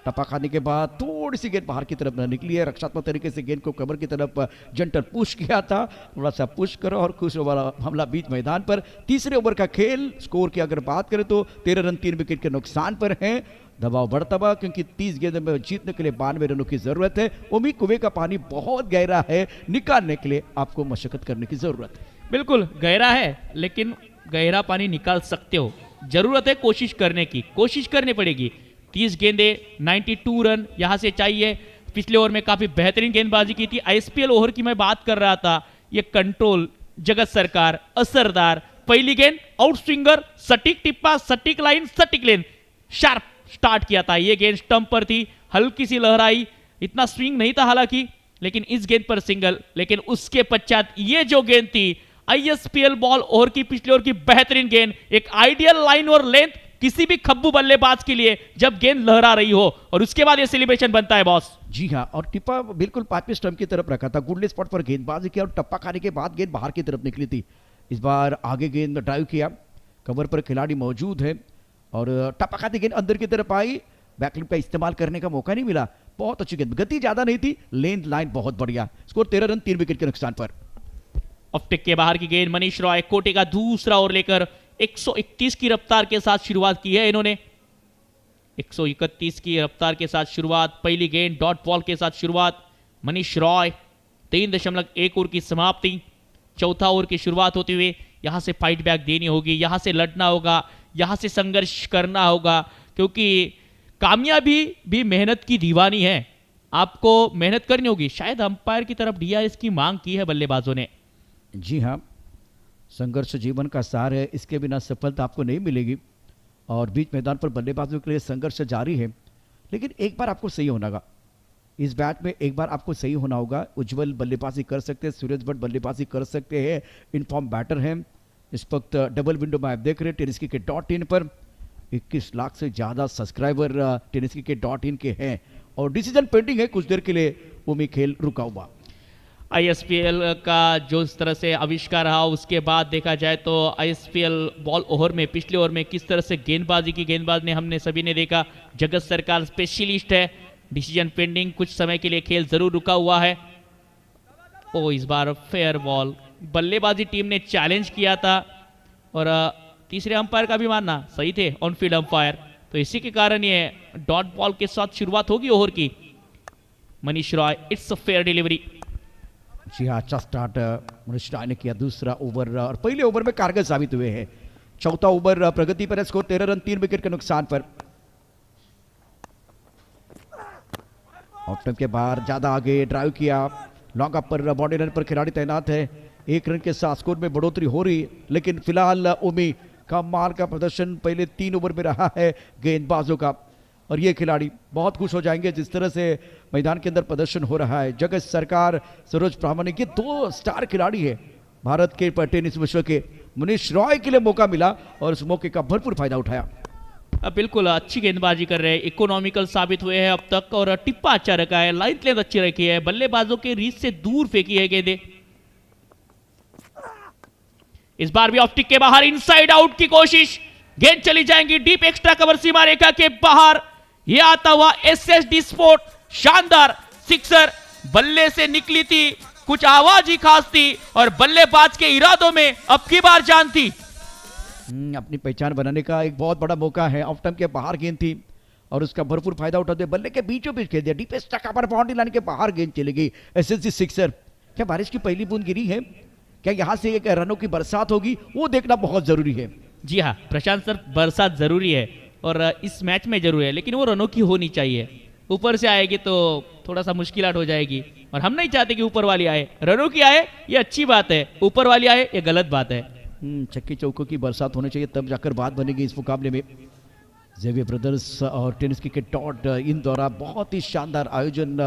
टप्पा खाने के बाद थोड़ी सी गेंद बाहर की तरफ न निकली है, रक्षात्मक तरीके से गेंद को कमर की तरफ जंटर पुश किया था, थोड़ा सा पुश करो और खुश वाला हमला बीच मैदान पर। तीसरे ओवर का खेल, स्कोर की अगर बात करें तो 13 रन 3 विकेट के नुकसान पर हैं। दबाव बढ़ता हुआ क्योंकि 30 गेंद में जीतने के लिए 92 रनों की जरूरत है। उम्मीद कुएं का पानी बहुत गहरा है, निकालने के लिए आपको मशक्कत करने की जरूरत है। बिल्कुल गहरा है, लेकिन गहरा पानी निकाल सकते हो, जरूरत है कोशिश करने की, कोशिश करनी पड़ेगी। 30 गेंदे 92 रन यहां से चाहिए। पिछले ओवर में काफी बेहतरीन गेंदबाजी की थी। आईएसपीएल ओवर की मैं बात कर रहा था, ये कंट्रोल, जगत सरकार, असरदार, पहली गेंद आउट स्विंगर, सटीक टिप्पा, सटीक लाइन, सटीक लेन, शार्प स्टार्ट किया था। ये गेंद स्टंप पर थी, हल्की सी लहराई, इतना स्विंग नहीं था हालांकि, लेकिन इस गेंद पर सिंगल। लेकिन उसके पश्चात ये जो गेंद थी, आईएसपीएल बॉल ओवर की, पिछले ओवर की बेहतरीन गेंद, एक आइडियल लाइन और लेंथ किसी भी खब्बू बल्लेबाज के लिए जब गेंद लहरा रही हो, और उसके बाद ये सेलिब्रेशन बनता है बॉस। जी हाँ, और टिप्पा बिल्कुल 5वें स्टंप की तरफ रखा था, गुडले स्पॉट पर गेंदबाजी किया और टप्पा खाने के बाद गेंद बाहर की तरफ निकली थी। इस बार आगे गेंद ड्राइव किया, कवर पर खिलाड़ी मौजूद है और टप्पा खाती गेंद अंदर की तरफ आई, बैकलिप का इस्तेमाल करने का मौका नहीं मिला। बहुत अच्छी गेंद, गति ज्यादा नहीं थी, लेंथ लाइन बहुत बढ़िया। स्कोर 13 रन 3 विकेट के नुकसान पर। ऑफ टिक के बाहर की गेंद, मनीष रॉय कोटे का दूसरा ओवर लेकर 131 की रफ्तार के साथ शुरुआत की है इन्होंने। 131 की रफ्तार के साथ शुरुआत, पहली गेंद डॉट बॉल के साथ शुरुआत। मनीष रॉय 3.1 ओवर की समाप्ति, चौथा ओवर की शुरुआत होते हुए यहां से फाइट बैक देनी होगी, यहां से लड़ना होगा, यहां से संघर्ष करना होगा, क्योंकि कामयाबी भी मेहनत की दीवानी है, आपको मेहनत करनी होगी। शायद अंपायर की तरफ डीआरएस की मांग की है बल्लेबाजों ने। जी हाँ, संघर्ष जीवन का सार है, इसके बिना सफलता आपको नहीं मिलेगी और बीच मैदान पर बल्लेबाजों के लिए संघर्ष जारी है। लेकिन एक बार आपको सही होना होगा, इस बैट में एक बार आपको सही होना होगा। उज्जवल बल्लेबाजी कर सकते हैं, सूरज भट्ट बल्लेबाजी कर सकते हैं, इनफॉर्म बैटर हैं। इस वक्त डबल विंडो में आप देख रहे हैं tenniscricket.in पर 21 लाख से ज़्यादा सब्सक्राइबर tenniscricket.in के हैं और डिसीजन पेंडिंग है, कुछ देर के लिए उम्मीद खेल रुका हुआ। आईएसपीएल का जो इस तरह से आविष्कार रहा, उसके बाद देखा जाए तो आईएसपीएल बॉल ओवर में, पिछले ओवर में किस तरह से गेंदबाजी की, गेंदबाज ने हमने सभी ने देखा, जगत सरकार स्पेशलिस्ट है। डिसीजन पेंडिंग, कुछ समय के लिए खेल जरूर रुका हुआ है। ओ, इस बार फेयर बॉल, बल्लेबाजी टीम ने चैलेंज किया था और तीसरे अंपायर का भी मानना सही थे, ऑन फील्ड अंपायर, तो इसी के कारण ये डॉट बॉल के साथ शुरुआत होगी ओवर की। Manish Roy, it's a fair delivery. जी हाँ, अच्छा स्टार्ट मनीष रॉय ने किया दूसरा ओवर और पहले ओवर में कारगर साबित हुए हैं। चौथा ओवर प्रगति पर है, स्कोर 13 रन 3 विकेट के नुकसान पर। ऑफ टाइम के बाहर ज्यादा आगे ड्राइव किया, लॉन्ग अप पर बॉडी रन पर खिलाड़ी तैनात है। 1 रन के साथ स्कोर में बढ़ोतरी हो रही, लेकिन फिलहाल उमी कमाल का प्रदर्शन पहले 3 ओवर में रहा है गेंदबाजों का और ये खिलाड़ी बहुत खुश हो जाएंगे जिस तरह से मैदान के अंदर प्रदर्शन हो रहा है। जगत सरकार, सरोज प्रामाणिक, ये 2 स्टार खिलाड़ी है भारत के टेनिस विश्व के। मनीष रॉय के लिए मौका मिला और उस मौके का भरपूर फायदा उठाया। बिल्कुल अच्छी गेंदबाजी कर रहे हैं, इकोनॉमिकल साबित हुए हैं अब तक और टिप्पा अच्छा रखा है, लाइन लेंथ अच्छी रखी है, बल्लेबाजों के रीच से दूर फेंकी है गेंदें। इस बार भी ऑफ टिक के बाहर इनसाइड आउट की कोशिश, गेंद चली जाएंगी डीप एक्स्ट्रा कवर सीमा रेखा के बाहर। यह आता हुआ एसएसडी स्पोर्ट, शानदार सिक्सर, बल्ले से निकली थी, कुछ आवाज ही खास थी और बल्लेबाज के इरादों में अब की बार जान थी। अपनी पहचान बनाने का एक बहुत बड़ा मौका है। ऑफ टाइम के बाहर गेंद थी और उसका भरपूर फायदा उठाते हुए बल्ले के बीचों बीच खेल दिया, deep extra cover boundary line के बाहर गेंद चली गई, एसएसडी सिक्सर। क्या बारिश की पहली बूंद गिरी है? क्या यहां से एक रनों की बरसात होगी? वो देखना बहुत जरूरी है। जी हाँ प्रशांत सर, बरसात जरूरी है और इस मैच में जरूरी है, लेकिन वो रनों की होनी चाहिए। ऊपर से आएगी तो थोड़ा सा मुश्किलात हो जाएगी और हम नहीं चाहते कि ऊपर वाली आए। रनों की आए ये अच्छी बात है, ऊपर वाली आए ये गलत बात है। छक्के चौकों की बरसात होनी चाहिए, तब जाकर बात बनेगी इस मुकाबले में। जेवियर ब्रदर्स और tenniscricket इन द्वारा बहुत ही शानदार आयोजन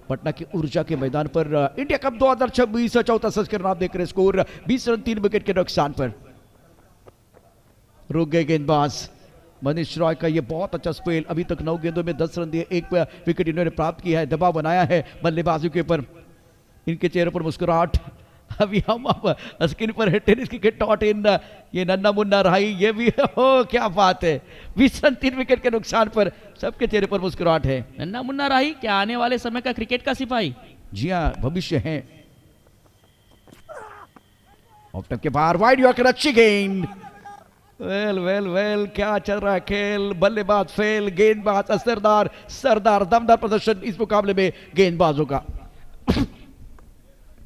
पटना की ऊर्जा के मैदान पर इंडिया कप 2026 चौथा संस्करण आप देख रहे हैं। स्कोर 20 रन 3 विकेट के नुकसान पर। रुक गए गेंदबाज मनीष रॉय का ये बहुत अच्छा स्पेल, अभी तक 9 गेंदों में 10 रन दिए, 1 विकेट इन्होंने प्राप्त किया है, दबाव बनाया है बल्लेबाजों के ऊपर। इनके चेहरे पर मुस्कुराहट अभी हम अब स्क्रीन पर है टेनिस क्रिकेट डॉट इन। ये नन्ना मुन्ना राही, ये भी हो क्या बात है, 20 रन 3 विकेट के नुकसान पर सबके चेहरे पर मुस्कुराहट है। नन्ना मुन्ना राही क्या आने वाले समय का क्रिकेट का सिपाही? जी हाँ, भविष्य है। ऑफ टॉप के बाहर वाइड यॉर्कर, अच्छी गेंद। वेल वेल वेल, क्या चल रहा है खेल, बल्लेबाज फेल, गेंदबाज असरदार, सरदार दमदार प्रदर्शन इस मुकाबले में गेंदबाजों का।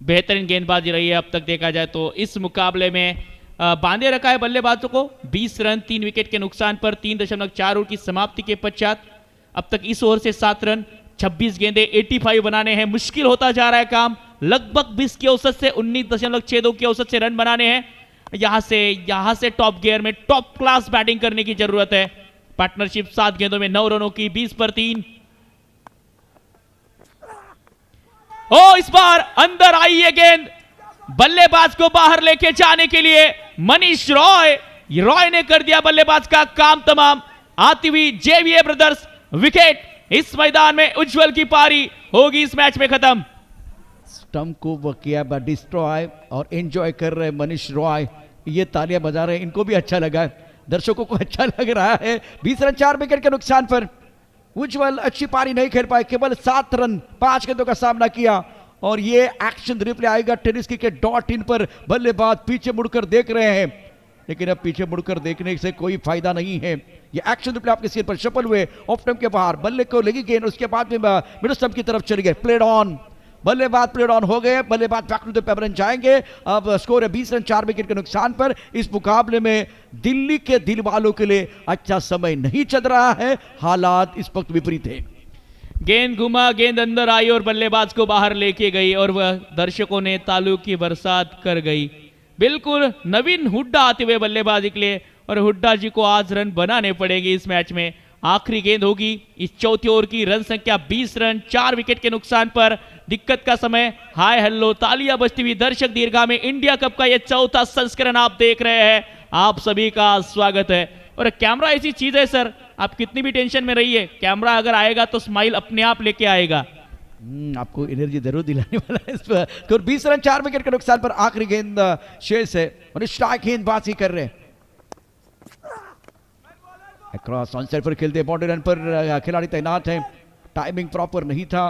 बेहतरीन गेंदबाजी रही है अब तक देखा जाए तो इस मुकाबले में। बांधे रखा है बल्लेबाजों को 20 रन 3 विकेट के नुकसान पर 3.4 ओवर की समाप्ति के पश्चात। अब तक इस ओवर से 7 रन 26 गेंदे 85 बनाने हैं। मुश्किल होता जा रहा है काम, लगभग 20 की औसत से 19.62 की औसत से रन बनाने हैं। यहां से टॉप गियर में टॉप क्लास बैटिंग करने की जरूरत है। पार्टनरशिप 7 गेंदों में 9 रनों की, 20 पर 3। ओ इस बार अंदर आई है गेंद, बल्लेबाज को बाहर लेके जाने के लिए मनीष रॉय ने कर दिया बल्लेबाज का काम तमाम। आती हुई जेवीए ब्रदर्स विकेट। इस मैदान में उज्जवल की पारी होगी इस मैच में खत्म। स्टंप को वो किया डिस्ट्रॉय और एंजॉय कर रहे मनीष रॉय, ये तालियां बजा रहे हैं, इनको भी अच्छा लगा, दर्शकों को अच्छा लग रहा है। 20 रन 4 विकेट के नुकसान पर उज्जवल अच्छी पारी नहीं खेल पाए, केवल 7 रन 5 गेंदों का सामना किया। और ये एक्शन रिप्ले आएगा टेनिस क्रिकेट डॉट इन पर। बल्लेबाज पीछे मुड़कर देख रहे हैं, लेकिन अब पीछे मुड़कर देखने से कोई फायदा नहीं है। ये एक्शन रिप्ले आपके सिर पर सफल हुए। ऑफ स्टंप के बाहर बल्ले को लगी गेंद, उसके बाद में मिड स्टंप की तरफ चली गए, प्लेड ऑन, बल्लेबाज प्लेड ऑन हो गए, बल्लेबाज बैक टू द पेपर जाएंगे। अब स्कोर है 20 रन 4 विकेट के नुकसान पर। इस मुकाबले में दिल्ली के दिल वालों के लिए अच्छा समय नहीं चल रहा है, हालात इस वक्त विपरीत है। गेंद घुमा, गेंद अंदर आई और बल्लेबाज को बाहर लेके गई और वह दर्शकों ने तालियों की बरसात कर गई। बिल्कुल नवीन हुड्डा आते हुए बल्लेबाजी के लिए, और हुड्डा जी को आज रन बनाने पड़ेंगे इस मैच में। आखिरी गेंद होगी इस चौथे ओवर की, रन संख्या 20 रन 4 विकेट के नुकसान पर। दिक्कत का समय, हाय हेलो, तालियां बजती हुई दर्शक दीर्घा में इंडिया कप का यह चौथा संस्करण आप देख रहे हैं। आप सभी का स्वागत है। और कैमरा ऐसी चीज है सर, आप कितनी भी टेंशन में रहिए, कैमरा अगर आएगा तो स्माइल अपने आप लेके आएगा। आपको एनर्जी जरूर दिलाने वाला है इस पर। स्कोर 20 रन 4 विकेट के नुकसान पर। आखिरी गेंद शेष है और स्ट्राइक गेंदबाजी कर रहे हैं। क्रॉस ऑन साइड पर खेलते, बाउंड्री रन पर खिलाड़ी तैनात हैं। टाइमिंग प्रॉपर नहीं था,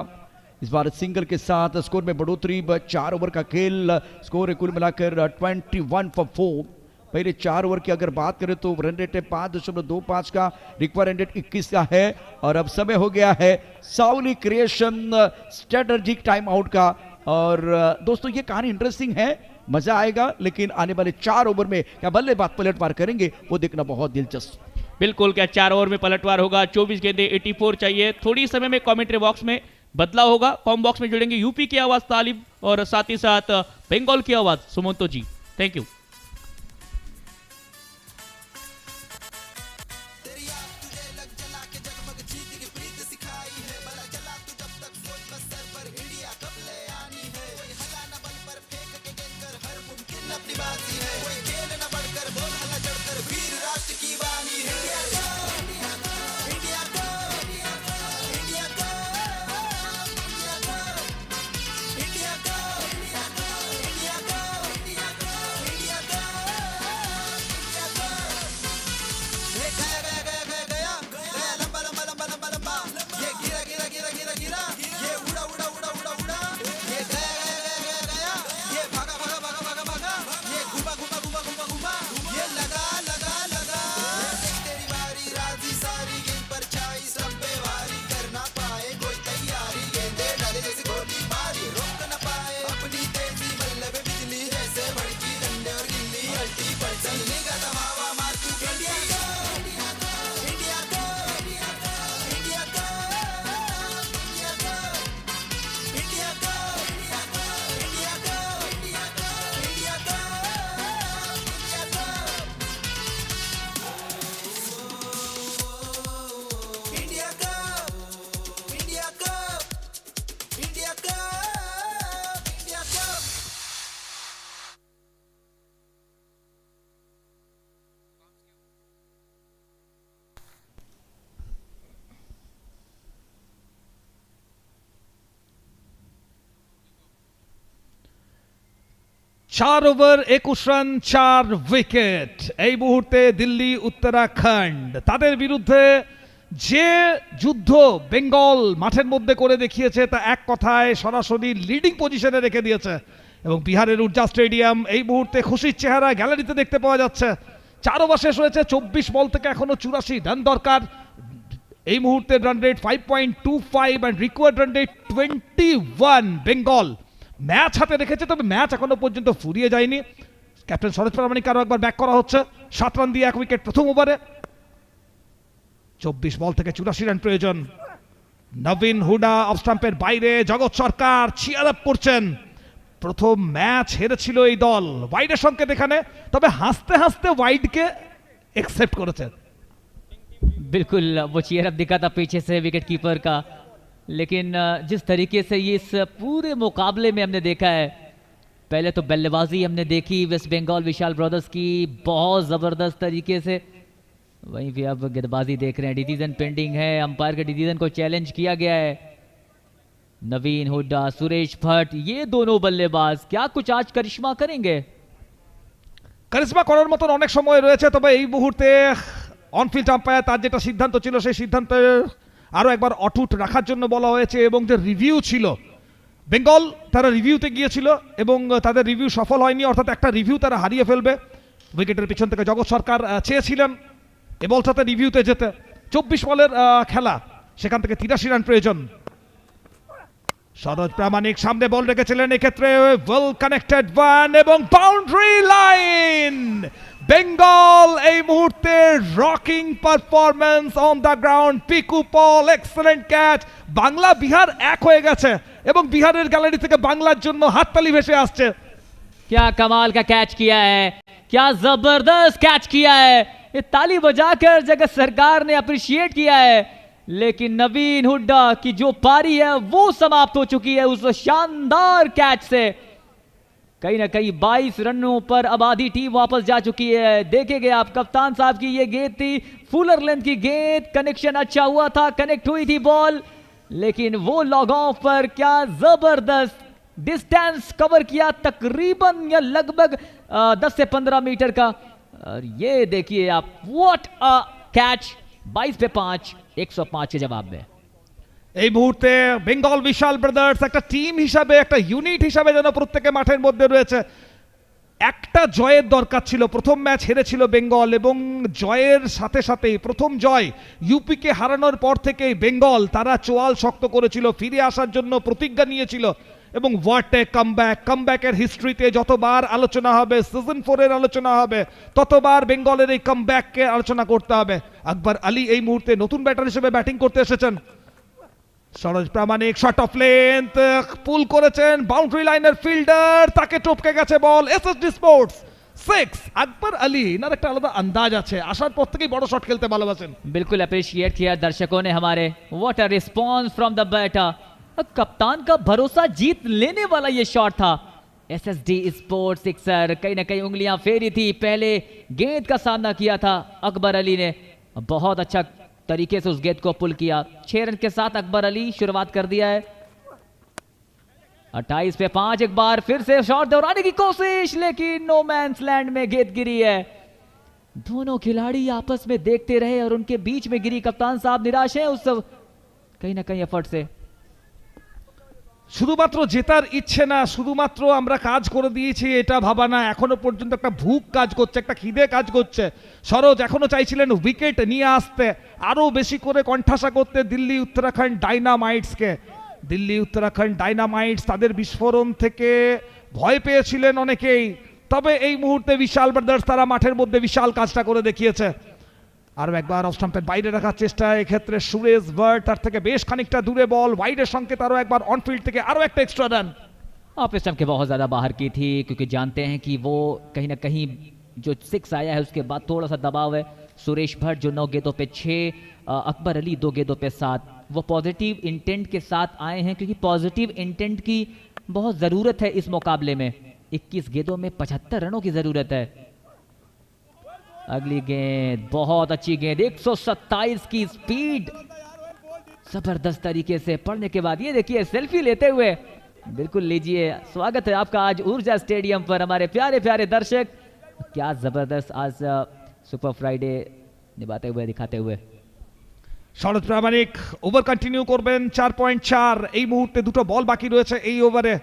इस बार सिंगल के साथ स्कोर में बढ़ोतरी। 4 ओवर का खेल, स्कोर है कुल मिलाकर 21 for 4। पहले 4 ओवर की अगर बात करें तो रन रेट है 5.25 का, रिक्वायर रन रेट 21 का है। और अब समय हो गया है साउली क्रिएशन स्ट्रेटजिक टाइम आउट का। और दोस्तों ये कहानी इंटरेस्टिंग है, मजा आएगा, लेकिन आने वाले 4 ओवर में क्या बल्लेबाज पलटवार करेंगे वो देखना बहुत दिलचस्प। बिल्कुल, क्या 4 ओवर में पलटवार होगा? 24 गेंदे 84 चाहिए। थोड़ी समय में कमेंट्री बॉक्स में बदलाव होगा, कॉम बॉक्स में जुड़ेंगे यूपी की आवाज तालिब और साथ ही साथ बंगाल की आवाज Sumanto ji. Thank you. 4 over 21 run 4 wicket. এই মুহূর্তে দিল্লি উত্তরাখণ্ড তাদের বিরুদ্ধে যে যুদ্ধ বেঙ্গল মাঠের মধ্যে করে দেখিয়েছে তা এক কথায় সরাসরি লিডিং পজিশনে রেখে দিয়েছে এবং বিহারের উর্জা স্টেডিয়াম এই মুহূর্তে খুশির চেহারা গ্যালারিতে দেখতে পাওয়া যাচ্ছে। 4 ওভার শেষ হয়েছে, 24 বল থেকে এখনো 84 রান দরকার। এই মুহূর্তে run rate 5.25 and required run rate 21। Bengal match হাতে রেখেছে, তবে ম্যাচ এখনো পর্যন্ত ফুরিয়ে যায়নি। ক্যাপ্টেন সরোজ প্রামাণিক আরো একবার ব্যাক করা হচ্ছে, 7 রান দিয়ে 1 উইকেট প্রথম ওভারে। 24 বল থেকে 84 রান প্রয়োজন। নবীন হুডা অফ স্টাম্পের বাইরে, জগৎ সরকার চিয়ার আপ করছেন। প্রথম ম্যাচ হেরেছিল এই দল ওয়াইডের সংকেত এখানে, তবে হাসতে হাসতে ওয়াইডকে एक्सेप्ट করেছেন। बिल्कुल वो चीयर अप दिखा था पीछे से विकेट कीपर का, लेकिन जिस तरीके से ये इस पूरे मुकाबले में हमने देखा है, पहले तो बल्लेबाजी हमने देखी वेस्ट बंगाल विशाल ब्रदर्स की बहुत ज़बरदस्त तरीके से, वहीं भी अब गेंदबाजी देख रहे हैं। डिसीजन पेंडिंग है, अंपायर के डिसीजन को चैलेंज किया गया है। नवीन हुड्डा, सुरेश भट्ट, ये दोनों बल्लेबाज क्या कुछ आज करिश्मा करेंगे? কারিশমা করার মতন অনেক সময় রয়েছে, তবে এই মুহূর্তে অনফিল্ড আম্পায়ার তার যেটা সিদ্ধান্ত ছিল সেই সিদ্ধান্তে আরও একবার অটুট রাখার জন্য বলা হয়েছে এবং যে রিভিউ ছিল বেঙ্গল তারা রিভিউতে গিয়েছিল এবং তাদের রিভিউ সফল হয়নি, অর্থাৎ একটা রিভিউ তারা হারিয়ে ফেলবে। উইকেটের পিছন থেকে জগৎ সরকার চেয়েছিলেন এ বলটাতে রিভিউতে যেতে। 24 বলের খেলা, সেখান থেকে 83 রান প্রয়োজন। সরোজ প্রামাণিক সামনে বল রেখেছিলেন, এক্ষেত্রে ওয়েল কানেক্টেড ওয়ান এবং বাউন্ডারি লাইন। বেঙ্গল এই মুহূর্তে rocking performance on the ground. Piku Paul excellent catch. Bangla Bihar এক হয়ে গেছে এবং বিহারের গ্যালারি থেকে বাংলার জন্য হাততালি ভেসে আসছে। क्या कमाल का कैच किया है, क्या जबरदस्त कैच किया है। ये ताली बजाकर जगत सरकार ने अप्रिशिएट किया है, लेकिन नवीन हुड्डा की जो पारी है वो समाप्त हो चुकी है उस शानदार कैच से। कहीं ना कहीं 22 रनों पर अब आधी टीम वापस जा चुकी है। देखेंगे आप, कप्तान साहब की ये गेंद थी, फुलर लेंथ की गेंद, कनेक्शन अच्छा हुआ था, कनेक्ट हुई थी बॉल, लेकिन वो लॉग ऑफ पर क्या जबरदस्त डिस्टेंस कवर किया, तकरीबन या लगभग 10 से 15 मीटर का। और ये देखिए आप, व्हाट अ कैच। 22 पे 5, 105 के जवाब में। এই মুহূর্তে বেঙ্গল বিশাল ব্রাদার্স একটা টিম হিসাবে, একটা ইউনিট হিসাবে যেন প্রত্যেকে মাঠের মধ্যে রয়েছে। একটা জয়ের দরকার ছিল, প্রথম ম্যাচ হেরেছিল বেঙ্গল এবং জয়ের সাথে সাথেই প্রথম জয় ইউপিকে হারানোর পর থেকেই বেঙ্গল তারা চোয়াল শক্ত করেছিল, ফিরে আসার জন্য প্রতিজ্ঞা নিয়েছিল এবং হোয়াট এ কামব্যাক। কামব্যাকের হিস্ট্রিতে যতবার আলোচনা হবে, সিজন 4 এর আলোচনা হবে, ততবার বেঙ্গলের এই কামব্যাককে আলোচনা করতে হবে। আকবর আলী এই মুহূর্তে নতুন ব্যাটার হিসেবে ব্যাটিং করতে এসেছেন। Saroj Pramanik shot off length pull করেছেন, বাউন্ডারি লাইনের ফিল্ডার, তাকে টপকে গেছে ball. SSD sports 6। Akbar Ali এনার একটা আলাদা আন্দাজ আছে, আসার পর থেকেই বড় শট খেলতে ভালোবাসেন। बिल्कुल अप्रिशिएट किया दर्शकों ने हमारे। What a response from the batter. कप्तान का भरोसा जीत लेने वाला ये शॉट था। एसएसडी स्पोर्ट्स सिक्सर, कहीं ना कहीं उंगलियां फेरी थी, पहले गेंद का सामना किया था अकबर अली ने, बहुत अच्छा तरीके से उस गेंद को पुल किया। 6 रन के साथ अकबर अली शुरुआत कर दिया है। 28 पे 5, एक बार फिर से शॉट दोहराने की कोशिश, लेकिन नो मैंस लैंड में गेंद गिरी है। दोनों खिलाड़ी आपस में देखते रहे और उनके बीच में गिरी। कप्तान साहब निराश हैं उस कहीं ना कहीं एफर्ट से। শুধুমাত্র জেতার ইচ্ছে না, শুধুমাত্র আমরা কাজ করে দিয়েছি এটা ভাবা না, এখনো পর্যন্ত একটা ভুক কাজ করছে, একটা খিদে কাজ করছে। সরোজ এখনো চাইছিলেন উইকেট নিয়ে আসতে, আরো বেশি করে কণ্ঠাসা করতে দিল্লি উত্তরাখণ্ড ডাইনামাইটসকে। দিল্লি উত্তরাখণ্ড ডাইনামাইটস তাদের বিস্ফোরণ থেকে ভয় পেয়েছিলেন অনেকেই, তবে এই মুহূর্তে বিশাল ব্রাদার্স তারা মাঠের মধ্যে বিশাল কাজটা করে দেখিয়েছে। আরো একবার অফ স্টাম্পের বাইরে রাখার চেষ্টা, এক্ষেত্রে সুরেশ ভাট, তার থেকে বেশ খানিকটা দূরে বল, ওয়াইডের সংকেত, আরো একবার অনফিল্ড থেকে আরো একটা এক্সট্রা রান। ऑफ स्टंप के बहुत ज़्यादा बाहर की थी, क्योंकि जानते हैं कि वो कहीं ना कहीं जो 6 आया है उसके बाद थोड़ा सा दबाव है। सुरेश भट्ट जो 9 गेंदों पे 6, अकबर अली 2 गेंदों पे 7, वो पॉजिटिव इंटेंट के साथ आए हैं, क्योंकि पॉजिटिव इंटेंट की बहुत ज़रूरत है इस मुकाबले में। 21 गेंदों में 75 रनों की ज़रूरत है। अगली गेंद बहुत अच्छी गेंद, 127 की स्पीड, जबरदस्त तरीके से पढ़ने के बाद ये देखिए सेल्फी लेते हुए बिल्कुल लीजिए, स्वागत है आपका आज ऊर्जा स्टेडियम पर हमारे प्यारे प्यारे दर्शक। क्या जबरदस्त आज सुपर फ्राइडे निभाते हुए दिखाते हुए। শরৎ প্রামাণিক ওভার কন্টিনিউ করবেন 4.4। এই মুহূর্তে দুটো বল বাকি রয়েছে এই ওভারে।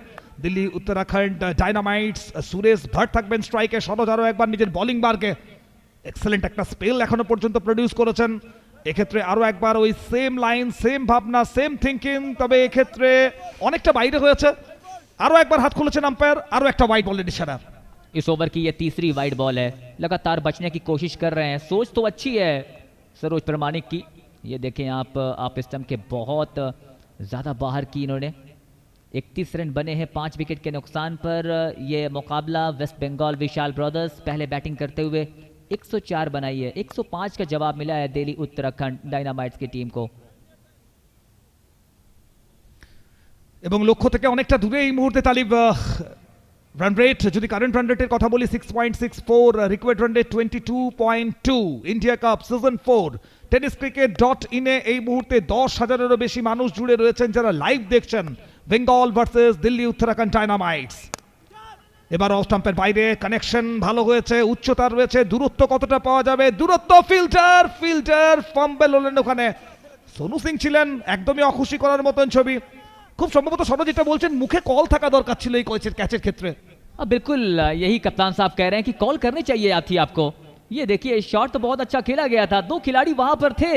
দিল্লি উত্তরাখণ্ড ডাইনামাইটস, সুরেশ ভাট থাকবেন স্ট্রাইকে। সরোজ আরও একবার নিজের বোলিং বারকে এক্সেলেন্ট একটা স্পেল এখনো পর্যন্ত প্রডিউস করেছেন। এক্ষেত্রে আরও একবার ওই সেম লাইন, সেম ভাবনা, সেম থিঙ্কিং, তবে এক্ষেত্রে অনেকটা বাইরে হয়েছে। আরও একবার হাত খুলেছেন আম্পায়ার, আরও একটা ওয়াইড বলের ইশারা। इस ओवर की ये तीसरी वाइड बॉल है, लगातार बचने की कोशिश कर रहे हैं। सोच तो अच्छी है सरोज प्रामाणिक की। ये देखें आप स्टंप के बहुत ज़्यादा बाहर की इन्होंने। 31 रन बने हैं 5 विकेट के नुकसान पर। ये मुकाबला वेस्ट बंगाल विशाल ब्रदर्स पहले बैटिंग करते हुए 104 बनाई है। 105 का जवाब मिला है दिल्ली उत्तराखंड डायनामाइट्स की टीम को। এবং লক্ষ্য থেকে অনেকটা দূরে এই মুহূর্তে তালিব। রান রেট যদি কারেন্ট রান রেটের কথা বলি 6.64, required run rate 22.2। India cup season 4 tennis cricket .in এ এই মুহূর্তে 10,000-এরও বেশি মানুষ জুড়ে রয়েছেন যারা লাইভ দেখছেন বেঙ্গল ভার্সেস দিল্লি উত্তরাখণ্ড ডায়নামাইটস। এবার অফ স্টাম্পের বাইরে কানেকশন ভালো হয়েছে, উচ্চতা রয়েছে, দূরত্ব কতটা পাওয়া যাবে? দূরত্ব ফিল্টার ফাম্বেল হলেন ওখানে। সোনু সিং ছিলেন একদমই অখুশি করার মতন ছবি। খুব সম্ভবত সরোজ যেটা বলছেন মুখে কল থাকা দরকার ছিল এই ক্যাচের ক্ষেত্রে। बिल्कुल यही कप्तान साहब कह रहे हैं कि कॉल करनी चाहिए थी आपको। ये देखिए शॉट तो बहुत अच्छा खेला गया था, 2 खिलाड़ी वहां पर थे।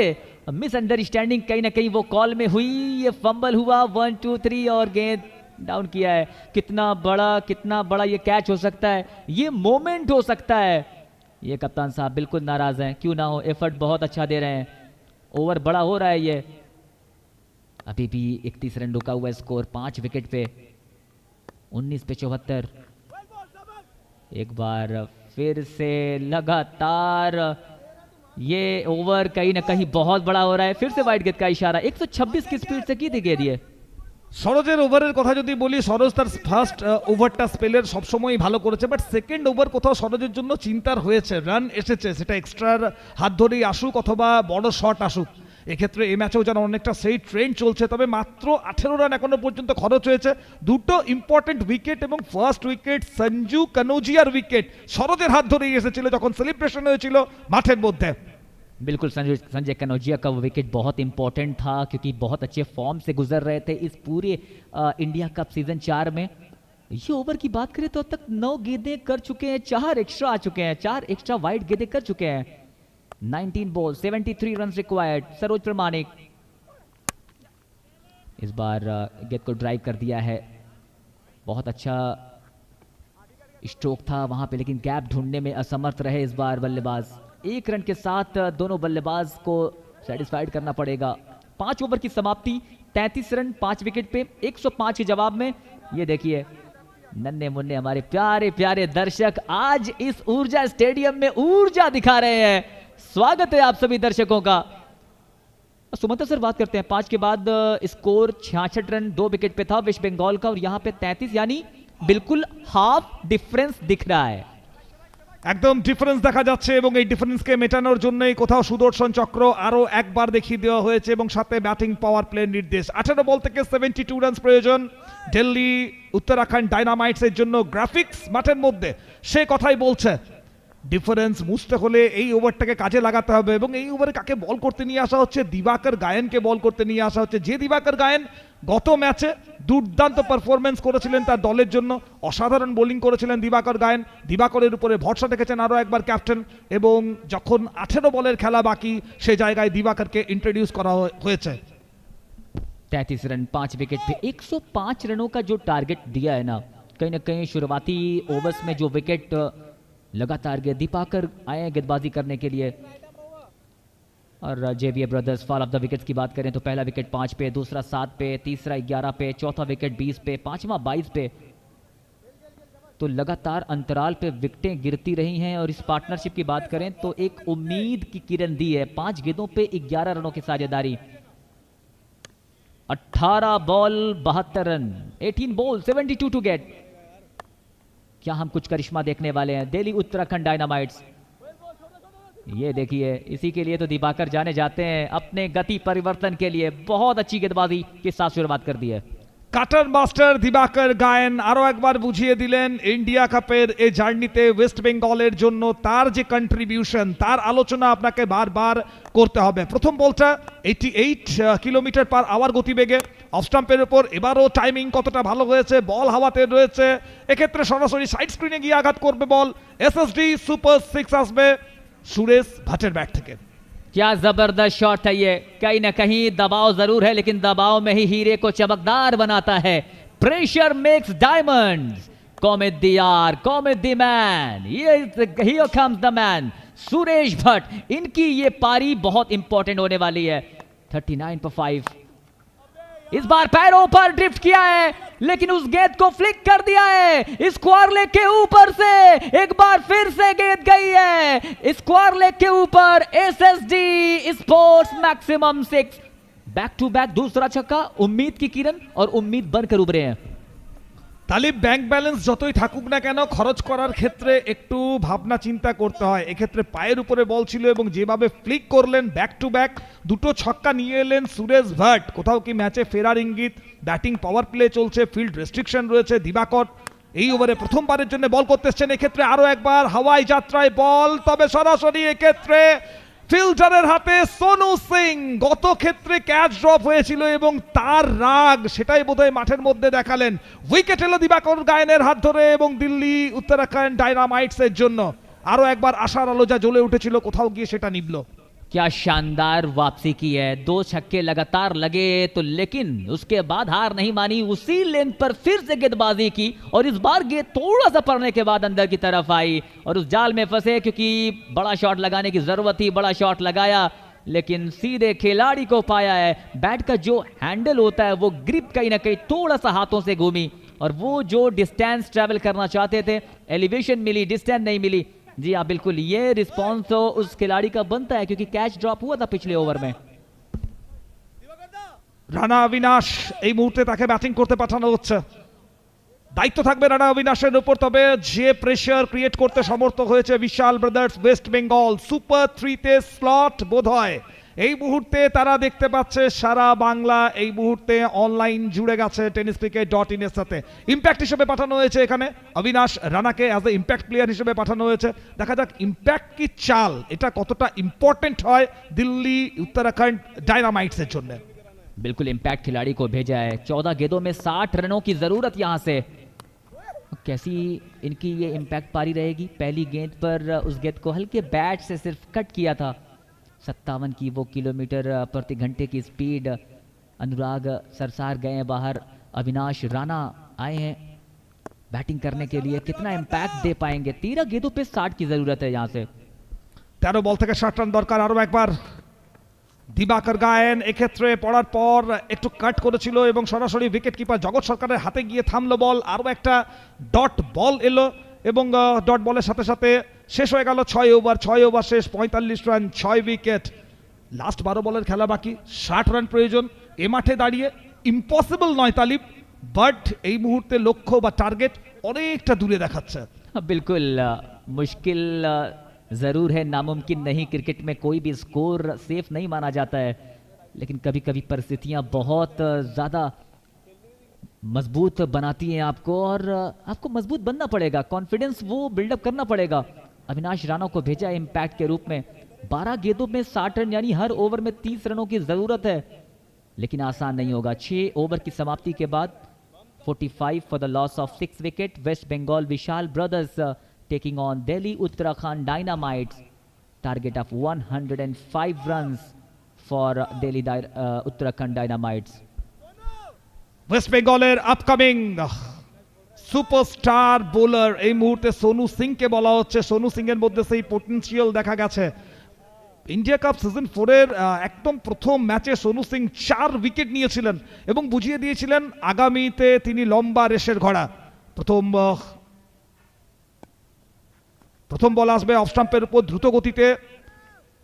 मिसअंडरस्टैंडिंग कहीं ना कहीं वो कॉल में हुई, ये फंबल हुआ 1 2 3 और गेंद डाउन किया है। कितना बड़ा ये कैच हो सकता है, ये मोमेंट हो सकता है। ये कप्तान साहब बिल्कुल नाराज हैं, क्यों ना हो, एफर्ट बहुत अच्छा दे रहे हैं। ओवर बड़ा हो रहा है ये। अभी भी 31 रन रुका हुआ है स्कोर 5 विकेट पे, 19 पे 74। एक बार फिर से लगातार ये ओवर कहीं ना कहीं बहुत बड़ा हो रहा है। फिर से वाइड गेंद का इशारा, 126 की स्पीड से की थी गेंद ये। সরোজের ওভারের কথা যদি বলি, সরোজ তার ফার্স্ট ওভারটা স্পেলের সবসময়ই ভালো করেছে, বাট সেকেন্ড ওভার কোথাও সরোজের জন্য চিন্তার হয়েছে। রান এসেছে, সেটা এক্সট্রার হাত ধরেই আসুক অথবা বড় শট আসুক। এক্ষেত্রে এই ম্যাচেও যেন অনেকটা সেই ট্রেন্ড চলছে, তবে মাত্র 18 রান এখনো পর্যন্ত খরচ হয়েছে। দুটো ইম্পর্টেন্ট উইকেট এবং ফার্স্ট উইকেট সঞ্জু কানোজিয়ার উইকেট সরোজের হাত ধরেই এসেছিল যখন সেলিব্রেশন হয়েছিল মাঠের মধ্যে। बिल्कुल संजय कनौजिया का वो विकेट बहुत इंपॉर्टेंट था, क्योंकि बहुत अच्छे फॉर्म से गुजर रहे थे इस पूरे इंडिया कप सीजन 4 में। ये ओवर की बात करें तो अब तक 9 गेंदें कर चुके हैं, 4 एक्स्ट्रा आ चुके हैं, 4 एक्स्ट्रा वाइड गेंदें कर चुके हैं। 19 बॉल 73 रन रिक्वायर्ड। सरोज प्रामाणिक इस बार गेंद को ड्राइव कर दिया है, बहुत अच्छा स्ट्रोक था वहां पे, लेकिन गैप ढूंढने में असमर्थ रहे इस बार बल्लेबाज। 1 रन के साथ दोनों बल्लेबाज को सेटिस्फाइड करना पड़ेगा। 5 ओवर की समाप्ति, 33 रन 5 विकेट पे, 105 के जवाब में। ये देखिए नन्हे मुन्ने हमारे प्यारे प्यारे दर्शक आज इस ऊर्जा स्टेडियम में ऊर्जा दिखा रहे हैं। स्वागत है आप सभी दर्शकों का। सुमंत सर बात करते हैं, 5 के बाद स्कोर 66 रन 2 विकेट पे था वेस्ट बंगाल का, और यहाँ पे 33, यानी बिल्कुल हाफ डिफरेंस दिख रहा है। একদম ডিফারেন্স দেখা যাচ্ছে এবং এই ডিফারেন্সকে মেটানোর জন্যই কোথাও সুদর্শন চক্র আরও একবার দেখিয়ে দেওয়া হয়েছে এবং সাথে ব্যাটিং পাওয়ার প্লে নির্দেশ। 18 বল থেকে 72 রান প্রয়োজন দিল্লি উত্তরাখণ্ড ডায়নামাইটসের জন্য। গ্রাফিক্স মাঠের মধ্যে সে কথাই বলছে, ডিফারেন্স মুছতে হলে এই ওভারটাকে কাজে লাগাতে হবে। এবং এই ওভারে কাকে বল করতে নিয়ে আসা হচ্ছে? দিবাকর গায়েনকে বল করতে নিয়ে আসা হচ্ছে। যে দিবাকর গায়েন গত ম্যাচে দুর্দান্ত পারফরমেন্স করেছিলেন তার দলের জন্য, অসাধারণ বোলিং করেছিলেন দিবাকর গায়েন। দিবাকরের উপরে ভরসা রেখেছেন আরও একবার ক্যাপ্টেন, এবং যখন 18 বলের খেলা বাকি সেই জায়গায় দিবাকরকে ইন্ট্রোডিউস করা হয়েছে। 33 रन 5 विकेट पे, 105 रनों का जो टारगेट दिया है ना, कहीं ना कहीं शुरुआती ओवर्स में जो विकेट लगातार गए, दीपाकर आए गेंदबाजी करने के लिए। और JVA brothers fall of the wickets की बात करें तो पहला विकेट 5 पे, दूसरा 7 पे, तीसरा 11 पे, चौथा विकेट 20 पे, पांचवा 22 पे। तो लगातार अंतराल पे विकेटें गिरती रही हैं। और इस पार्टनरशिप की बात करें तो एक उम्मीद की किरण दी है। 5 गेंदों पे 11 रनों की साझेदारी, 18 ball 72 run, 18 ball 72 to get. क्या हम कुछ करिश्मा देखने वाले हैं दिल्ली उत्तराखंड डायनामाइट्स? ये देखिए, इसी के लिए तो दिबाकर जाने जाते हैं, अपने गति परिवर्तन के लिए। बहुत अच्छी गेंदबाजी के साथ शुरुआत कर दी है। কাটার মাস্টার দিবাকর গায়েন আরো একবার বুঝিয়ে দিলেন ইন্ডিয়া কাপের এই জার্নিতে ওয়েস্ট বেঙ্গলের জন্য তার যে কন্ট্রিবিউশন, তার আলোচনা আপনাকে বারবার করতে হবে। প্রথম বলটা 88 কিলোমিটার পার আওয়ার গতিবেগে অফ স্টাম্পের উপর, এবারও টাইমিং কতটা ভালো হয়েছে, বল হাওয়াতে রয়েছে, এক্ষেত্রে সরাসরি সাইড স্ক্রিনে গিয়ে আঘাত করবে বল। এসএসডি সুপার 6 আসবে সুরেশ ভাটের ব্যাট থেকে। क्या जबरदस्त शॉट है ये, कहीं ना कहीं दबाव जरूर है लेकिन दबाव में ही हीरे को चमकदार बनाता है। Pressure makes diamonds. Comet the यार, कॉमेट द मैन, ये here comes the man Suresh Bhatt. इनकी ये पारी बहुत इंपॉर्टेंट होने वाली है। 39.5 इस बार पैरों पर ड्रिफ्ट किया है लेकिन उस गेंद को फ्लिक कर दिया है स्क्वायर लेग के ऊपर से। एक बार फिर से गेंद गई है स्क्वायर लेग के ऊपर। SSD sports maximum 6 back to back दूसरा छक्का। उम्मीद की किरण और उम्मीद बनकर उभरे हैं। তালিব ব্যাংক ব্যালেন্স যতই থাকুক না কেন খরচ করার ক্ষেত্রে একটু ভাবনা চিন্তা করতে হয়। এক্ষেত্রে পায়ের উপরে বল ছিল এবং যেভাবে ফ্লিক করলেন ব্যাক টু ব্যাক দুটো ছক্কা নিয়ে এলেন সুরেশ ভাট। কোথাও কি ম্যাচে ফেরার ইঙ্গিত? ব্যাটিং পাওয়ার প্লে চলছে, ফিল্ড রেস্ট্রিকশন রয়েছে। দিবাকর এই ওভারে প্রথমবারের জন্য বল করতে এসছেন। এক্ষেত্রে আরো একবার হাওয়াই যাত্রায় বল, তবে সরাসরি এক্ষেত্রে ফিল্ডারের হাতে সোনু সিং। গত ক্ষেত্রে ক্যাচ ড্রপ হয়েছিল এবং তার রাগ সেটাই বোধহয় মাঠের মধ্যে দেখালেন। উইকেট এলো দিবাকর গায়েনের হাত ধরে এবং দিল্লি উত্তরাখণ্ড ডায়নামাইটস এর জন্য আরো একবার আশার আলো যা জ্বলে উঠেছিল কোথাও গিয়ে সেটা নিভল। क्या शानदार वापसी की है, 2 छक्के लगातार लगे तो लेकिन उसके बाद हार नहीं मानी, उसी लेंथ पर फिर से गेंदबाजी की और इस बार गेंद थोड़ा सा पड़ने के बाद अंदर की तरफ आई और उस जाल में फंसे क्योंकि बड़ा शॉट लगाने की जरूरत थी। बड़ा शॉट लगाया लेकिन सीधे खिलाड़ी को पाया है। बैट का जो हैंडल होता है वो ग्रिप कहीं ना कहीं थोड़ा सा हाथों से घूमी और वो जो डिस्टेंस ट्रेवल करना चाहते थे, एलिवेशन मिली, डिस्टेंस नहीं मिली। जी हाँ बिल्कुल, ये रिस्पॉन्स तो उस खिलाड़ी का बनता है क्योंकि कैच ड्रॉप हुआ था पिछले ओवर में। রানা অবিনাশ এই মুহূর্তে তাকে ব্যাটিং করতে পাঠানো হচ্ছে। দায়িত্ব থাকবে রানা অবিনাশের উপর, তবে যে প্রেসার ক্রিয়েট করতে সমর্থ হয়েছে Bishal brothers West Bengal. Super 3-তে স্লট বোধ হয় এই মুহূর্তে তারা দেখতে পাচ্ছে। সারা বাংলা এই মুহূর্তে অনলাইন জুড়ে গেছে tenniscricket.in এর সাথে। ইম্প্যাক্ট হিসেবে পাঠানো হয়েছে এখানে অবিনাশ রানাকে, অ্যাজ এ ইম্প্যাক্ট প্লেয়ার হিসেবে পাঠানো হয়েছে। দেখা যাক ইম্প্যাক্ট কি চাল, এটা কতটা ইম্পর্টেন্ট হয় দিল্লি উত্তরাখণ্ড ডায়নামাইটস এর জন্য। बिल्कुल इम्पैक्ट खिलाड़ी को भेजा है। 14 गेंदों में 60 रनों की जरूरत यहां से। कैसी इनकी ये इम्पैक्ट पारी रहेगी? पहली गेंद पर उस गेंद को हल्के बैट से सिर्फ कट किया था। 57 की वो किलोमीटर प्रति घंटे की स्पीड। अनुराग सरसार गए हैं बाहर, अविनाश राणा आए हैं बैटिंग करने के लिए। कितना इम्पैक्ट दे पाएंगे? 13 गेंदों पे 60 की जरूरत है यहाँ से। 13 বল থেকে 60 রান দরকার। আরো একবার দিবাকর গায়েন এক্ষেত্রে পড়ার পর একটু কাট করেছিল এবং সরাসরি উইকেট কিপার জগৎ সরকারের হাতে গিয়ে থামলো বল। আরো একটা ডট বল এলো এবং ডট বলের সাথে সাথে শেষ হয়ে গেল 6 ওভার। 6 ওভার শেষ, 45 রান, 6 উইকেট। লাস্ট 12 বলের খেলা বাকি, 60 রান প্রয়োজন। এ মাঠে দাঁড়িয়ে ইম্পসিবল নয় তালিব, বাট এই মুহূর্তে লক্ষ্য বা টার্গেট অনেকটা দূরে দেখাচ্ছে। बिल्कुल मुश्किल जरूर है, नामुमकिन नहीं। क्रिकेट में कोई भी स्कोर सेफ नहीं माना जाता है लेकिन कभी कभी परिस्थितियां बहुत ज़्यादा मजबूत बनाती हैं आपको और आपको मजबूत बनना पड़ेगा। कॉन्फिडेंस वो बिल्डअप करना पड़ेगा। अविनाश राणा को भेजा इम्पैक्ट के रूप में। 12 गेंदों में 60 रन यानी हर ओवर में 30 रनों की ज़रूरत है लेकिन आसान नहीं होगा। 6 ओवर की समाप्ति के बाद 45 for the loss of 6 wicket. West Bengal Vishal brothers taking on Delhi Uttarakhand Dynamites. Target of 105 runs for Delhi Uttarakhand Dynamites. West বেঙ্গলের আপকামিং সুপারস্টার বোলার এই মুহূর্তে সোনু সিংকে বলা হচ্ছে। সোনু সিং এর মধ্যে সেই পটেনশিয়াল দেখা গেছে। ইন্ডিয়া কাপ সিজন 4 এর একদম প্রথম ম্যাচে সোনু সিং 4 উইকেট নিয়েছিলেন এবং বুঝিয়ে দিয়েছিলেন আগামীতে তিনি লম্বা রেসের ঘোড়া। প্রথম বল আসবে অফ স্টাম্পের উপর দ্রুত গতিতে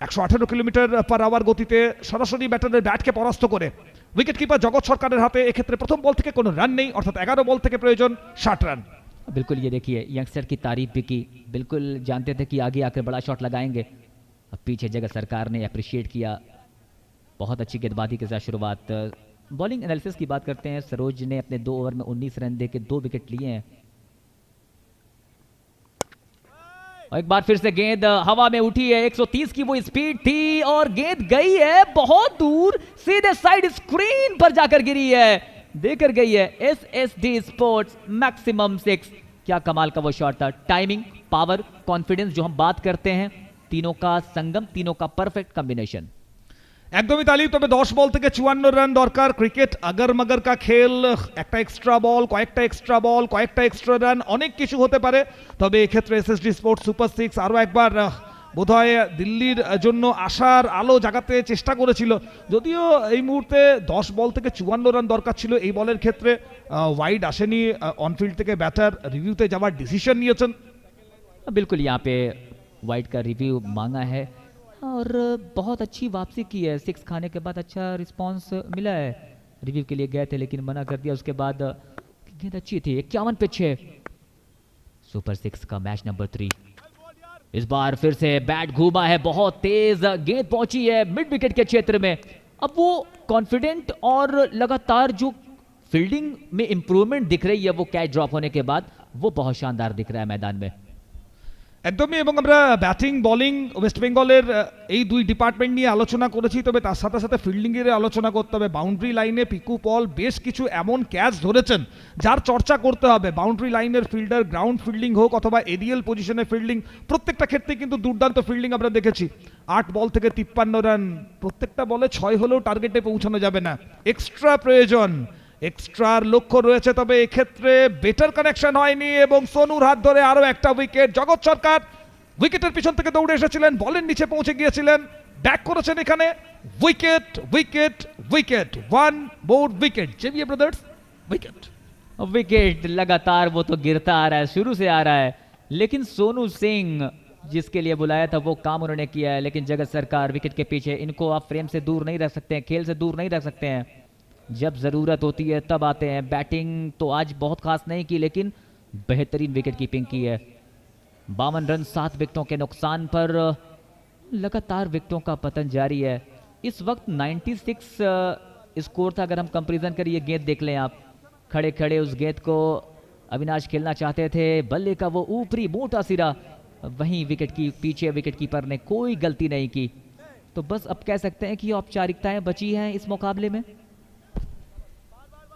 118 কিলোমিটার পার আওয়ার গতিতে সরাসরি ব্যাটারের ব্যাটকে পরাস্ত করে। উইকেট কিপার জগৎ সরকারের হাতে। এক্ষেত্রে প্রথম বল থেকে কোনো রান নেই, অর্থাৎ 11 বল থেকে প্রয়োজন 60 রান। बिल्कुल ये देखिए यंगस्टर की तारीफ भी की। बिल्कुल जानते थे कि आगे आकर बड़ा शॉट लगाएंगे। अब पीछे जगत सरकार ने अप्रिशिएट किया। बहुत अच्छी गेंदबाजी के साथ शुरुआत। बॉलिंग एनालिसिस की बात करते हैं, सरोज ने अपने 2 ओवर में 19 रन देके 2 विकेट लिए हैं। और एक बार फिर से गेंद हवा में उठी है, 130 की वो स्पीड थी और गेंद गई है बहुत दूर, सीधे साइड स्क्रीन पर जाकर गिरी है, देकर गई है SSD स्पोर्ट्स मैक्सिमम 6। क्या कमाल का वो शॉट था, टाइमिंग, पावर, कॉन्फिडेंस जो हम बात करते हैं, तीनों का संगम, तीनों का परफेक्ट कॉम्बिनेशन। একদমই তালি। তবে 10 বল থেকে 54 রান দরকার। ক্রিকেট আগর মাগর কা খেল, একটা এক্সট্রা বল, কয়েকটা এক্সট্রা বল, কয়েকটা এক্সট্রা রান, অনেক কিছু হতে পারে। তবে এক্ষেত্রে এসএসডি স্পোর্টস সুপার 6 আরও একবার বোধহয় দিল্লির জন্য আশার আলো জাগাতে চেষ্টা করেছিল, যদিও এই মুহূর্তে 10 বল থেকে 54 রান দরকার ছিল। এই বলের ক্ষেত্রে ওয়াইড আসেনি, অনফিল্ড থেকে ব্যাটার রিভিউতে যাওয়ার ডিসিশন নিয়েছেন। बिल्कुल यहाँ पे वाइड का रिव्यू मांगा है और बहुत अच्छी वापसी की है। 6 खाने के बाद अच्छा रिस्पांस मिला है, रिव्यू के लिए गए थे लेकिन मना कर दिया। उसके बाद गेंद अच्छी थी, 51 पे 6। सुपर 6 का मैच नंबर 3। इस बार फिर से बैट घूमा है, बहुत तेज गेंद पहुंची है मिड विकेट के क्षेत्र में। अब वो कॉन्फिडेंट और लगातार जो फील्डिंग में इंप्रूवमेंट दिख रही है वो कैच ड्रॉप होने के बाद, वो बहुत शानदार दिख रहा है मैदान में। একদমই। এবং আমরা ব্যাটিং বোলিং ওয়েস্ট বেঙ্গলের এই দুই ডিপার্টমেন্ট নিয়ে আলোচনা করেছি, তবে তার সাথে সাথে ফিল্ডিংয়ের আলোচনা করতে হবে। বাউন্ডারি লাইনে পিকু পল বেশ কিছু এমন ক্যাচ ধরেছেন যার চর্চা করতে হবে। বাউন্ডারি লাইনের ফিল্ডার, গ্রাউন্ড ফিল্ডিং হোক অথবা এরিয়াল পজিশনে ফিল্ডিং, প্রত্যেকটা ক্ষেত্রে কিন্তু দুর্দান্ত ফিল্ডিং আমরা দেখেছি। 8 বল থেকে 53 রান, প্রত্যেকটা বলে 6 হলেও টার্গেটে পৌঁছানো যাবে না, এক্সট্রা প্রয়োজন, এক্সট্রার লক্ষ্য রয়েছে। তবে এক্ষেত্রে বেটার কানেকশন হয়নি এবং সোনুর হাত ধরে আরো একটা উইকেট। জগৎ সরকার উইকেটের পিছন থেকে দৌড়ে এসেছিলেন, বলের নিচে পৌঁছে গিয়েছিলেন, ব্যাক করেছেন এখানে। উইকেট উইকেট উইকেট, 1 মোর উইকেট, জেভিয়ার ব্রাদার্স উইকেट। विकेट लगातार वो तो गिरता आ रहा है, शुरू से आ रहा है, लेकिन सोनू सिंह जिसके लिए बुलाया था वो काम उन्होंने किया है। लेकिन जगत सरकार विकेट के पीछे, इनको आप फ्रेम से दूर नहीं रख सकते हैं, खेल से दूर नहीं रख सकते हैं, जब ज़रूरत होती है तब आते हैं। बैटिंग तो आज बहुत खास नहीं की लेकिन बेहतरीन विकेट कीपिंग की है। 52 रन 7 विकेटों के नुकसान पर लगातार विकेटों का पतन जारी है। इस वक्त 96 स्कोर था। अगर हम कंपैरिजन करें, ये गेंद देख लें आप, खड़े खड़े उस गेंद को अविनाश खेलना चाहते थे, बल्ले का वो ऊपरी मोटा सिरा, वहीं विकेट की पीछे विकेट कीपर ने कोई गलती नहीं की। तो बस अब कह सकते हैं कि औपचारिकताएं बची हैं इस मुकाबले में।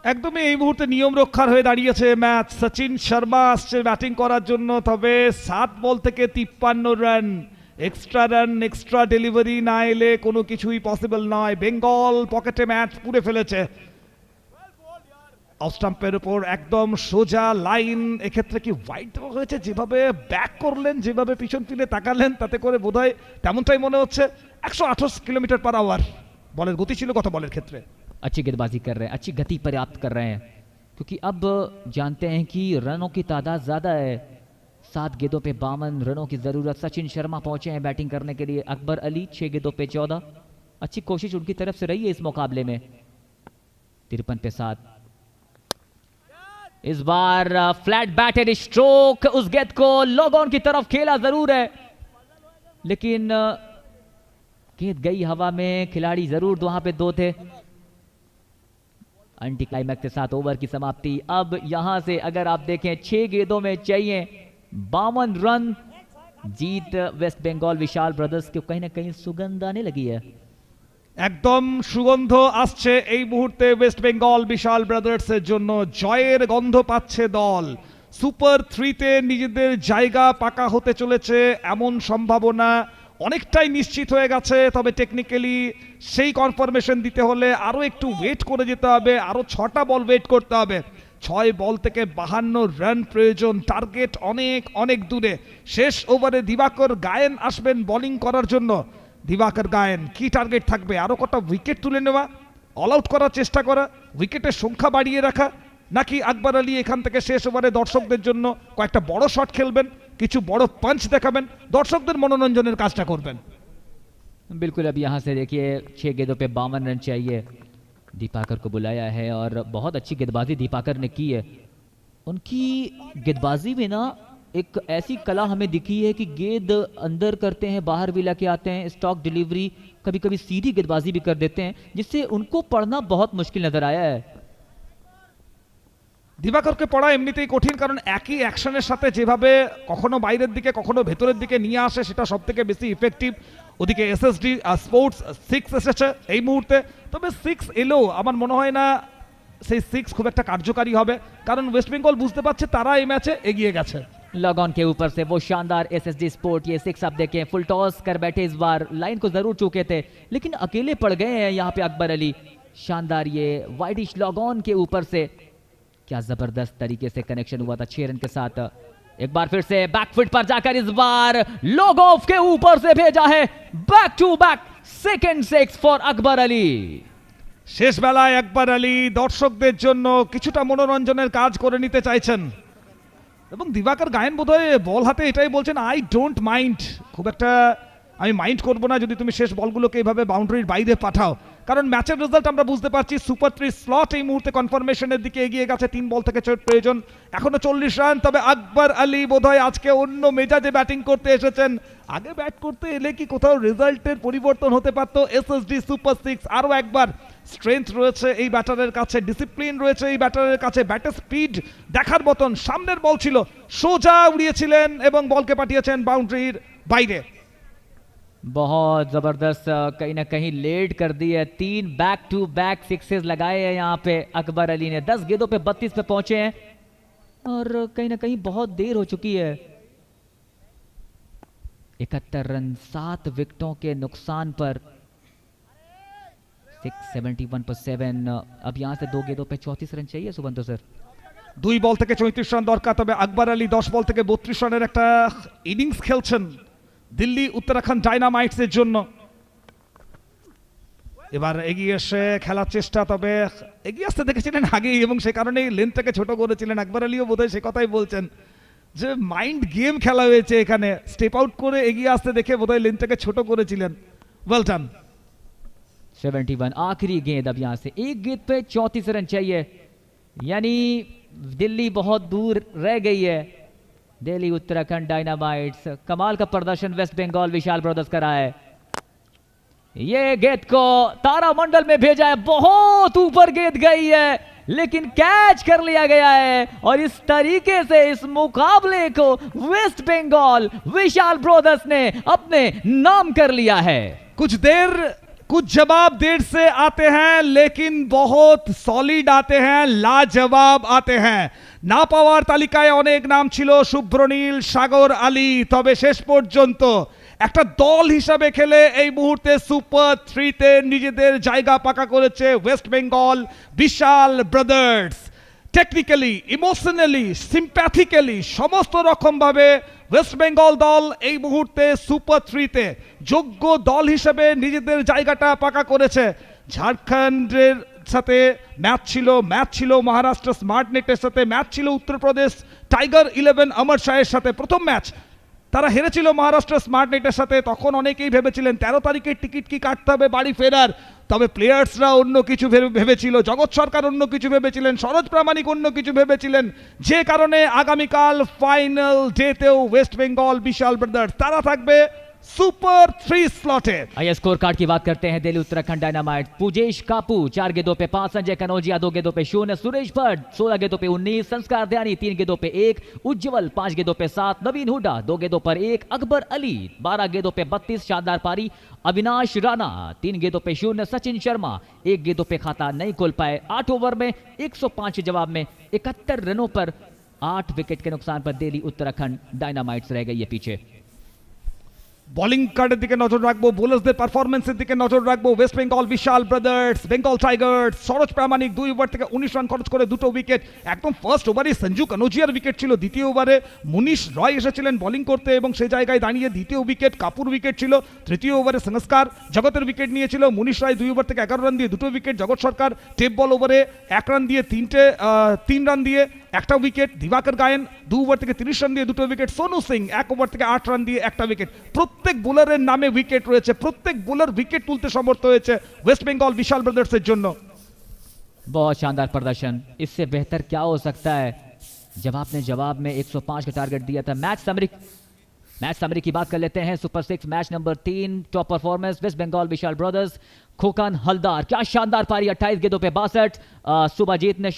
একদমই এই মুহূর্তে নিয়ম রক্ষার হয়ে দাঁড়িয়েছে ম্যাচ। সচিন শর্মা আসছে ব্যাটিং করার জন্য, তবে 7 বল থেকে 53 run, extra run, extra delivery না এলে কোনো কিছুই পসিবল নয়। বেঙ্গল পকেটে ম্যাচ পুরে ফেলেছে। অফ স্টাম্পের উপর একদম সোজা লাইন। এক্ষেত্রে কি ওয়াইড দেওয়া হয়েছে? যেভাবে ব্যাক করলেন, যেভাবে পিছন ফিরে তাকালেন, তাতে করে বোধহয় তেমনটাই মনে হচ্ছে। 128 কিলোমিটার পার আওয়ার বলের গতি ছিল গত বলের ক্ষেত্রে। अच्छी गेंदबाजी कर रहे हैं, अच्छी गति पर्याप्त कर रहे हैं, क्योंकि अब जानते हैं कि रनों की तादाद ज़्यादा है। 7 गेंदों पे 52 रनों की ज़रूरत। सचिन शर्मा पहुंचे हैं बैटिंग करने के लिए। अकबर अली 6 गेंदों पे 14। अच्छी कोशिश उनकी तरफ से रही है इस मुकाबले में। 53 पे 7। इस बार फ्लैट बैटेड स्ट्रोक, उस गेंद को लॉग ऑन की तरफ खेला जरूर है, लेकिन गेंद गई हवा में। खिलाड़ी जरूर वहां पे 2 थे। एंटी क्लाइमैक्स के साथ ओवर की समाप्ति। अब यहां से अगर आप देखें 6 गेंदों में चाहिए 52 रन। जीत वेस्ट बंगाल विशाल ब्रदर्स को कहीं ना कहीं सुगंध आने लगी है। একদম সুগন্ধ আসছে এই মুহূর্তে ওয়েস্ট বেঙ্গল বিশাল ব্রাদার্সের জন্য। জয়ের গন্ধ পাচ্ছে দল। সুপার 3-তে নিজেদের জায়গা পাকা হতে চলেছে এমন সম্ভাবনা অনেকটাই নিশ্চিত হয়ে গেছে। তবে টেকনিক্যালি সেই কনফার্মেশন দিতে হলে আরও একটু ওয়েট করে যেতে হবে, আরও 6টা বল ওয়েট করতে হবে। 6 বল থেকে 52 রান প্রয়োজন, টার্গেট অনেক অনেক দূরে। শেষ ওভারে দিবাকর গায়েন আসবেন বোলিং করার জন্য। দিবাকর গায়েন কি টার্গেট থাকবে? আরও কটা উইকেট তুলে নেওয়া, অল আউট করার চেষ্টা করা, উইকেটের সংখ্যা বাড়িয়ে রাখা, নাকি আকবর আলী এখান থেকে শেষ ওভারে দর্শকদের জন্য কয়েকটা বড় শট খেলবেন, কিছু বড় পাঞ্চ দেখাবেন, দর্শকদের মনোরঞ্জনের কাজটা করবেন। बिल्कुल। अब यहाँ से देखिए 6 गेंदों पे 52 रन चाहिए। दीपाकर को बुलाया है और बहुत अच्छी गेंदबाजी दीपाकर ने की है। उनकी गेंदबाजी में ना एक ऐसी कला हमें दिखी है कि गेंद अंदर करते हैं, बाहर भी लाके आते हैं, स्टॉक डिलीवरी, कभी कभी सीधी गेंदबाजी भी कर देते हैं, जिससे उनको पढ़ना बहुत मुश्किल नजर आया है। দিবাকরকে পড়া এমনিতেই কঠিন, কারণ একই অ্যাকশনের সাথে যেভাবে কখনো বাইরের দিকে কখনো ভেতরের দিকে নিয়ে আসে সেটা সব থেকে বেশি ইফেক্টিভ। ওদিকে এসএসডি স্পোর্টস 6 এসেছে এই মুহূর্তে, তবে 6 এলেও আমার মনে হয় না সেই 6 খুব একটা কার্যকারী হবে, কারণ ওয়েস্ট বেঙ্গল বুঝতে পারছে তারা এই ম্যাচে এগিয়ে গেছে। लॉग ऑन के ऊपर से वो शानदार एसएसडी स्पोर्ट, ये 6 आप देखें, फुल टॉस कर बैठे, इस बार लाइन को जरूर चूके थे लेकिन अकेले पड़ गए हैं यहाँ पे अकबर अली। शानदार ये वाइडिश लॉग ऑन के ऊपर से, क्या जबरदस्त तरीके से कनेक्शन हुआ था 6 रन के साथ। एक बार फिर से बैकफुट पर जाकर इस बार लॉग ऑफ के ऊपर से भेजा है, back to back second 6 for Akbar Ali. শেষ বেলায় আকবর আলী দর্শকদের জন্য কিছুটা মনোরঞ্জনের কাজ করে নিতে চাইছেন, এবং দিবাকর গায়েন বোধহয় বল হাতে এটাই বলছেন, আই ডোন্ট মাইন্ড, খুব একটা আমি মাইন্ড করবো না যদি তুমি শেষ বলগুলোকে এইভাবে বাউন্ডারির বাইরে পাঠাও, কারণ ম্যাচের রেজাল্ট আমরা বুঝতে পারছি সুপার 3 স্লট এই মুহূর্তে কনফার্মেশনের দিকে এগিয়ে গেছে, 3 বল থেকে প্রয়োজন এখনো 40 রান। তবে আকবর আলী বোধহয় আজকে অন্য মেজাজে ব্যাটিং করতে এসেছেন, আগে ব্যাট করতে এলে কি কোথাও রেজাল্টের পরিবর্তন হতে পারতো। এসএসডি সুপার 6 আরও একবার স্ট্রেংথ রয়েছে এই ব্যাটারের কাছে, ডিসিপ্লিন রয়েছে এই ব্যাটারের কাছে, ব্যাটের স্পিড দেখার মতন, সামনের বল ছিল সোজা উড়িয়েছিলেন এবং বলকে পাঠিয়েছেন বাউন্ডারির বাইরে। बहुत जबरदस्त कहीं ना कहीं लेट कर दी है, 3 बैक टू बैक सिक्सेस लगाए हैं यहाँ पे अकबर अली ने, 10 गेंदों पे 32 पे पहुंचे हैं और कहीं ना कहीं बहुत देर हो चुकी है। 71 रन 7 विकेटों के नुकसान पर 671 पर 7। अब यहाँ से 2 गेंदों पे 34 रन चाहिए सुबंतो सर। 2 বল থেকে 34 রান দরকার, তবে আকবর আলী 10 বল থেকে 32 রানের একটা ইনিংস খেলছেন দিল্লি উত্তরাখণ্ড ডাইনামাইটসের জন্য। এবার এগিয়ে এসে খেলার চেষ্টা, তবে এগিয়ে আসতে দেখেছিলেন আগেই এবং সে কারণেই লেন্থটাকে ছোট করেছিলেন। আকবর আলীও বোধহয় সে কথাই বলছেন যে মাইন্ড গেম খেলা হয়েছে এখানে, স্টেপ আউট করে এগিয়ে আসতে দেখে বোধহয় লেন্থটাকে ছোট করেছিলেন। Well done. 71 आखिरी गेंद, अब यहां से एक गेंद पे 34 रन चाहिए, यानी दिल्ली बहुत दूर रह गई है। दिल्ली उत्तराखंड डायनामाइट्स, कमाल का प्रदर्शन वेस्ट बंगाल विशाल ब्रदर्स का रहा है। ये गेंद को तारामंडल में भेजा है, बहुत ऊपर गेंद गई है लेकिन कैच कर लिया गया है और इस तरीके से इस मुकाबले को वेस्ट बंगाल विशाल ब्रदर्स ने अपने नाम कर लिया है। कुछ जवाब देर से आते हैं लेकिन बहुत सॉलिड आते हैं, लाजवाब आते हैं। ना पाওয়ার তালিকায় অনেক নাম ছিল, শুভ্রনীল, সাগর আলী, তবে শেষ পর্যন্ত একটা দল হিসাবে খেলে এই মুহূর্তে সুপার 3 তে নিজেদের জায়গা পাকা করেছে ওয়েস্ট বেঙ্গল বিশাল ব্রাদার্স। টেকনিক্যালি, ইমোশনালি, সিম্প্যাথিক্যালি সমস্ত রকমভাবে ওয়েস্ট বেঙ্গল দল এই মুহূর্তে সুপার 3 তে যোগ্য দল হিসেবে নিজেদের জায়গাটা পাকা করেছে। ঝাড়খণ্ডের সাথে ম্যাচ ছিল মহারাষ্ট্র স্মার্ট নেটের সাথে, ম্যাচ ছিল উত্তরপ্রদেশ টাইগার 11 অমর শাহের সাথে। প্রথম ম্যাচ তারা হেরেছিল মহারাষ্ট্র স্মার্ট নেটের সাথে, তখন অনেকেই ভেবেছিলেন 13 তারিখের টিকিট কি কাটতে হবে বাড়ি ফেরার, তবে প্লেয়ার্সরা অন্য কিছু ভেবেছিল, জগৎ সরকার অন্য কিছু ভেবেছিলেন, সরোজ প্রামাণিক অন্য কিছু ভেবেছিলেন, যে কারণে আগামীকাল ফাইনাল ডেতেও ওয়েস্ট বেঙ্গল বিশাল ব্রাদার্স তারা থাকবে सुपर 3 स्लॉटे। आइए स्कोर कार्ड की बात करते हैं। दिल्ली उत्तराखंड डायनामाइट, पुजेश कापू 4 गेंदों पे 5, संजय कनौजिया 2 गेंदों पे 0, सुरेश भट्ट 16 गेंदों पे 19, संस्कार दयानी 3 गेंदों पे 1, उज्जवल 5 गेंदों पे 7, नवीन हुड्डा 2 गेंदों पर 1, अकबर अली 12 गेंदों पे 32 शानदार पारी, अविनाश राणा 3 गेंदों पे 0, सचिन शर्मा 1 गेंदों पे खाता नहीं खोल पाए। 8 ओवर में 105 जवाब में 71 रनों पर 8 विकेट के नुकसान पर दिल्ली उत्तराखंड डायनामाइट्स रह गई है पीछे। বোলিং কার্ডের দিকে নজর রাখবো, বোলারসদের পারফরমেন্সের দিকে নজর রাখবো। ওয়েস্ট বেঙ্গল বিশাল ব্রাদার্স, বেঙ্গল টাইগার্স, সরোজ প্রামাণিক 2 ওভার থেকে 19 রান খরচ করে 2টো উইকেট। একদম ফার্স্ট ওভারে সঞ্জু কানোজিয়ার উইকেট ছিল, দ্বিতীয় ওভারে মুনিশ রয় এসেছিলেন বোলিং করতে এবং সেই জায়গায় দাঁড়িয়ে দ্বিতীয় উইকেট কাপুর উইকেট ছিল। তৃতীয় ওভারে সংস্কার জগতের উইকেট নিয়েছিল, মুনিশ রায় 2 ওভার থেকে 11 রান দিয়ে 2টো উইকেট, জগৎ সরকার টেপ বল ওভারে 1 রান দিয়ে 3 রান দিয়ে 1টা উইকেট, দিবাকর গায়েন 2 ওভার থেকে 30 রান দিয়ে 2টো উইকেট, সোনু সিং 1 ওভার থেকে 8 রান দিয়ে 1টা উইকেট। প্রত্যেক বোলারের নামে উইকেট রয়েছে, প্রত্যেক বোলার উইকেট তুলতে সমর্থ হয়েছে ওয়েস্ট বেঙ্গল বিশাল ব্রাদার্সের জন্য। बहुत शानदार प्रदर्शन, इससे बेहतर क्या हो सकता है। जवाब ने जवाब में 105 का टारगेट दिया था। मैच समरी की बात कर लेते हैं। Super 6 match number 3 top performance West Bengal Vishal brothers Khokan Haldar, क्या शानदार पारी, 28 गेंदों पे 62। सुभाजीत ने